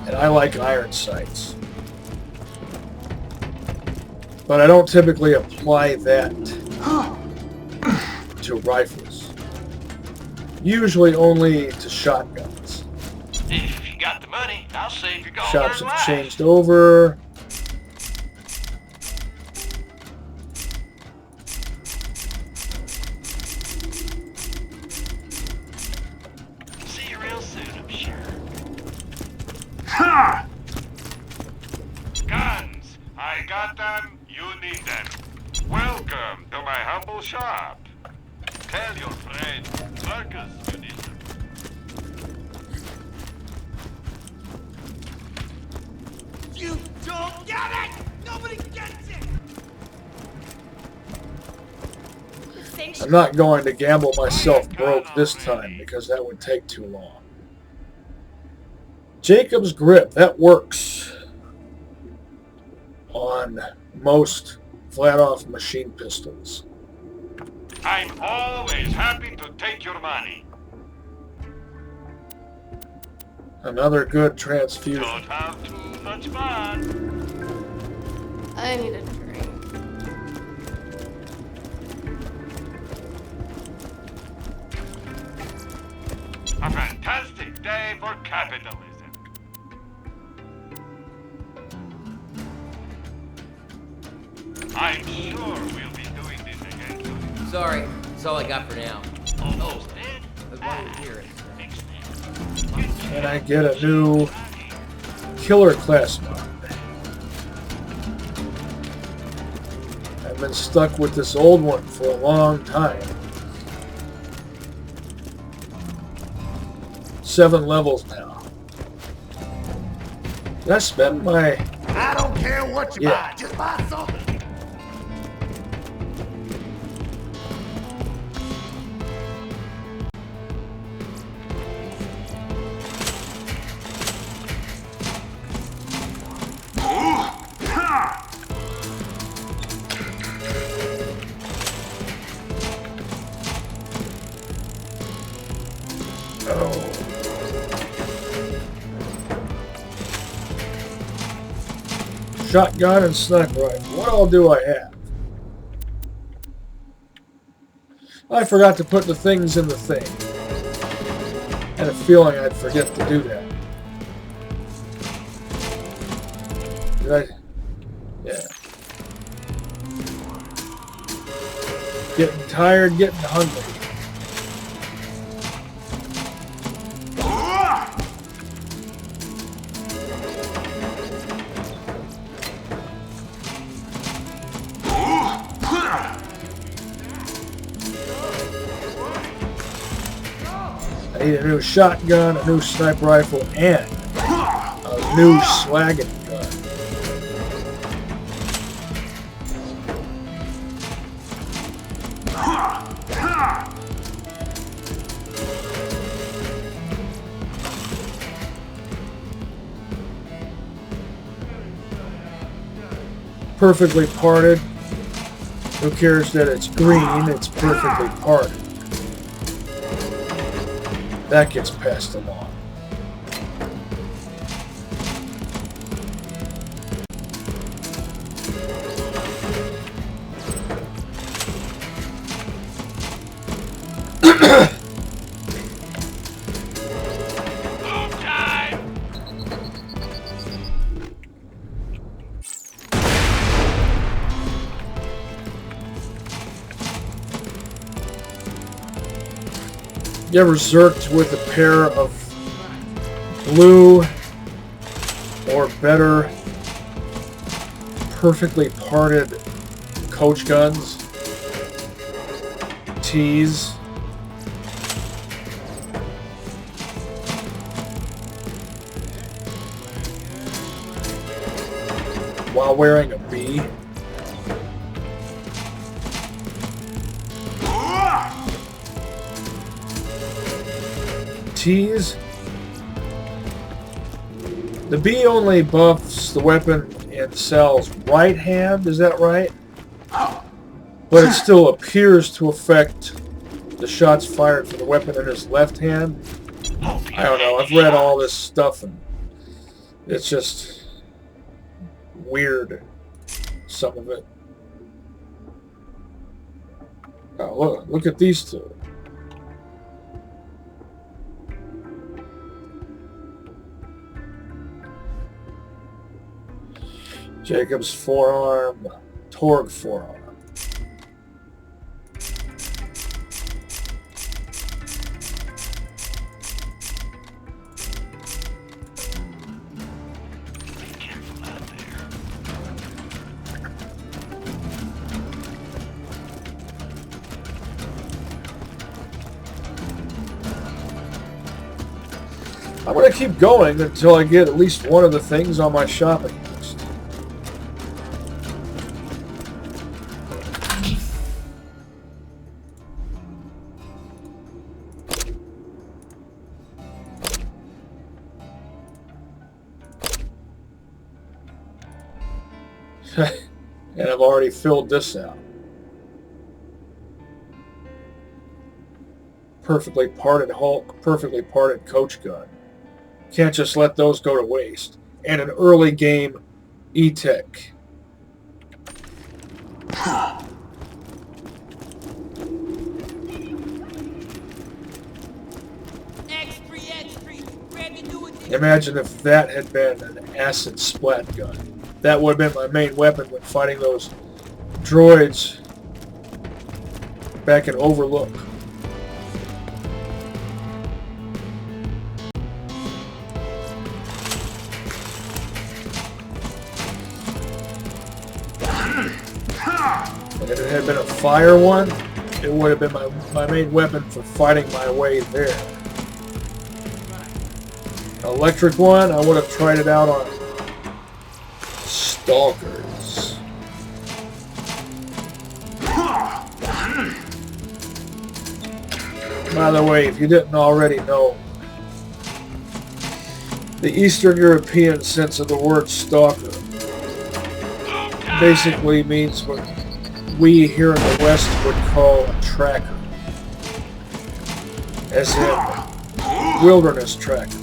And I like iron sights. But I don't typically apply that to rifles. Usually only to shotguns. If you got the money, I'll save your Shops learn have life. changed over. See you real soon, I'm sure. Ha! Guns! I got them, you need them. Welcome to my humble shop. Tell your friend, Marcus, you need them. You don't get it! Nobody gets it! I'm not going to gamble myself broke this time because that would take too long. Jacob's grip, that works on most flat-off machine pistols. I'm always happy to take your money. Another good transfusion. Don't have too much fun. I need a drink. A fantastic day for capitalism. I'm sure we'll be doing this again soon. Sorry, that's all I got for now. Almost dead. But while you're here, Can I get a new killer class mod? I've been stuck with this old one for a long time. 7 levels now. Did I spend my... I don't care what you Yeah. buy, just buy something. Shotgun and sniper rifle. What all do I have? I forgot to put the things in the thing. I had a feeling I'd forget to do that. Did I? Yeah. Getting tired, getting hungry. I need a new shotgun, a new sniper rifle, and a new slagging gun. Perfectly parted. Who cares that it's green? It's perfectly parted. That gets passed along. You ever zerked with a pair of blue or better perfectly parted coach guns? Tees. While wearing a B? Tees. The B only buffs the weapon in Cell's right hand, is that right? but it still appears to affect the shots fired from the weapon in his left hand. I don't know. I've read all this stuff, and it's just weird, some of it. Oh, look at these two. Jacob's forearm, Torg forearm. I'm going to keep going until I get at least one of the things on my shopping list. And I've already filled this out. Perfectly parted Hulk, perfectly parted coach gun. Can't just let those go to waste. And an early game E-Tech. Imagine if that had been an acid splat gun. That would have been my main weapon when fighting those droids back in Overlook. And if it had been a fire one, it would have been my main weapon for fighting my way there. Electric one, I would have tried it out on stalkers. By the way, if you didn't already know, the Eastern European sense of the word stalker basically means what we here in the West would call a tracker, as in wilderness tracker.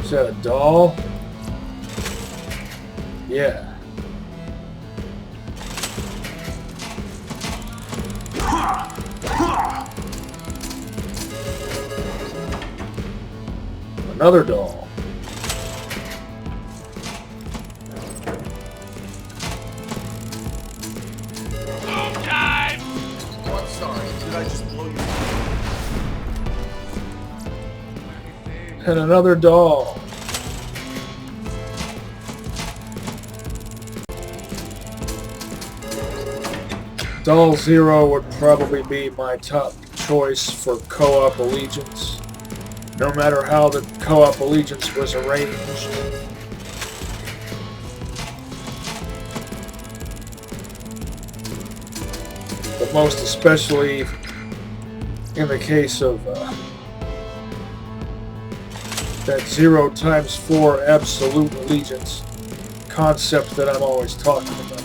Is that a doll? Yeah. Another doll. Time! Oh, I'm sorry. Did I just blow you? And another doll. Doll Zer0 would probably be my top choice for co-op allegiance, no matter how the co-op allegiance was arranged. But most especially in the case of that 0x4 absolute allegiance concept that I'm always talking about.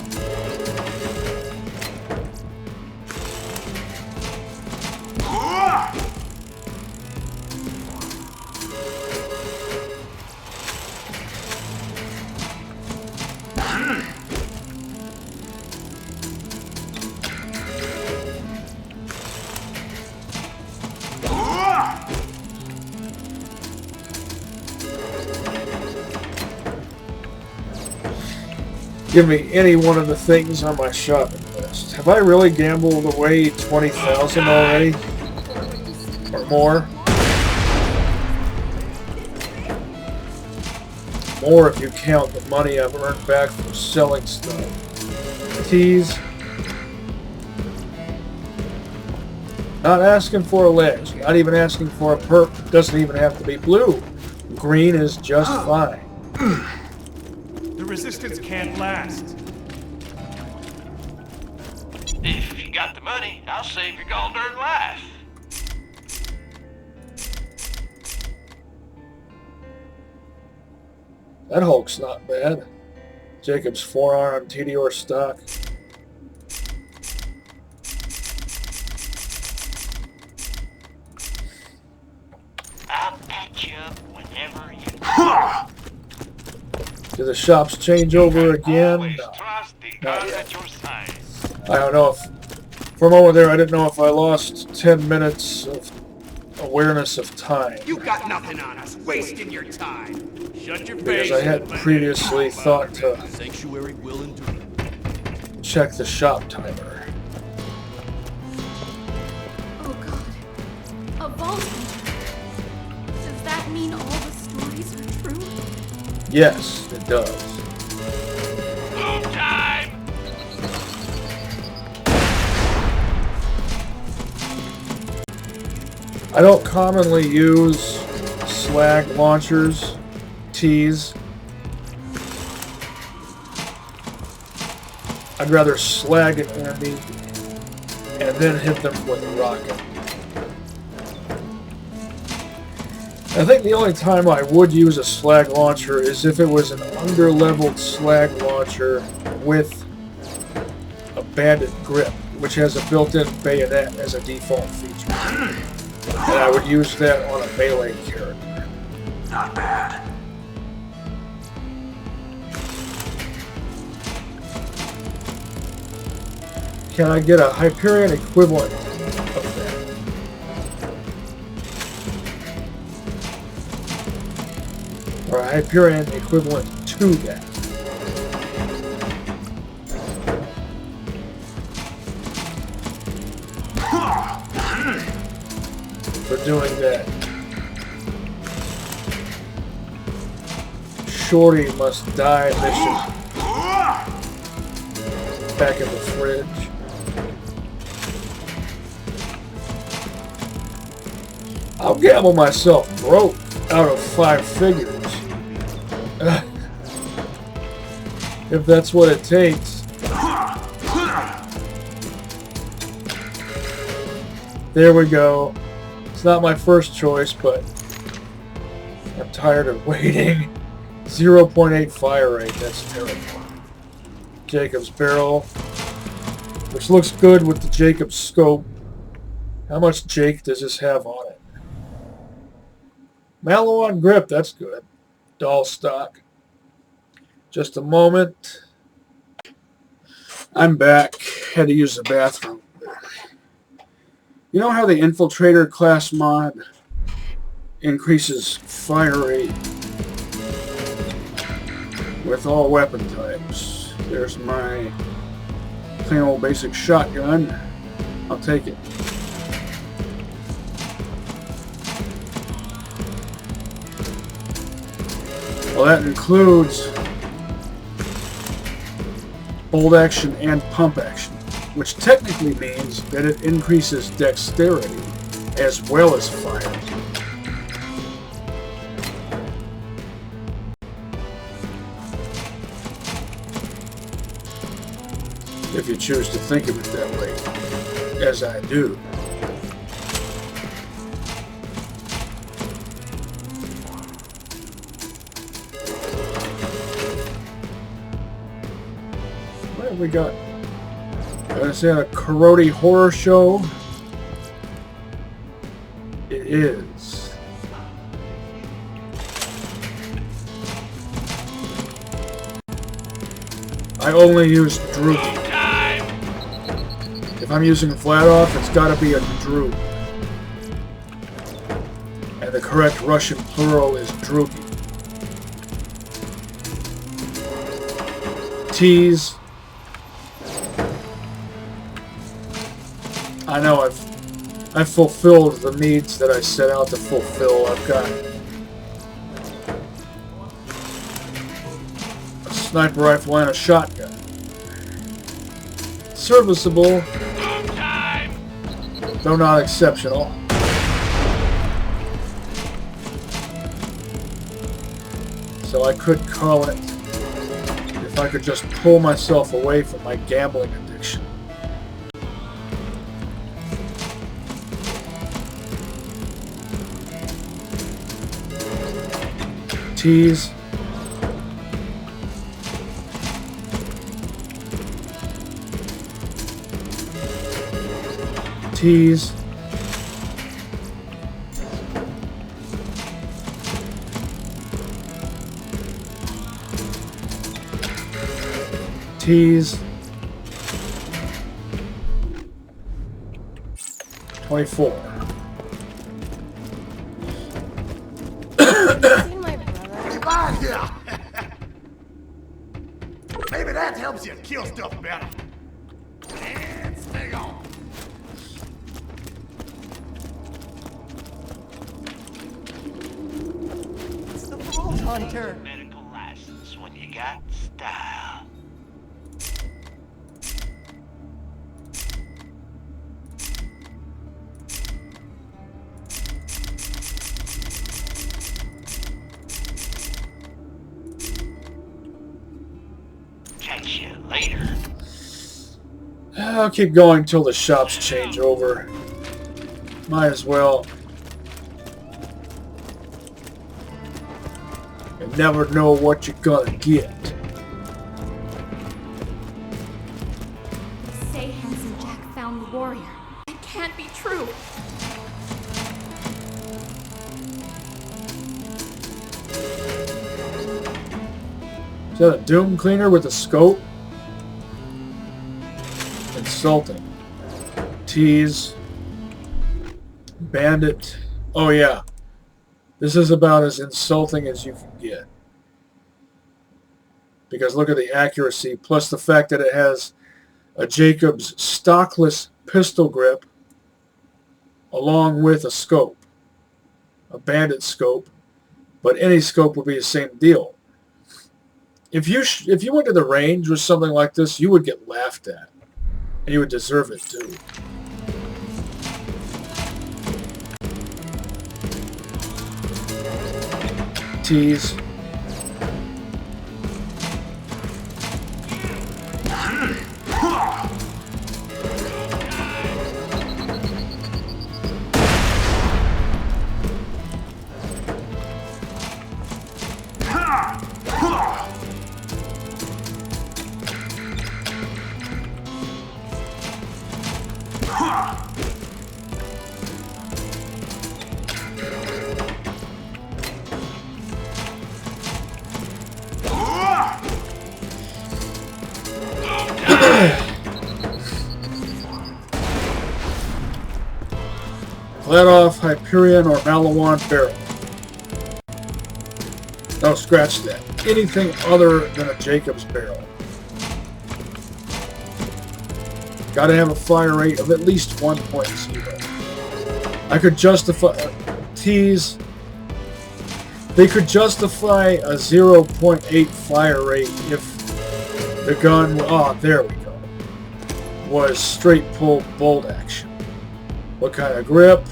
Give me any one of the things on my shopping list. Have I really gambled away 20,000 already? Or more? More if you count the money I've earned back from selling stuff. Tease. Not asking for a ledge. Not even asking for a perk. Doesn't even have to be blue. Green is just fine. The resistance can't last. If you got the money, I'll save your gold-earned life. That Hulk's not bad. Jacob's forearm, TDR stock. I'll patch you up whenever you... Do the shops change over again? No. Not yet. I don't know if... For a moment there, I didn't know if I lost 10 minutes of awareness of time. You got nothing on us, wasting your time. Shut your Because face. I had previously thought to Sanctuary will endure. check the shop timer. Oh god. A vault hunter. Does that mean all the stories are true? Yes, it does. Move time! I don't commonly use slag launchers, T's. I'd rather slag an enemy and then hit them with a rocket. I think the only time I would use a slag launcher is if it was an under-leveled slag launcher with a bandit grip, which has a built-in bayonet as a default feature. And I would use that on a melee character. Not bad. Can I get a Hyperion equivalent of that? Or a Hyperion equivalent to that? For doing that. Shorty must die mission. Back in the fridge. I'll gamble myself broke out of 5 figures. If that's what it takes. There we go. It's not my first choice, but I'm tired of waiting. 0.8 fire rate, that's terrible. Jacob's barrel, which looks good with the Jacob's scope. How much Jake does this have on it? Mallow on grip, that's good. Doll stock. Just a moment. I'm back. Had to use the bathroom. You know how the Infiltrator class mod increases fire rate with all weapon types? There's my plain old basic shotgun. I'll take it. Well, that includes bolt action and pump action, which technically means that it increases dexterity as well as fire. If you choose to think of it that way, as I do. What have we got? Is that a Karate horror show? It is. I only use droop. If I'm using flat off, it's got to be a droop. And the correct Russian plural is druki. T's. I know I've fulfilled the needs that I set out to fulfill. I've got a sniper rifle and a shotgun. Serviceable, though not exceptional. So I could call it if I could just pull myself away from my gambling addiction. Tease. Tease. Tease. 24. Right here. Maybe that helps you kill stuff better. And stay on. It's the Vault Hunter. Medical license when you got style. Catch you later. I'll keep going till the shops change over. Might as well. You never know what you're gonna get. They say Handsome Jack found the warrior. It can't be true. Is that a Doom Cleaner with a scope? Insulting. Tease. Bandit. Oh yeah. This is about as insulting as you can get. Because look at the accuracy, plus the fact that it has a Jacobs stockless pistol grip along with a scope. A bandit scope. But any scope would be the same deal. If you went to the range with something like this, you would get laughed at. And you would deserve it too. Tease. Let off Hyperion or Malawan barrel. No, scratch that. Anything other than a Jacobs barrel. Gotta have a fire rate of at least 1.0. I could justify tease. They could justify a 0.8 fire rate if the gun, oh, there we go, was straight pull bolt action. What kind of grip?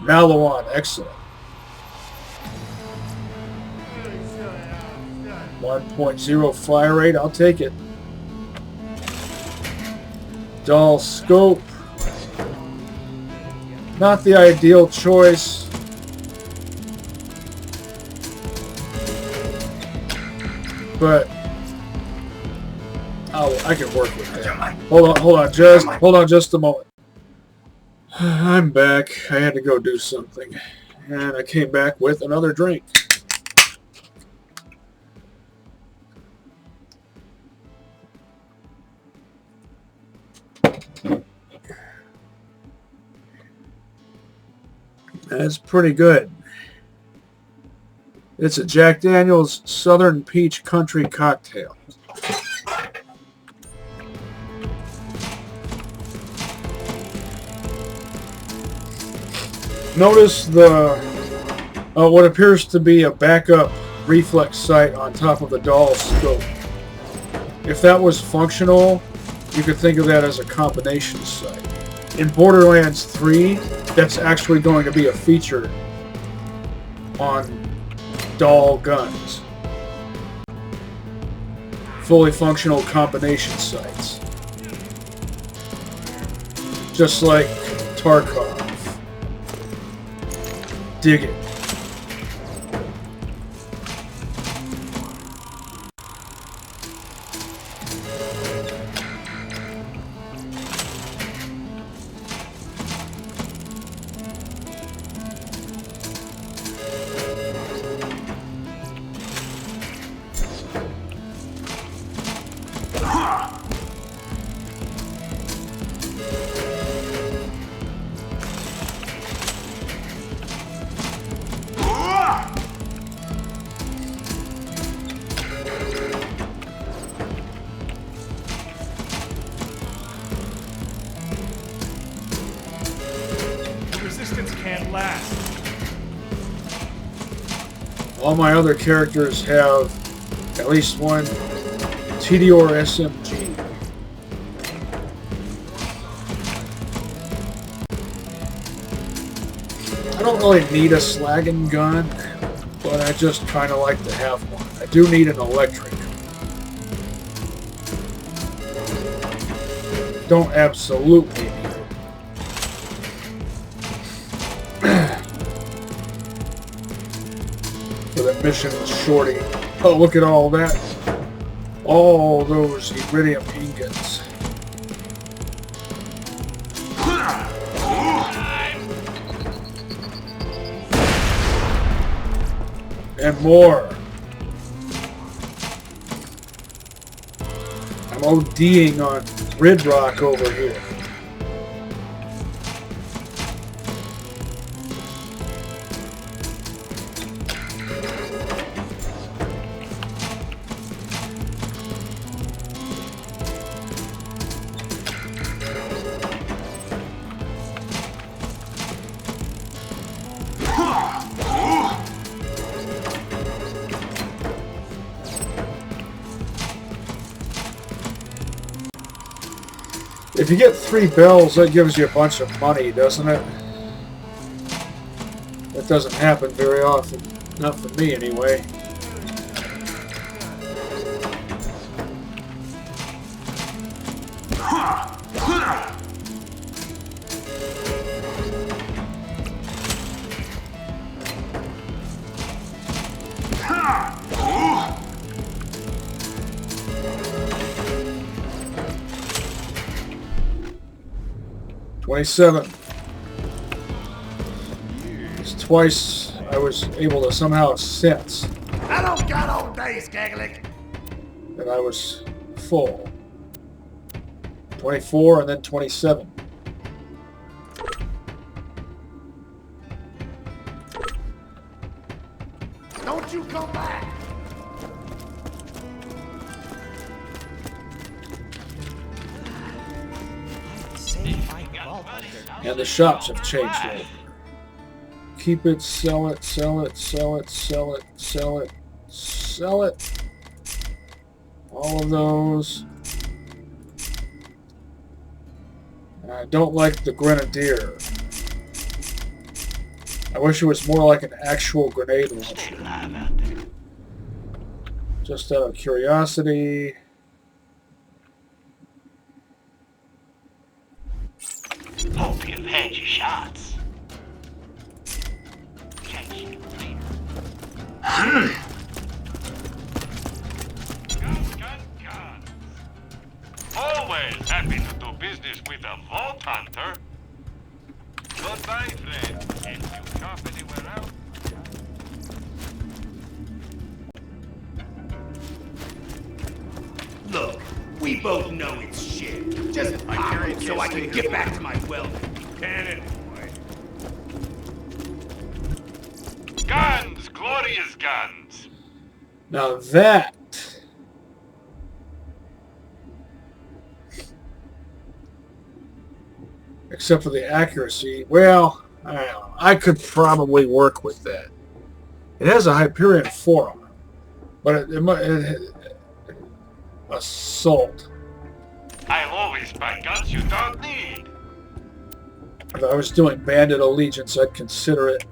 Malawan, excellent. 1.0 fire rate, I'll take it. Dull scope. Not the ideal choice. But I can work with that. Hold on just a moment. I'm back. I had to go do something. And I came back with another drink. That's pretty good. It's a Jack Daniel's Southern Peach Country Cocktail. Notice the what appears to be a backup reflex sight on top of the dull scope. If that was functional, you could think of that as a combination sight. In Borderlands 3, that's actually going to be a feature on doll guns. Fully functional combination sights. Just like Tarkov. Dig it. Can't last. All my other characters have at least one TDR SMG. I don't really need a slagging gun, but I just kind of like to have one. I do need an electric. Don't absolutely need it. For the mission shorty. Oh, look at all that. All those iridium ingots. And more. I'm ODing on grid rock over here. If you get 3 bells, that gives you a bunch of money, doesn't it? That doesn't happen very often. Not for me, anyway. It's twice I was able to somehow sense I don't got all day, Skaglik. that I was full. 24 and then 27. Don't you come back. And the shops have changed over. Keep it, sell it, sell it, sell it, sell it, sell it, sell it. All of those. I don't like the grenadier. I wish it was more like an actual grenade launcher. Just out of curiosity. Hope you've had your shots. Always happy to do business with a Vault Hunter. Goodbye, friend. If you shop anywhere else. Look, we both know it's shit. Just pop it so I can get back to my welding. Cannon. Guns! Glorious guns! Now that except for the accuracy, well, I don't know. I could probably work with that. It has a Hyperion forearm, but it assault. I'll always buy guns you don't need. If I was doing Bandit Allegiance, I'd consider it.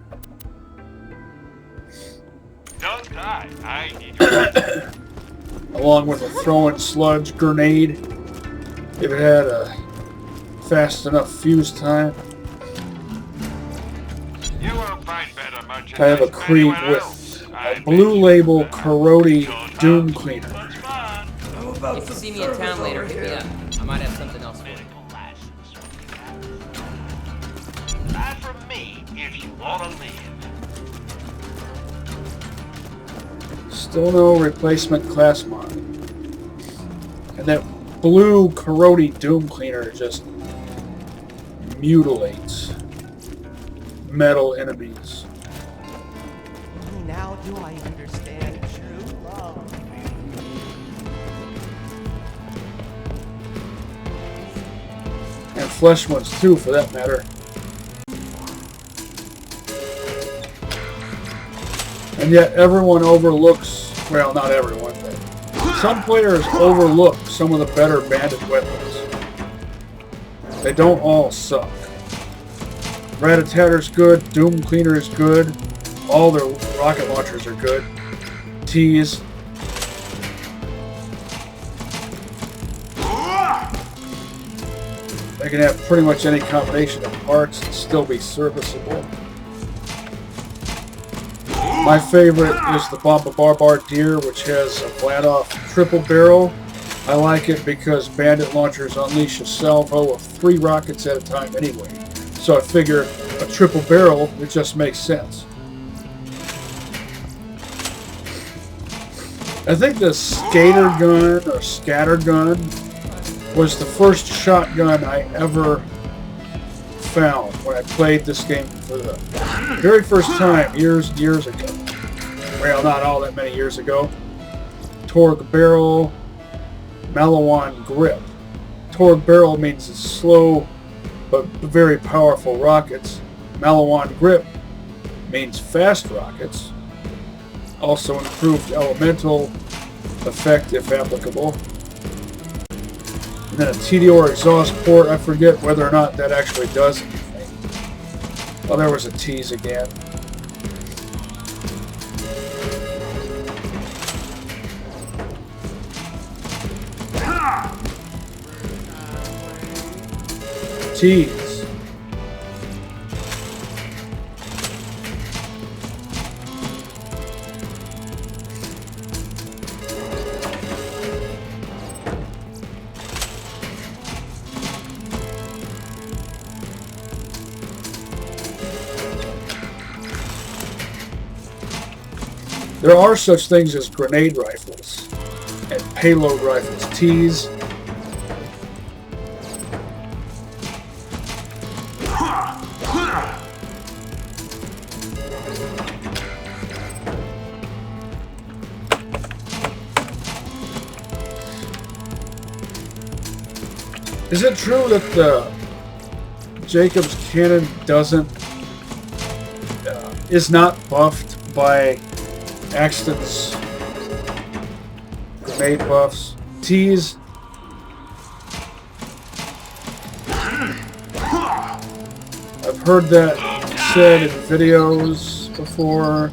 Don't die. I need your Along with a throw and sludge grenade, if it had a fast enough fuse time. You won't find better merchandise I have a Creed anywhere else. with a blue label Corrodi Doom Cleaner. If you see me in town later, hit me up. I might have something else for you. Buy from me if you want to live. Still no replacement class mod. And that blue Corodi Doom Cleaner just mutilates metal enemies. Only now do I understand true love. And flesh ones too, for that matter. And yet everyone overlooks, well, not everyone, but some players overlook some of the better bandit weapons. They don't all suck. Rat-a-tatter's good, Doom Cleaner is good, all their rocket launchers are good. Tease. They can have pretty much any combination of parts and still be serviceable. My favorite is the Bomba Bombardier, which has a Vladoff triple barrel. I like it because bandit launchers unleash a salvo of 3 rockets at a time anyway. So I figure a triple barrel, it just makes sense. I think the Skater Gun or Scatter Gun was the first shotgun I ever found when I played this game for the very first time years and years ago. Well, not all that many years ago. Torgue barrel, Malawan grip. Torgue barrel means it's slow but very powerful rockets. Malawan grip means fast rockets. Also improved elemental effect if applicable. And then a TDOR exhaust port. I forget whether or not that actually does anything. Oh, there was a tease again. Tease. There are such things as grenade rifles and payload rifles. Tease. Is it true that the Jacob's cannon is not buffed by Axton's grenade buffs? Tease. I've heard that said in videos before.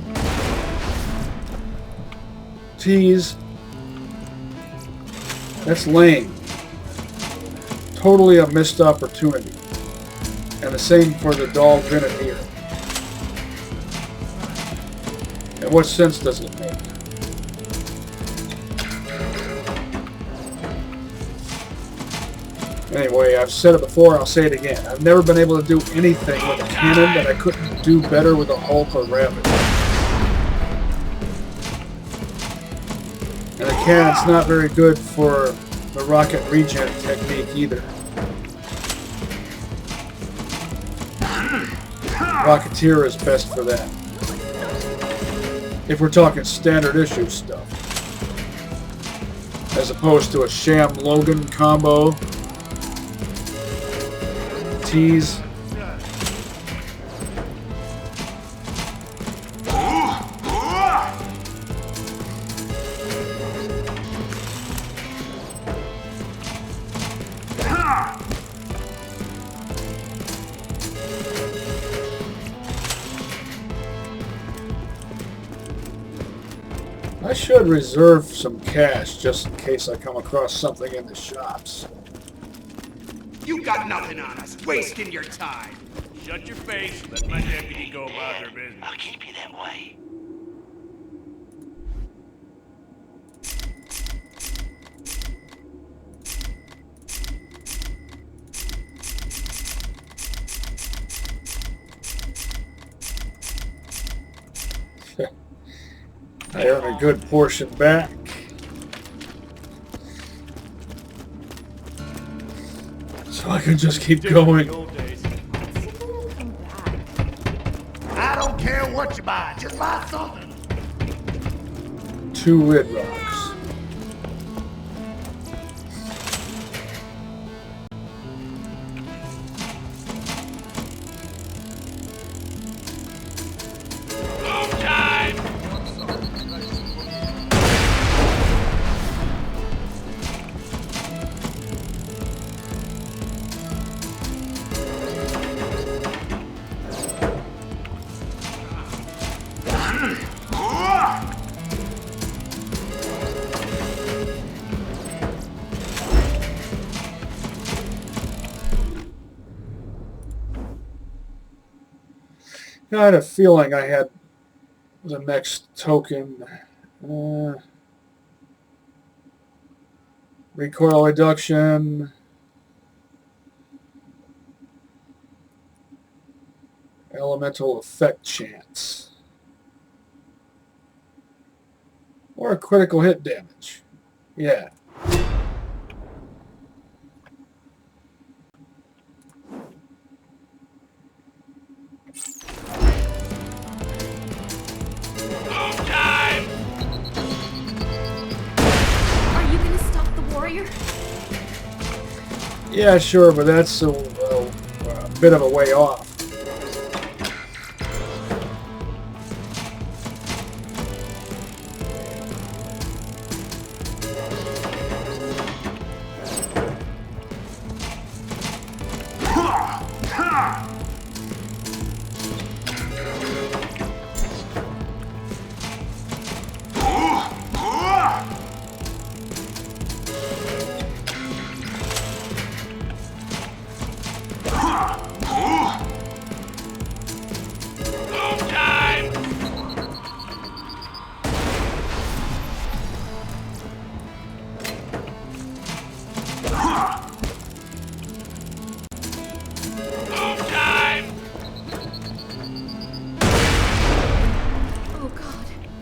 Tease. That's lame. Totally a missed opportunity. And the same for the Dahl Grenadier. And what sense does it make? Anyway, I've said it before, I'll say it again. I've never been able to do anything with a cannon that I couldn't do better with a Hulk or Rabbit. And the cannon's not very good for the rocket regen technique either. Rocketeer is best for that. If we're talking standard issue stuff. As opposed to a Sham Logan combo. Tease. I should reserve some cash just in case I come across something in the shops. You got nothing on us, wasting your time. Shut your face. Let my deputy go about their business. I'll keep you that way. I earn a good portion back. So I can just keep going. I don't care what you buy, just buy something. 2 red rocks. I had a feeling I had the next token. Recoil reduction. Elemental effect chance. Or a critical hit damage. Yeah. Are you gonna stop the warrior? Yeah, sure, but that's a bit of a way off.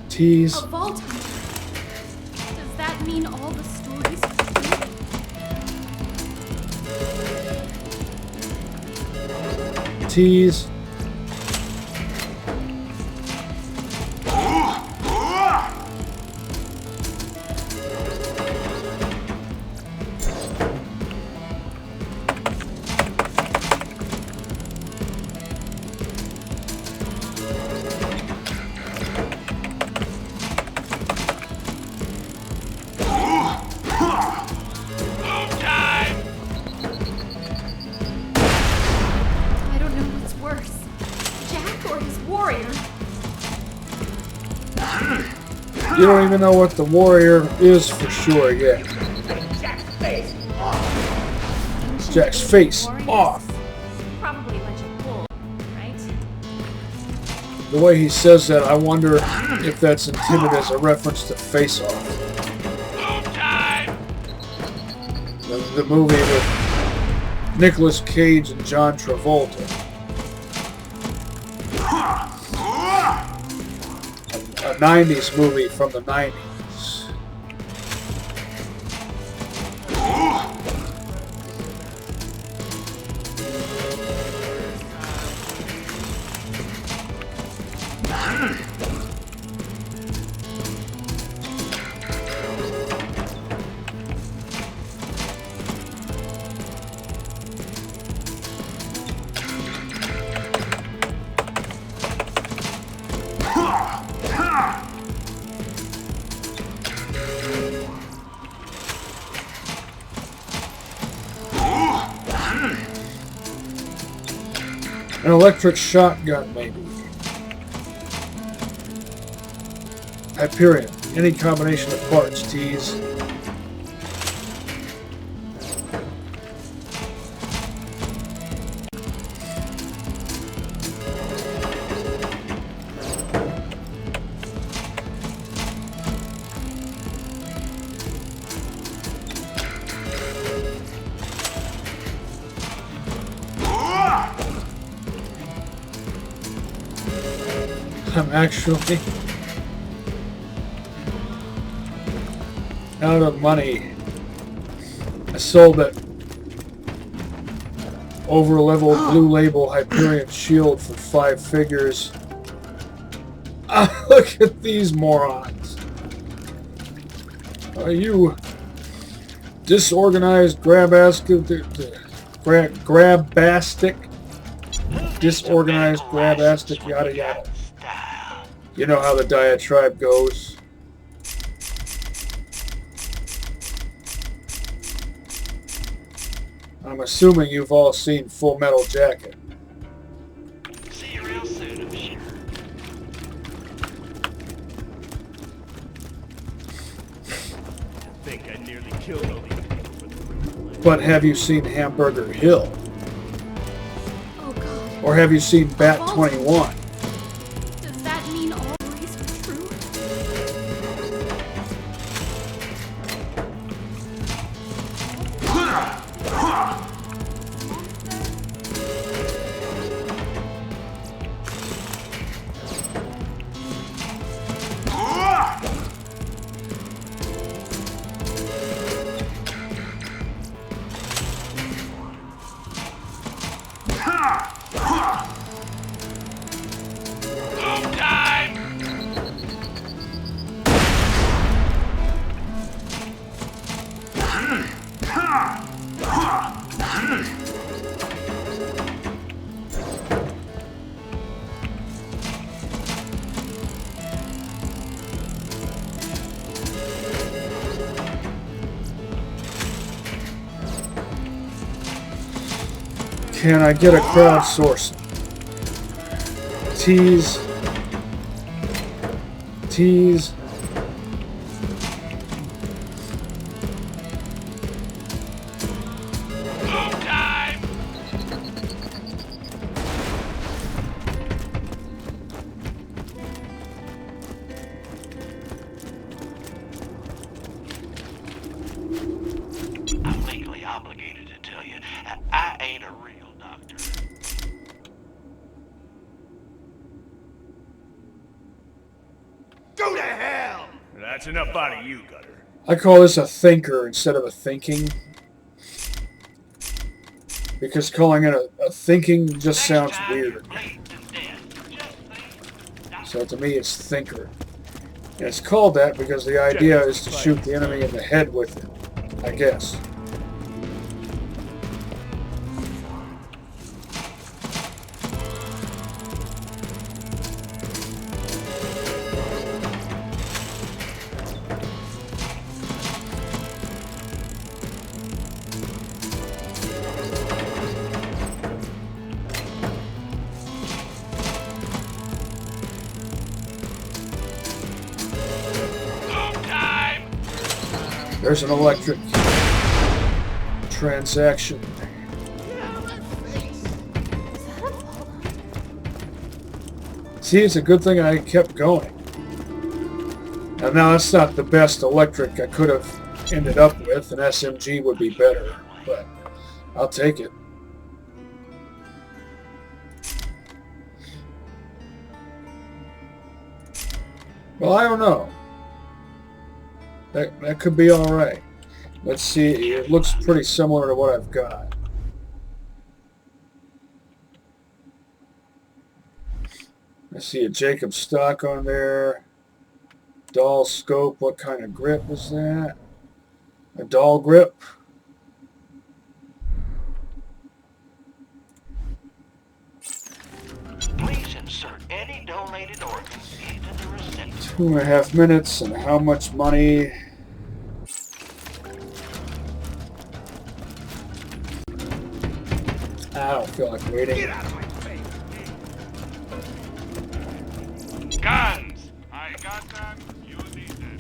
Tease. A vault hunter. Does that mean all the stories? Tease. You don't even know what the warrior is for sure yet. Jack's face off. Probably a bunch of bull, right? The way he says that, I wonder if that's intended as a reference to Face Off. The movie with Nicolas Cage and John Travolta. A 90s movie from the 90s. An electric shotgun, maybe. Hyperion. Any combination of parts, tease. I'm actually out of money. I sold that over-leveled blue label Hyperion shield for 5 figures. Look at these morons. Are you disorganized grabastic? Disorganized grabastic, yada yada. You know how the diatribe goes. I'm assuming you've all seen Full Metal Jacket. See you real soon, I'm sure. I think I nearly killed all these people for the But have you seen Hamburger Hill? Oh God. Or have you seen Bat 21? Does that mean all worries were true? Can I get a crowdsourcing? Tease. Tease. I'm legally obligated to tell you, I ain't a real doctor. Go to hell! That's enough out of you, Gutter. I call this a thinker instead of a thinking. Because calling it a thinking just sounds weird. So to me it's thinker. And it's called that because the idea is to shoot the enemy in the head with it, I guess. There's an electric transaction. See, it's a good thing I kept going. And now that's not the best electric I could have ended up with. An SMG would be better, but I'll take it. Well, I don't know. That could be alright. Let's see, it looks pretty similar to what I've got. I see a Jacob stock on there. Doll scope, what kind of grip is that? A doll grip. Please insert any donated organs into the receptacle. 2.5 minutes, and how much money? I don't feel like waiting. Get out of my face! Guns! I got them. You need them.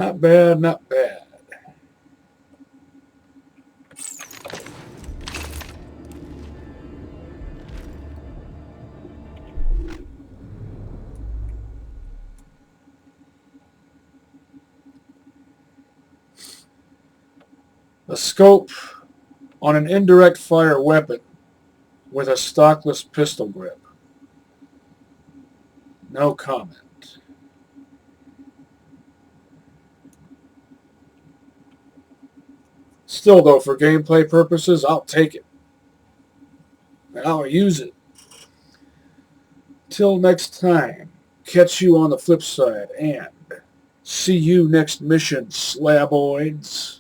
Not bad, not bad. A scope on an indirect fire weapon with a stockless pistol grip. No comment. Still, though, for gameplay purposes, I'll take it. And I'll use it. Till next time, catch you on the flip side, and see you next mission, slaboids.